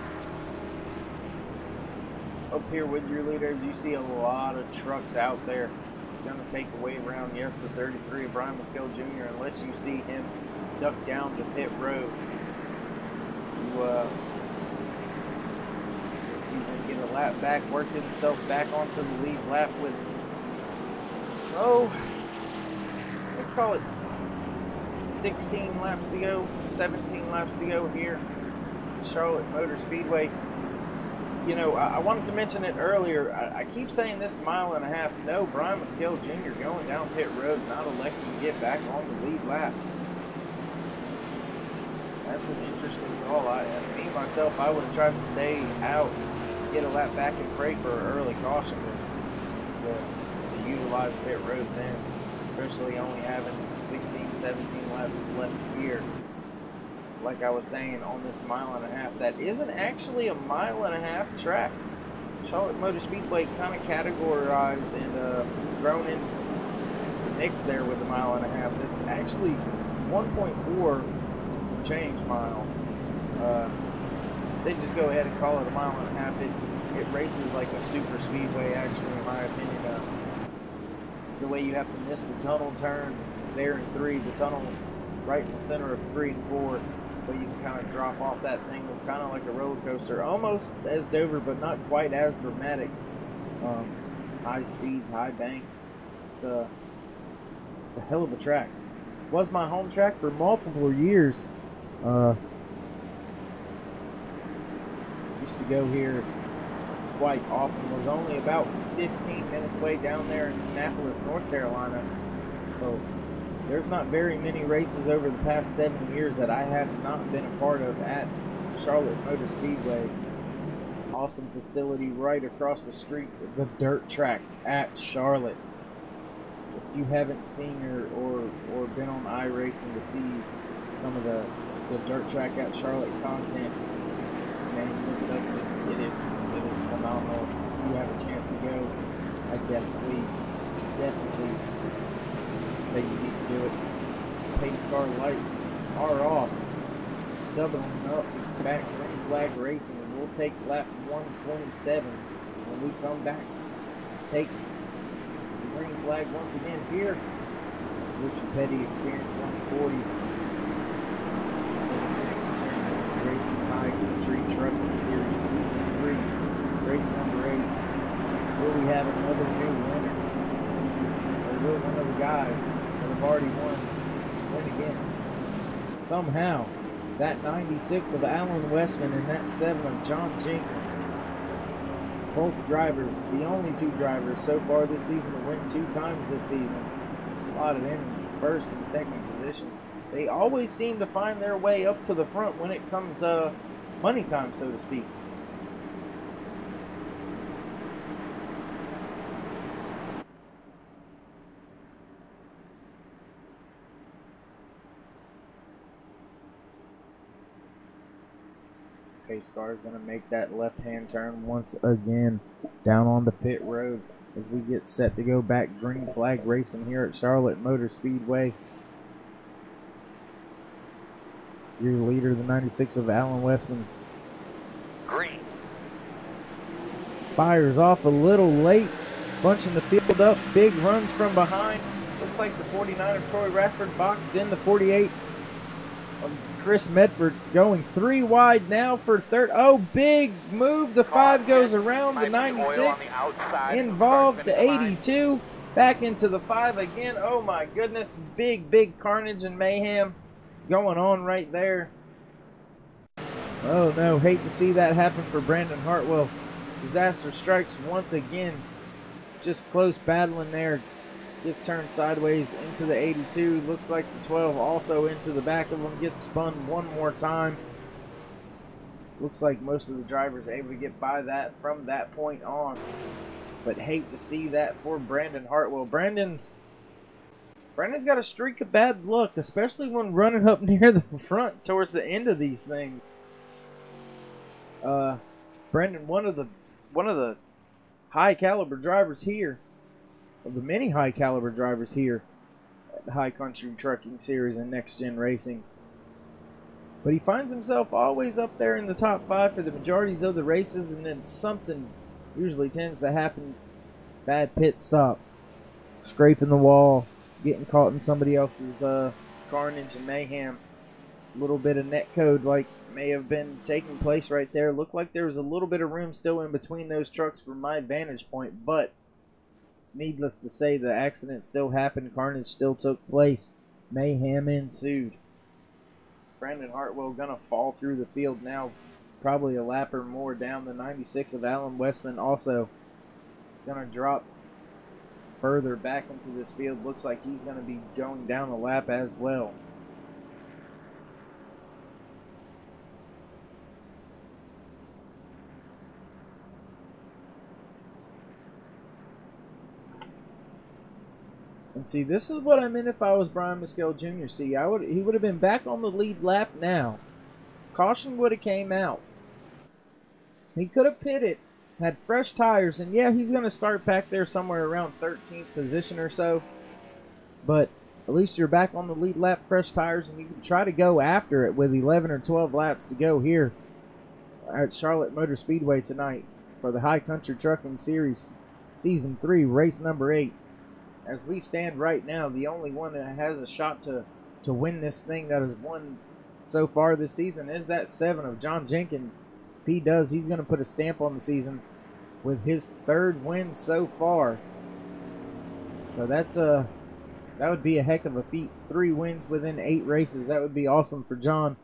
Up here with your leaders, you see a lot of trucks out there. Going to take away around, yes, the 33 of Brian Mescal Jr., unless you see him duck down to pit road. You see him get a lap back, work himself back onto the lead lap with, let's call it 16 laps to go, 17 laps to go here at Charlotte Motor Speedway. You know, I wanted to mention it earlier. I keep saying this mile and a half. No, Brian Mescal Jr. going down pit road, not electing to get back on the lead lap. That's an interesting call. Me, myself, I would have tried to stay out, get a lap back, and pray for an early caution to utilize pit road then. Especially only having 16, 17 laps left here. Like I was saying, on this mile and a half, that isn't actually a mile and a half track. Charlotte Motor Speedway kind of categorized and thrown in the mix there with the mile and a half. So it's actually 1.4 and some change miles. They just go ahead and call it a mile and a half. It races like a super speedway, actually, in my opinion. The way you have to miss the tunnel turn there in 3, the tunnel right in the center of 3 and 4, but you can kind of drop off that thing, kind of like a roller coaster, almost as Dover, but not quite as dramatic. High speeds, high bank. It's a hell of a track. Was my home track for multiple years. Used to go here quite often. Was only about 15 minutes way down there in Annapolis, North Carolina. So There's not very many races over the past 7 years that I have not been a part of at Charlotte Motor Speedway. Awesome facility right across the street, the dirt track at Charlotte. If you haven't seen or been on iRacing to see some of the dirt track at Charlotte content, man, look it up. It is phenomenal. If you have a chance to go, I definitely say you need to do it. Pace car lights are off. Doubling up back green flag racing, and we'll take lap 127 when we come back. Take the green flag once again here. Richard Petty Experience 140. NextGenRacing High Country Trucking Series Season 3, race number 8. Will we have another new winner? Or will one of the guys that have already won win again? Somehow, that 96 of Alan Westman and that 7 of John Jenkins. Both drivers, the only 2 drivers so far this season to win 2 times this season, slotted in first and second position. They always seem to find their way up to the front when it comes money time, so to speak. Pace car is going to make that left-hand turn once again down on the pit road as we get set to go back green flag racing here at Charlotte Motor Speedway. Your leader, the 96 of Alan Westman.
Green.
Fires off a little late, bunching the field up. Big runs from behind. Looks like the 49 of Troy Radford boxed in the 48 of Chris Medford, going 3 wide now for third. Oh, big move. The 5 goes around the 96. Involved the 82. Back into the 5 again. Oh my goodness. Big carnage and mayhem going on right there. Oh no, hate to see that happen for Brandon Hartwell. Disaster strikes once again. Just close battling there. Gets turned sideways into the 82. Looks like the 12 also into the back of him. Gets spun one more time. Looks like most of the drivers are able to get by that from that point on. But hate to see that for Brandon Hartwell. Brandon's got a streak of bad luck, especially when running up near the front towards the end of these things. Brandon, one of the high caliber drivers here, of the many high caliber drivers here at the High Country Trucking Series and Next Gen Racing. But he finds himself always up there in the top 5 for the majorities of the races, and then something usually tends to happen. Bad pit stop, scraping the wall, getting caught in somebody else's carnage and mayhem. A little bit of net code like may have been taking place right there. Looked like there was a little bit of room still in between those trucks from my vantage point, but needless to say, the accident still happened. Carnage still took place. Mayhem ensued. Brandon Hartwell gonna fall through the field now, probably a lap or more down. The 96 of Alan Westman also gonna drop further back into this field. Looks like he's going to be going down the lap as well. And see, this is what I meant if I was Brian Mescal Jr. See, he would have been back on the lead lap now. Caution would have came out. He could have pitted, had fresh tires, and yeah, he's going to start back there somewhere around 13th position or so. But at least you're back on the lead lap, fresh tires, and you can try to go after it with 11 or 12 laps to go here at Charlotte Motor Speedway tonight for the High Country Trucking Series Season 3, race number 8. As we stand right now, the only one that has a shot to win this thing that has won so far this season is that 7 of John Jenkins. If he does, he's going to put a stamp on the season with his 3rd win so far. So that's that would be a heck of a feat. 3 wins within 8 races. That would be awesome for John.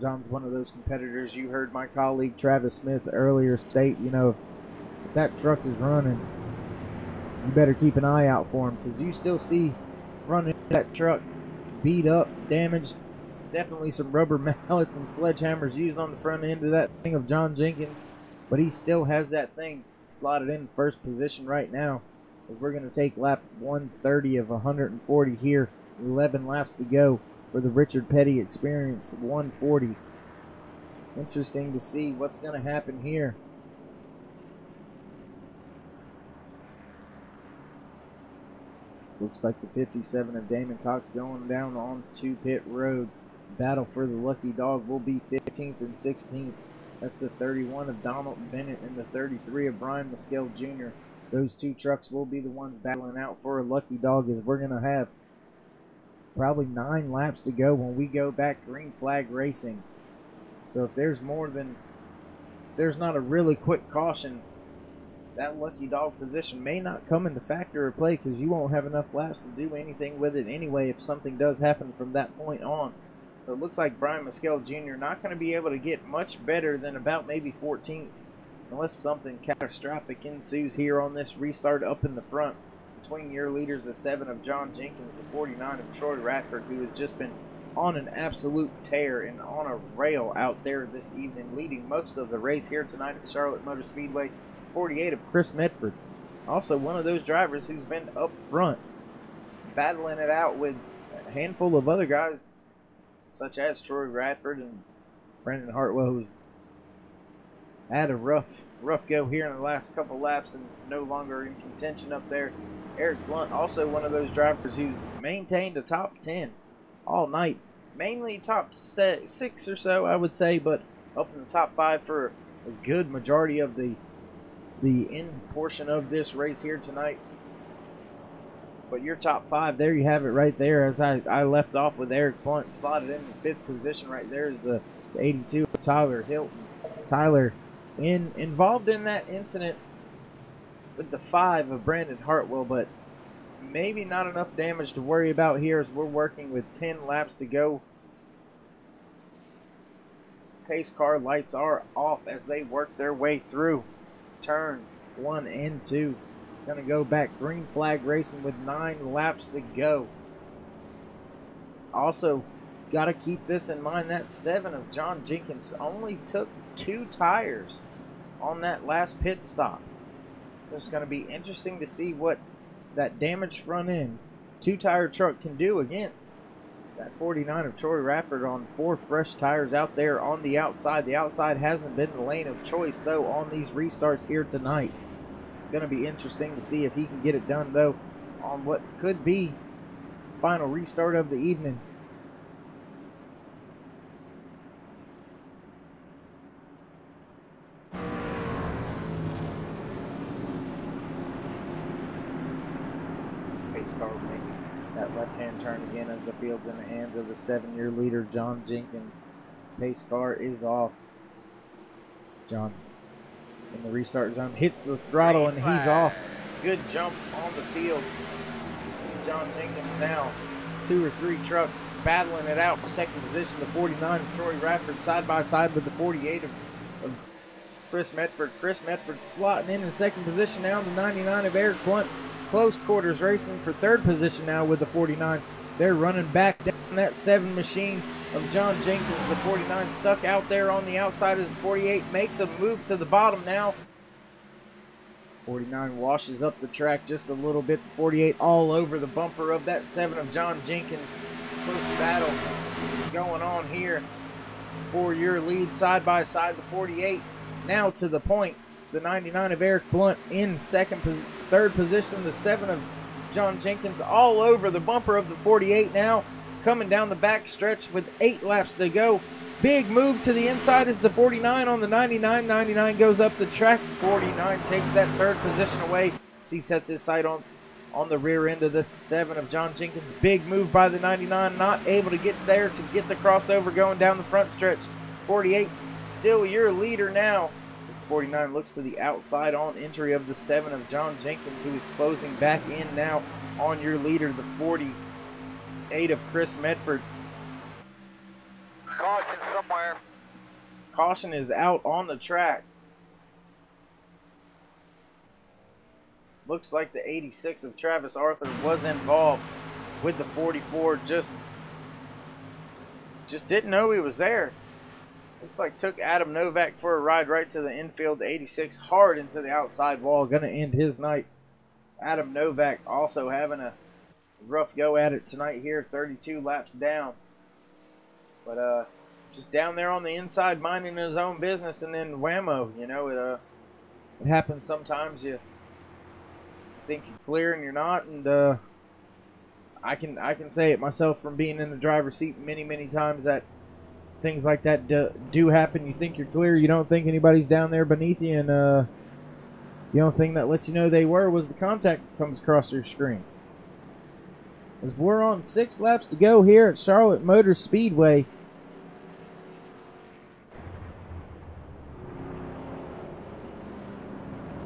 John's one of those competitors. You heard my colleague Travis Smith earlier state, you know, if that truck is running, you better keep an eye out for him, because you still see front end of that truck beat up, damaged. Definitely some rubber mallets and sledgehammers used on the front end of that thing of John Jenkins, but he still has that thing slotted in first position right now, as we're going to take lap 130 of 140 here. 11 laps to go for the Richard Petty Experience 140. Interesting to see what's going to happen here. Looks like the 57 of Damon Cox going down on to pit road. Battle for the lucky dog will be 15th and 16th. That's the 31 of Donald Bennett and the 33 of Brian Mescal Jr. Those two trucks will be the ones battling out for a lucky dog, as we're going to have probably 9 laps to go when we go back green flag racing. So if there's not a really quick caution, that lucky dog position may not come into factor or play, because you won't have enough laps to do anything with it anyway if something does happen from that point on. So it looks like Brian Mescal Jr. not going to be able to get much better than about maybe 14th, unless something catastrophic ensues here on this restart up in the front. Between your leaders, the 7 of John Jenkins, the 49 of Troy Radford, who has just been on an absolute tear and on a rail out there this evening, leading most of the race here tonight at Charlotte Motor Speedway. 48 of Chris Medford, also one of those drivers who's been up front, battling it out with a handful of other guys, such as Troy Radford and Brandon Hartwell, who's had a rough go here in the last couple laps and no longer in contention up there. Eric Blunt, also one of those drivers who's maintained a top 10 all night, mainly top 6 or so, I would say, but up in the top 5 for a good majority of the end portion of this race here tonight. But your top 5, there you have it right there, as I left off with Eric Blunt slotted in the 5th position. Right there is the 82 of Tyler Hilton. Tyler involved in that incident with the 5 of Brandon Hartwell, but maybe not enough damage to worry about here, as we're working with 10 laps to go. Pace car lights are off as they work their way through turn 1 and 2. Gonna go back green flag racing with 9 laps to go. Also, got to keep this in mind, that 7 of John Jenkins only took 2 tires on that last pit stop. So it's going to be interesting to see what that damaged front end 2-tire truck can do against that 49 of Troy Radford on 4 fresh tires out there on the outside. The outside hasn't been the lane of choice, though, on these restarts here tonight. Going to be interesting to see if he can get it done, though, on what could be final restart of the evening. Pace car making that left-hand turn again as the field's in the hands of the 7-year leader, John Jenkins. Pace car is off. John in the restart zone hits the throttle and he's off. Good jump on the field. John Jenkins now 2 or 3 trucks battling it out. Second position, the 49 of Troy Radford side by side with the 48 of Chris Medford. Chris Medford slotting in second position now. The 99 of Eric Blunt. Close quarters racing for third position now with the 49. They're running back down that 7 machine of John Jenkins. The 49 stuck out there on the outside as the 48 makes a move to the bottom now. 49 washes up the track just a little bit. The 48 all over the bumper of that 7 of John Jenkins. Close battle going on here for your lead side by side. The 48 now to the point. The 99 of Eric Blunt in third position. The 7 of John Jenkins all over the bumper of the 48 now. Coming down the back stretch with 8 laps to go. Big move to the inside is the 49 on the 99. 99 goes up the track. 49 takes that third position away. He sets his sight on the rear end of the 7 of John Jenkins. Big move by the 99. Not able to get there to get the crossover going down the front stretch. 48 still your leader now. This 49 looks to the outside on entry of the 7 of John Jenkins, who is closing back in now on your leader, the 48 of Chris Medford.
Caution somewhere.
Caution is out on the track. Looks like the 86 of Travis Arthur was involved with the 44. Just didn't know he was there. Looks like took Adam Novak for a ride right to the infield. The 86 hard into the outside wall. Going to end his night. Adam Novak also having a rough go at it tonight here. 32 laps down. But just down there on the inside minding his own business, and then whammo. You know, it happens sometimes. You think you're clear and you're not, and I can say it myself from being in the driver's seat many times that things like that do happen. You think you're clear, you don't think anybody's down there beneath you, and the only thing that lets you know they was the contact that comes across your screen. As we're on 6 laps to go here at Charlotte Motor Speedway.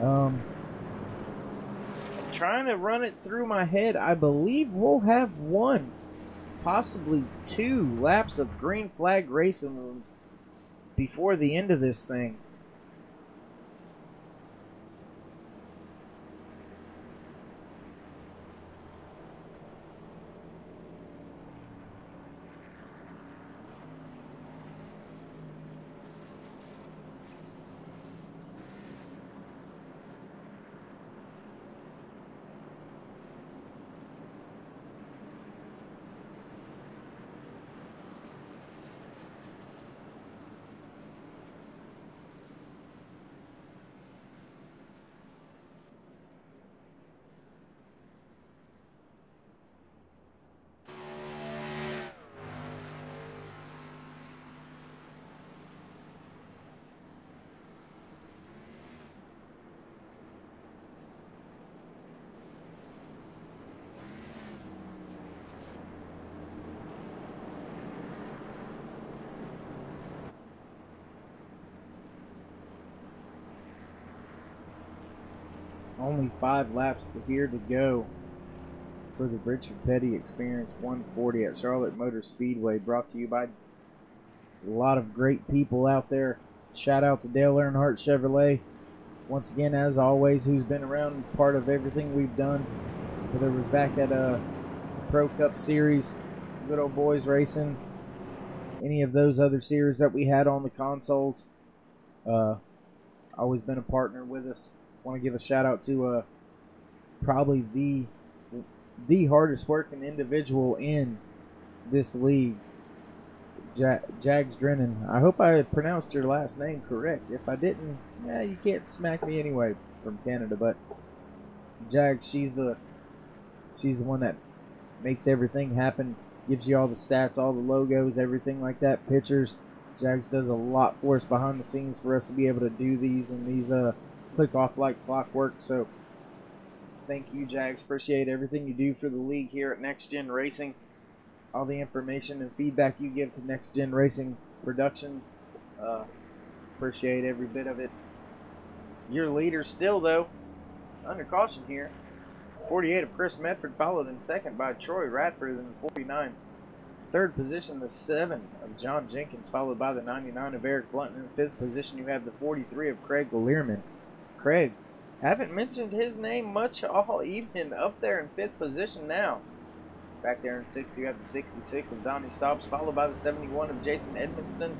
I'm trying to run it through my head. I believe we'll have 1, possibly 2 laps of green flag racing before the end of this thing. Only 5 laps here to go for the Richard Petty Experience 140 at Charlotte Motor Speedway, brought to you by a lot of great people out there. Shout out to Dale Earnhardt Chevrolet, once again, as always, who's been around, part of everything we've done. Whether it was back at a Pro Cup Series, Good Old Boys Racing, any of those other series that we had on the consoles, always been a partner with us. Want to give a shout out to probably the hardest working individual in this league, Jags Drennan. I hope I pronounced your last name correct. If I didn't, you can't smack me anyway from Canada. But Jags, she's the one that makes everything happen, gives you all the stats, all the logos, everything like that, pictures. Jags does a lot for us behind the scenes for us to be able to do these, and these click off like clockwork. So thank you, Jags. Appreciate everything you do for the league here at Next Gen Racing. All the information and feedback you give to Next Gen Racing Productions. Appreciate every bit of it. Your leader still, though, under caution here. 48 of Chris Medford, followed in second by Troy Radford in 49. Third position, the 7 of John Jenkins, followed by the 99 of Eric Blunt. In fifth position, you have the 43 of Craig Learman. Craig, haven't mentioned his name much all evening, up there in 5th position now. Back there in 6th, you have the 66 of Donnie Stops, followed by the 71 of Jason Edmonston.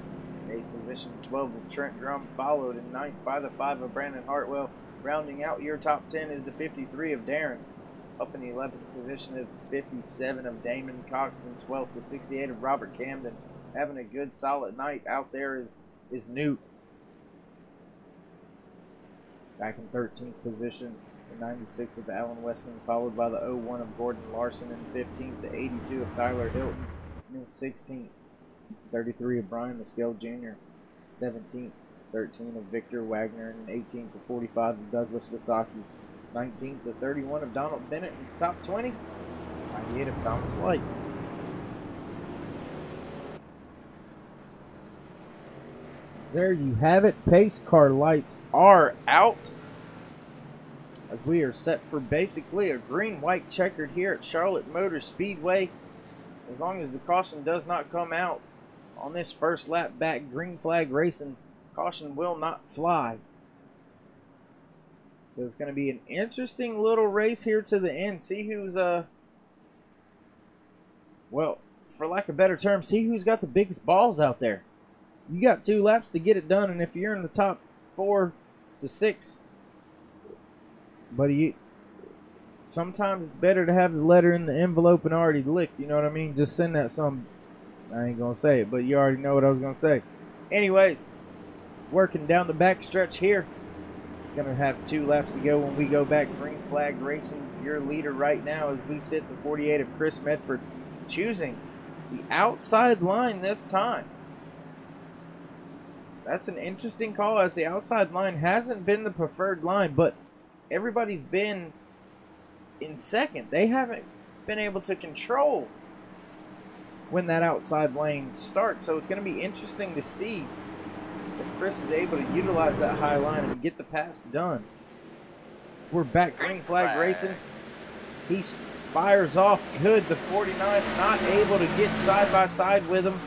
8th position, 12 of Trent Drum, followed in 9th by the 5 of Brandon Hartwell. Rounding out your top 10 is the 53 of Darren. Up in the 11th position is 57 of Damon Cox, and 12th to 68 of Robert Camden. Having a good solid night out there is Newt. Back in 13th position, the 96 of Alan Westman, followed by the 01 of Gordon Larson, and 15th, the 82 of Tyler Hilton, and then 16th, 33 of Brian Mescal Jr., 17th, 13 of Victor Wagner, and 18th, the 45 of Douglas Wasaki, 19th, the 31 of Donald Bennett, in the top 20, 98 of Thomas Light. There you have it. Pace car lights are out, as we are set for basically a green-white checkered here at Charlotte Motor Speedway. As long as the caution does not come out on this first lap back, green flag racing, caution will not fly. So it's going to be an interesting little race here to the end. See who's, well, for lack of a better term, see who's got the biggest balls out there. You got 2 laps to get it done, and if you're in the top 4 to 6, buddy, sometimes it's better to have the letter in the envelope and already licked. You know what I mean? Just send that some. I ain't going to say it, but you already know what I was going to say. Anyways, working down the back stretch here. Going to have 2 laps to go when we go back. Green flag racing. Your leader right now as we sit the 48 of Chris Medford, choosing the outside line this time. That's an interesting call, as the outside line hasn't been the preferred line, but everybody's been in second. They haven't been able to control when that outside lane starts, so it's going to be interesting to see if Chris is able to utilize that high line and get the pass done. We're back green flag racing. He fires off Hood, the 49, not able to get side by side with him.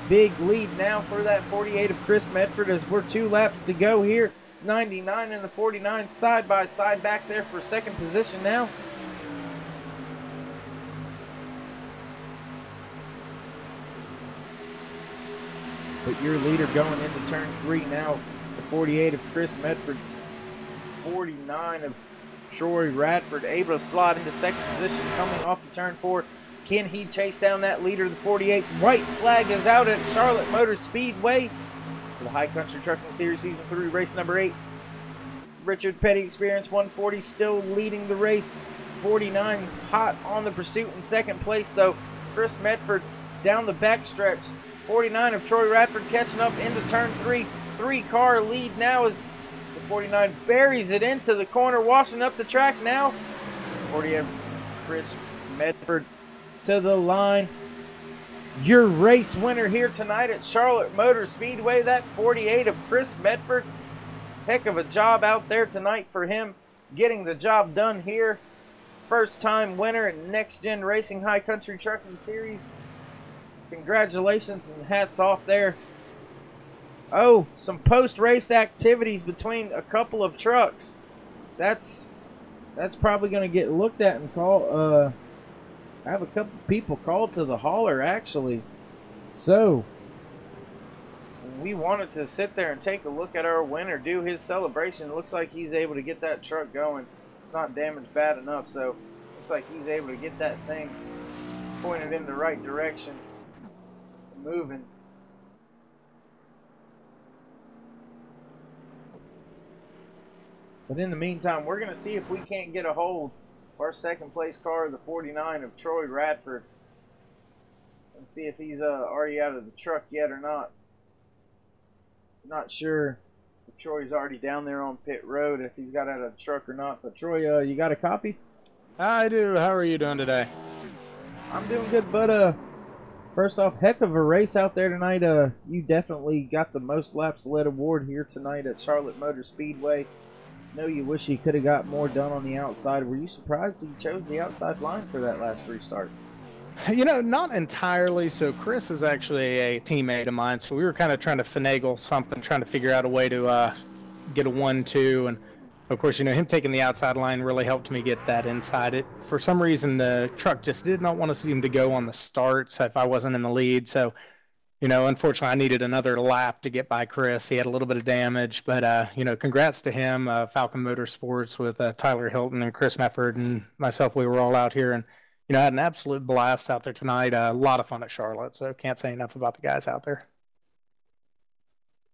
Big lead now for that 48 of Chris Medford as we're 2 laps to go here. 99 and the 49 side by side back there for second position now. But your leader going into turn 3 now. The 48 of Chris Medford. 49 of Troy Radford able to slide into second position coming off of turn 4. Can he chase down that leader, the 48? White flag is out at Charlotte Motor Speedway for the High Country Trucking Series Season 3 race number 8. Richard Petty, Experience 140, still leading the race. 49 hot on the pursuit in second place, though. Chris Medford down the backstretch. 49 of Troy Radford catching up into turn 3. 3-car lead now as the 49 buries it into the corner, washing up the track now. 48 of Chris Medford to the line. Your race winner here tonight at Charlotte Motor Speedway, that 48 of Chris Medford. Heck of a job out there tonight for him, getting the job done here. First time winner at Next Gen Racing High Country Trucking Series. Congratulations and hats off there. Oh, some post-race activities between a couple of trucks. That's probably going to get looked at and call. I have a couple people called to the hauler, actually. So, we wanted to sit there and take a look at our winner, do his celebration. It looks like he's able to get that truck going. It's not damaged bad enough, so looks like he's able to get that thing pointed in the right direction, moving. But in the meantime, we're going to see if we can't get a hold of our second place car, the 49 of Troy Radford, and see if he's already out of the truck yet or not. Not sure if Troy's already down there on pit road, if he's got out of the truck or not. But Troy, you got a copy?
I do. How are you doing today?
I'm doing good, but first off, heck of a race out there tonight. You definitely got the most laps led award here tonight at Charlotte Motor Speedway. Know you wish you could have got more done on the outside. Were you surprised you chose the outside line for that last restart?
You know, not entirely. So Chris is actually a teammate of mine, so we were kind of trying to finagle something, trying to figure out a way to get a 1-2, and of course, you know, him taking the outside line really helped me get that inside it. For some reason, the truck just did not want to seem to go on the starts if I wasn't in the lead, so you know, unfortunately, I needed another lap to get by Chris. He had a little bit of damage, but, you know, congrats to him, Falcon Motorsports with Tyler Hilton and Chris Mefford and myself. We were all out here and, you know, had an absolute blast out there tonight. A lot of fun at Charlotte, so can't say enough about the guys out there.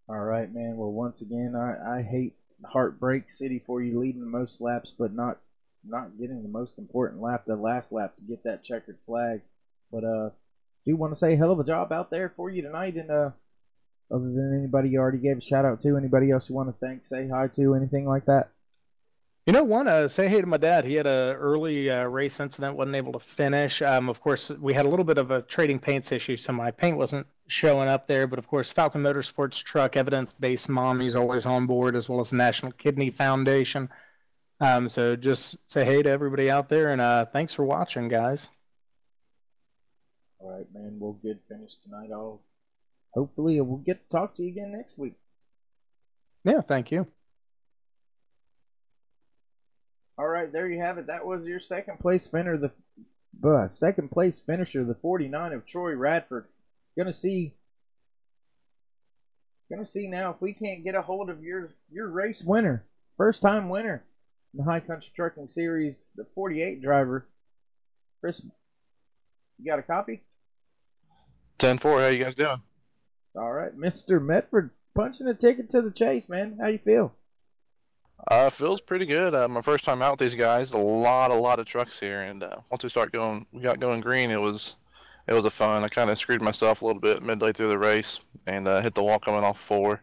All right, man. Well, once again, I hate Heartbreak City for you leading the most laps, but not getting the most important lap, the last lap, to get that checkered flag. But, do want to say hell of a job out there for you tonight, and other than anybody you already gave a shout out to, anybody else you want to thank, say hi to, anything like that?
You know, say hey to my dad. He had a early race incident, wasn't able to finish. Of course, we had a little bit of a trading paints issue, so my paint wasn't showing up there. But of course, Falcon Motorsports truck, evidence-based mom, he's always on board, as well as the National Kidney Foundation. So just say hey to everybody out there, and thanks for watching, guys.
All right, man. We'll good finish tonight. Hopefully we'll get to talk to you again next week.
Yeah, thank you.
All right, there you have it. That was your second place finisher, second place finisher, the 49 of Troy Radford. Gonna see now if we can't get a hold of your race winner, first time winner in the High Country Trucking Series, the 48 driver. Chris, you got a copy?
10-4, how you guys doing?
All right, Mr. Medford punching a ticket to the chase, man. How you feel?
Feels pretty good. My first time out with these guys. A lot of trucks here, and once we got going green, it was a fun. I kind of screwed myself a little bit midway through the race, and hit the wall coming off 4.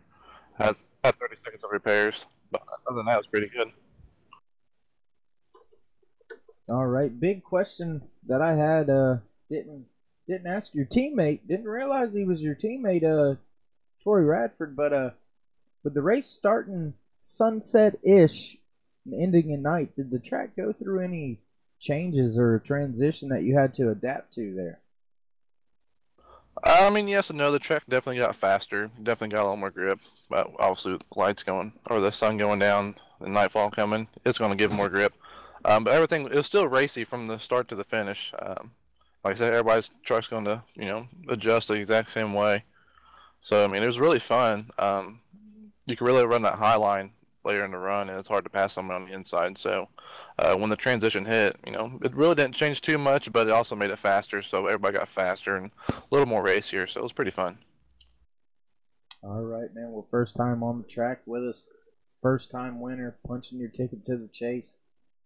Had 30 seconds of repairs, but other than that, it was pretty good.
All right, big question that I had. Didn't ask your teammate. Didn't realize he was your teammate, Troy Radford. But with the race starting sunset-ish and ending at night, did the track go through any changes or transition that you had to adapt to there?
I mean, yes and no. The track definitely got faster. Definitely got a little more grip. But obviously, with the lights going, or the sun going down, and nightfall coming, it's going to give more grip. But everything, it was still racy from the start to the finish. Like I said, everybody's truck's going to, adjust the exact same way. So, I mean, it was really fun. You can really run that high line later in the run, and it's hard to pass someone on the inside. So, when the transition hit, it really didn't change too much, but it also made it faster. So everybody got faster and a little more racier. So it was pretty fun.
All right, man. Well, first time on the track with us, first time winner, punching your ticket to the chase.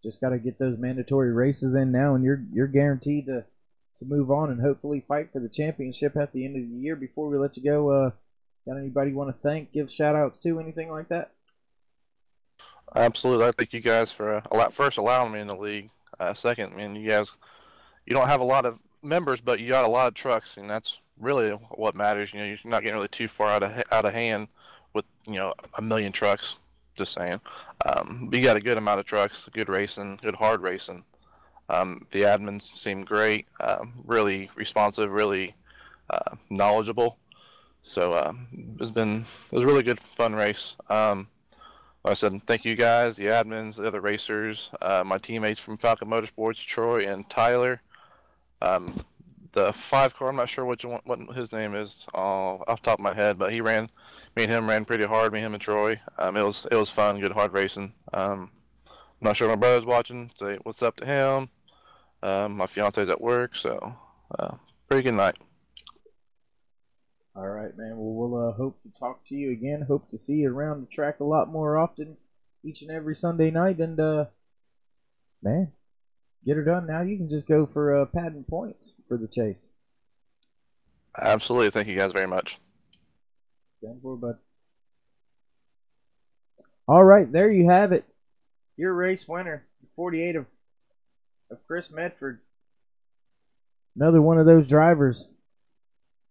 Just got to get those mandatory races in now, and you're guaranteed to move on and hopefully fight for the championship at the end of the year. Before we let you go, got anybody you want to thank, give shout-outs to, anything like that?
Absolutely. I thank you guys for first allowing me in the league. Second, I mean, you guys, you don't have a lot of members, but you got a lot of trucks, and that's really what matters. You're not getting really too far out of hand with a million trucks. Just saying. But you got a good amount of trucks, good racing, good hard racing. The admins seem great, really responsive, really knowledgeable. So it was a really good, fun race. Like I said, thank you guys, the admins, the other racers, my teammates from Falcon Motorsports, Troy and Tyler. The 5-car, I'm not sure what his name is off the top of my head, but me and him ran pretty hard, him and Troy. It was fun, good hard racing. I'm not sure if my brother's watching, say what's up to him. My fiance's at work, so pretty good night.
All right, man. Well, we'll hope to talk to you again. Hope to see you around the track a lot more often, each and every Sunday night. And, man, get her done. Now you can just go for padding points for the chase.
Absolutely. Thank you guys very much.
10-4, bud. All right, there you have it. Your race winner, 48 of Chris Medford. Another one of those drivers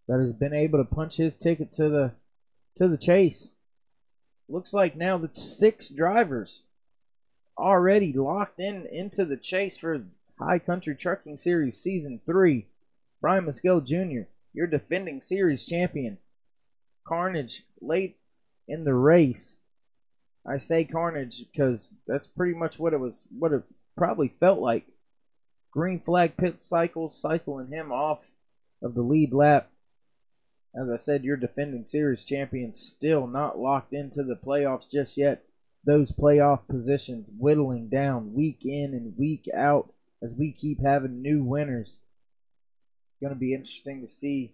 that has been able to punch his ticket to the chase. Looks like now the 6 drivers already locked into the chase for High Country Trucking Series Season 3. Brian Muskell Jr., your defending series champion. Carnage late in the race. I say carnage because that's pretty much what it probably felt like. Green flag pit cycling him off of the lead lap. As I said, your defending series champion still not locked into the playoffs just yet. Those playoff positions whittling down week in and week out as we keep having new winners. Going to be interesting to see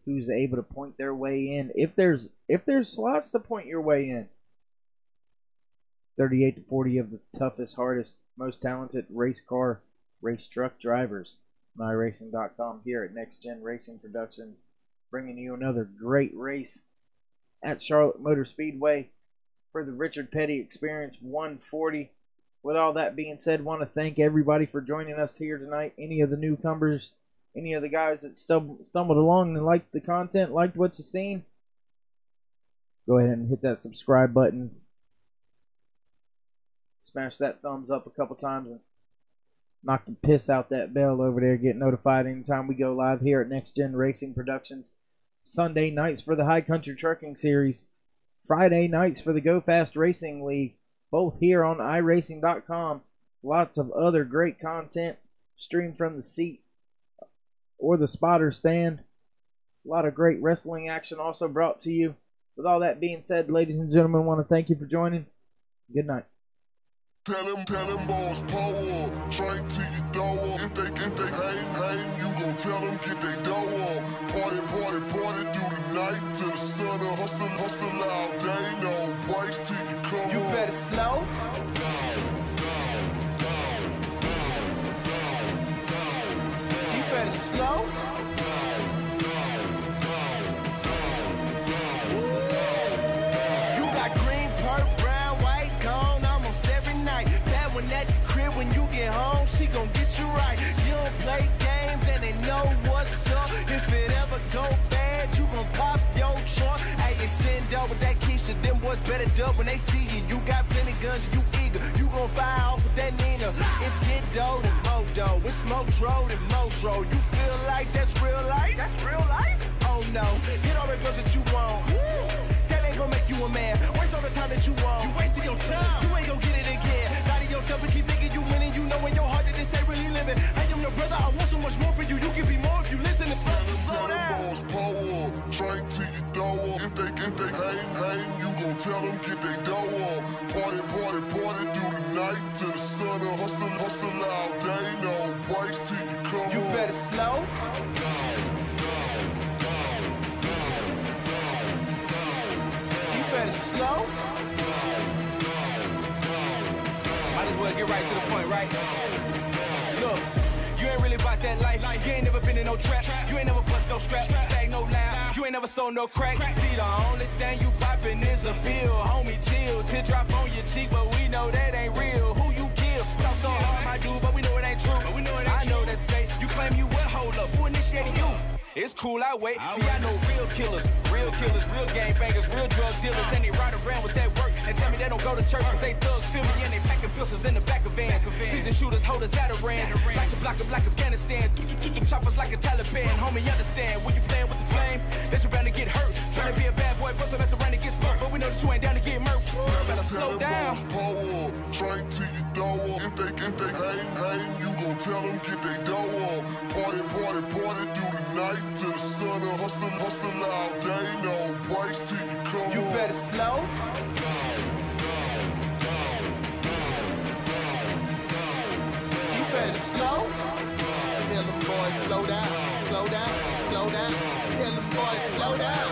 who's able to point their way in. If there's slots to point your way in. 38 to 40 of the toughest, hardest, most talented race truck drivers. MyRacing.com here at Next Gen Racing Productions, bringing you another great race at Charlotte Motor Speedway for the Richard Petty Experience 140. With all that being said, want to thank everybody for joining us here tonight. Any of the newcomers, any of the guys that stumbled along and liked the content, liked what you seen, go ahead and hit that subscribe button. Smash that thumbs up a couple times and knock the piss out that bell over there. Get notified anytime we go live here at Next Gen Racing Productions. Sunday nights for the High Country Trucking Series. Friday nights for the Go Fast Racing League. Both here on iRacing.com. Lots of other great content streamed from the seat or the spotter stand. A lot of great wrestling action also brought to you. With all that being said, ladies and gentlemen, I want to thank you for joining. Good night.
Tell them boys power, drink till you throw up. If they hang, you gon' tell them get they dough up. Party through the night till the sun up. Hustle all day, no breaks till you come
You
up.
better slow. You better slow. You got green, purple, brown, white, gone almost every night. That one at the crib when you get home, she gon' get you right. You don't play games and they know what's up. If it ever go bad, you gon' pop your trunk. Hey, extend up with that Keisha, them boys better duck when they see you. You got plenty guns, you eager. You gon' fire off with that Nina. It's get dough and mo dough. It's smoke dro and Motro. You feel like that's real life? That's real life? Oh no, hit all the girls that you want. That ain't gon' make you a man. Waste all the time that you want. You wasted your time. You ain't gon' get it again. Lie to yourself and keep thinking you winning. You know in your heart that this ain't really living. I am the brother, I want so much more for you. You can be more if you listen and slow down.
Boys power, drink till you throw up. If they hang, you gon' tell them get they dough up. Party through the night till the sun up. Hustle all day, no breaks till you come up.
You better slow. You better slow. Might as well get right to the point, right? Look, you ain't really about that life. You ain't never been in no trap. You ain't never bust no strap. Bag no loud. You ain't never sold no crack. See, the only thing you poppin' is a bill. Homie, chill. Teardrop on your cheek, but we know that ain't real. Who you kill? Talk so hard, my dude, but we know it ain't true. I know that's fake. You claim you what? Hold up. Who initiated you? It's cool, I wait. See, I know real killers, real gangbangers, real drug dealers, and they ride around with that work and tell me they don't go to church cause they thugs feel me and they packing pistols in the back of vans. Seasoned shooters hold us out of rans, like to block up like Afghanistan. Them choppers like a Taliban, homie, understand when you playing with the flame that you bound to get hurt. Trying to be a bad boy, but the mess around and get smoked, but we know that you ain't down to get murked. Better slow down.
Power, drink till you throw up. If they hang, you gon' tell them get they dough up. Party through the night till the sun up. Hustle all day, no breaks till you come up.
You better slow. You better slow.
Tell them boys slow down, slow down, slow down. Tell them boys slow down.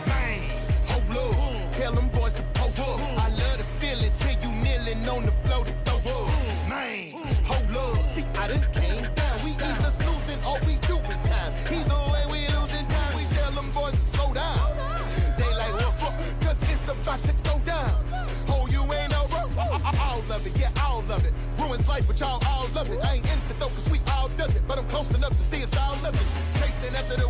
Bang, hold up. Tell them boys to poke up. I love the feeling till you kneeling on the floor to throw up. Man, hold up. See, I done came down. We either losing or we doing time. Either way we losing time. We tell them boys to slow down. They like, well, fuck, cause it's about to go down. Oh, you ain't no rough. All of it, yeah, all of it. Ruins life, but y'all all love it. I ain't innocent though, cause we all does it. But I'm close enough to see it's all of it. Chasing after the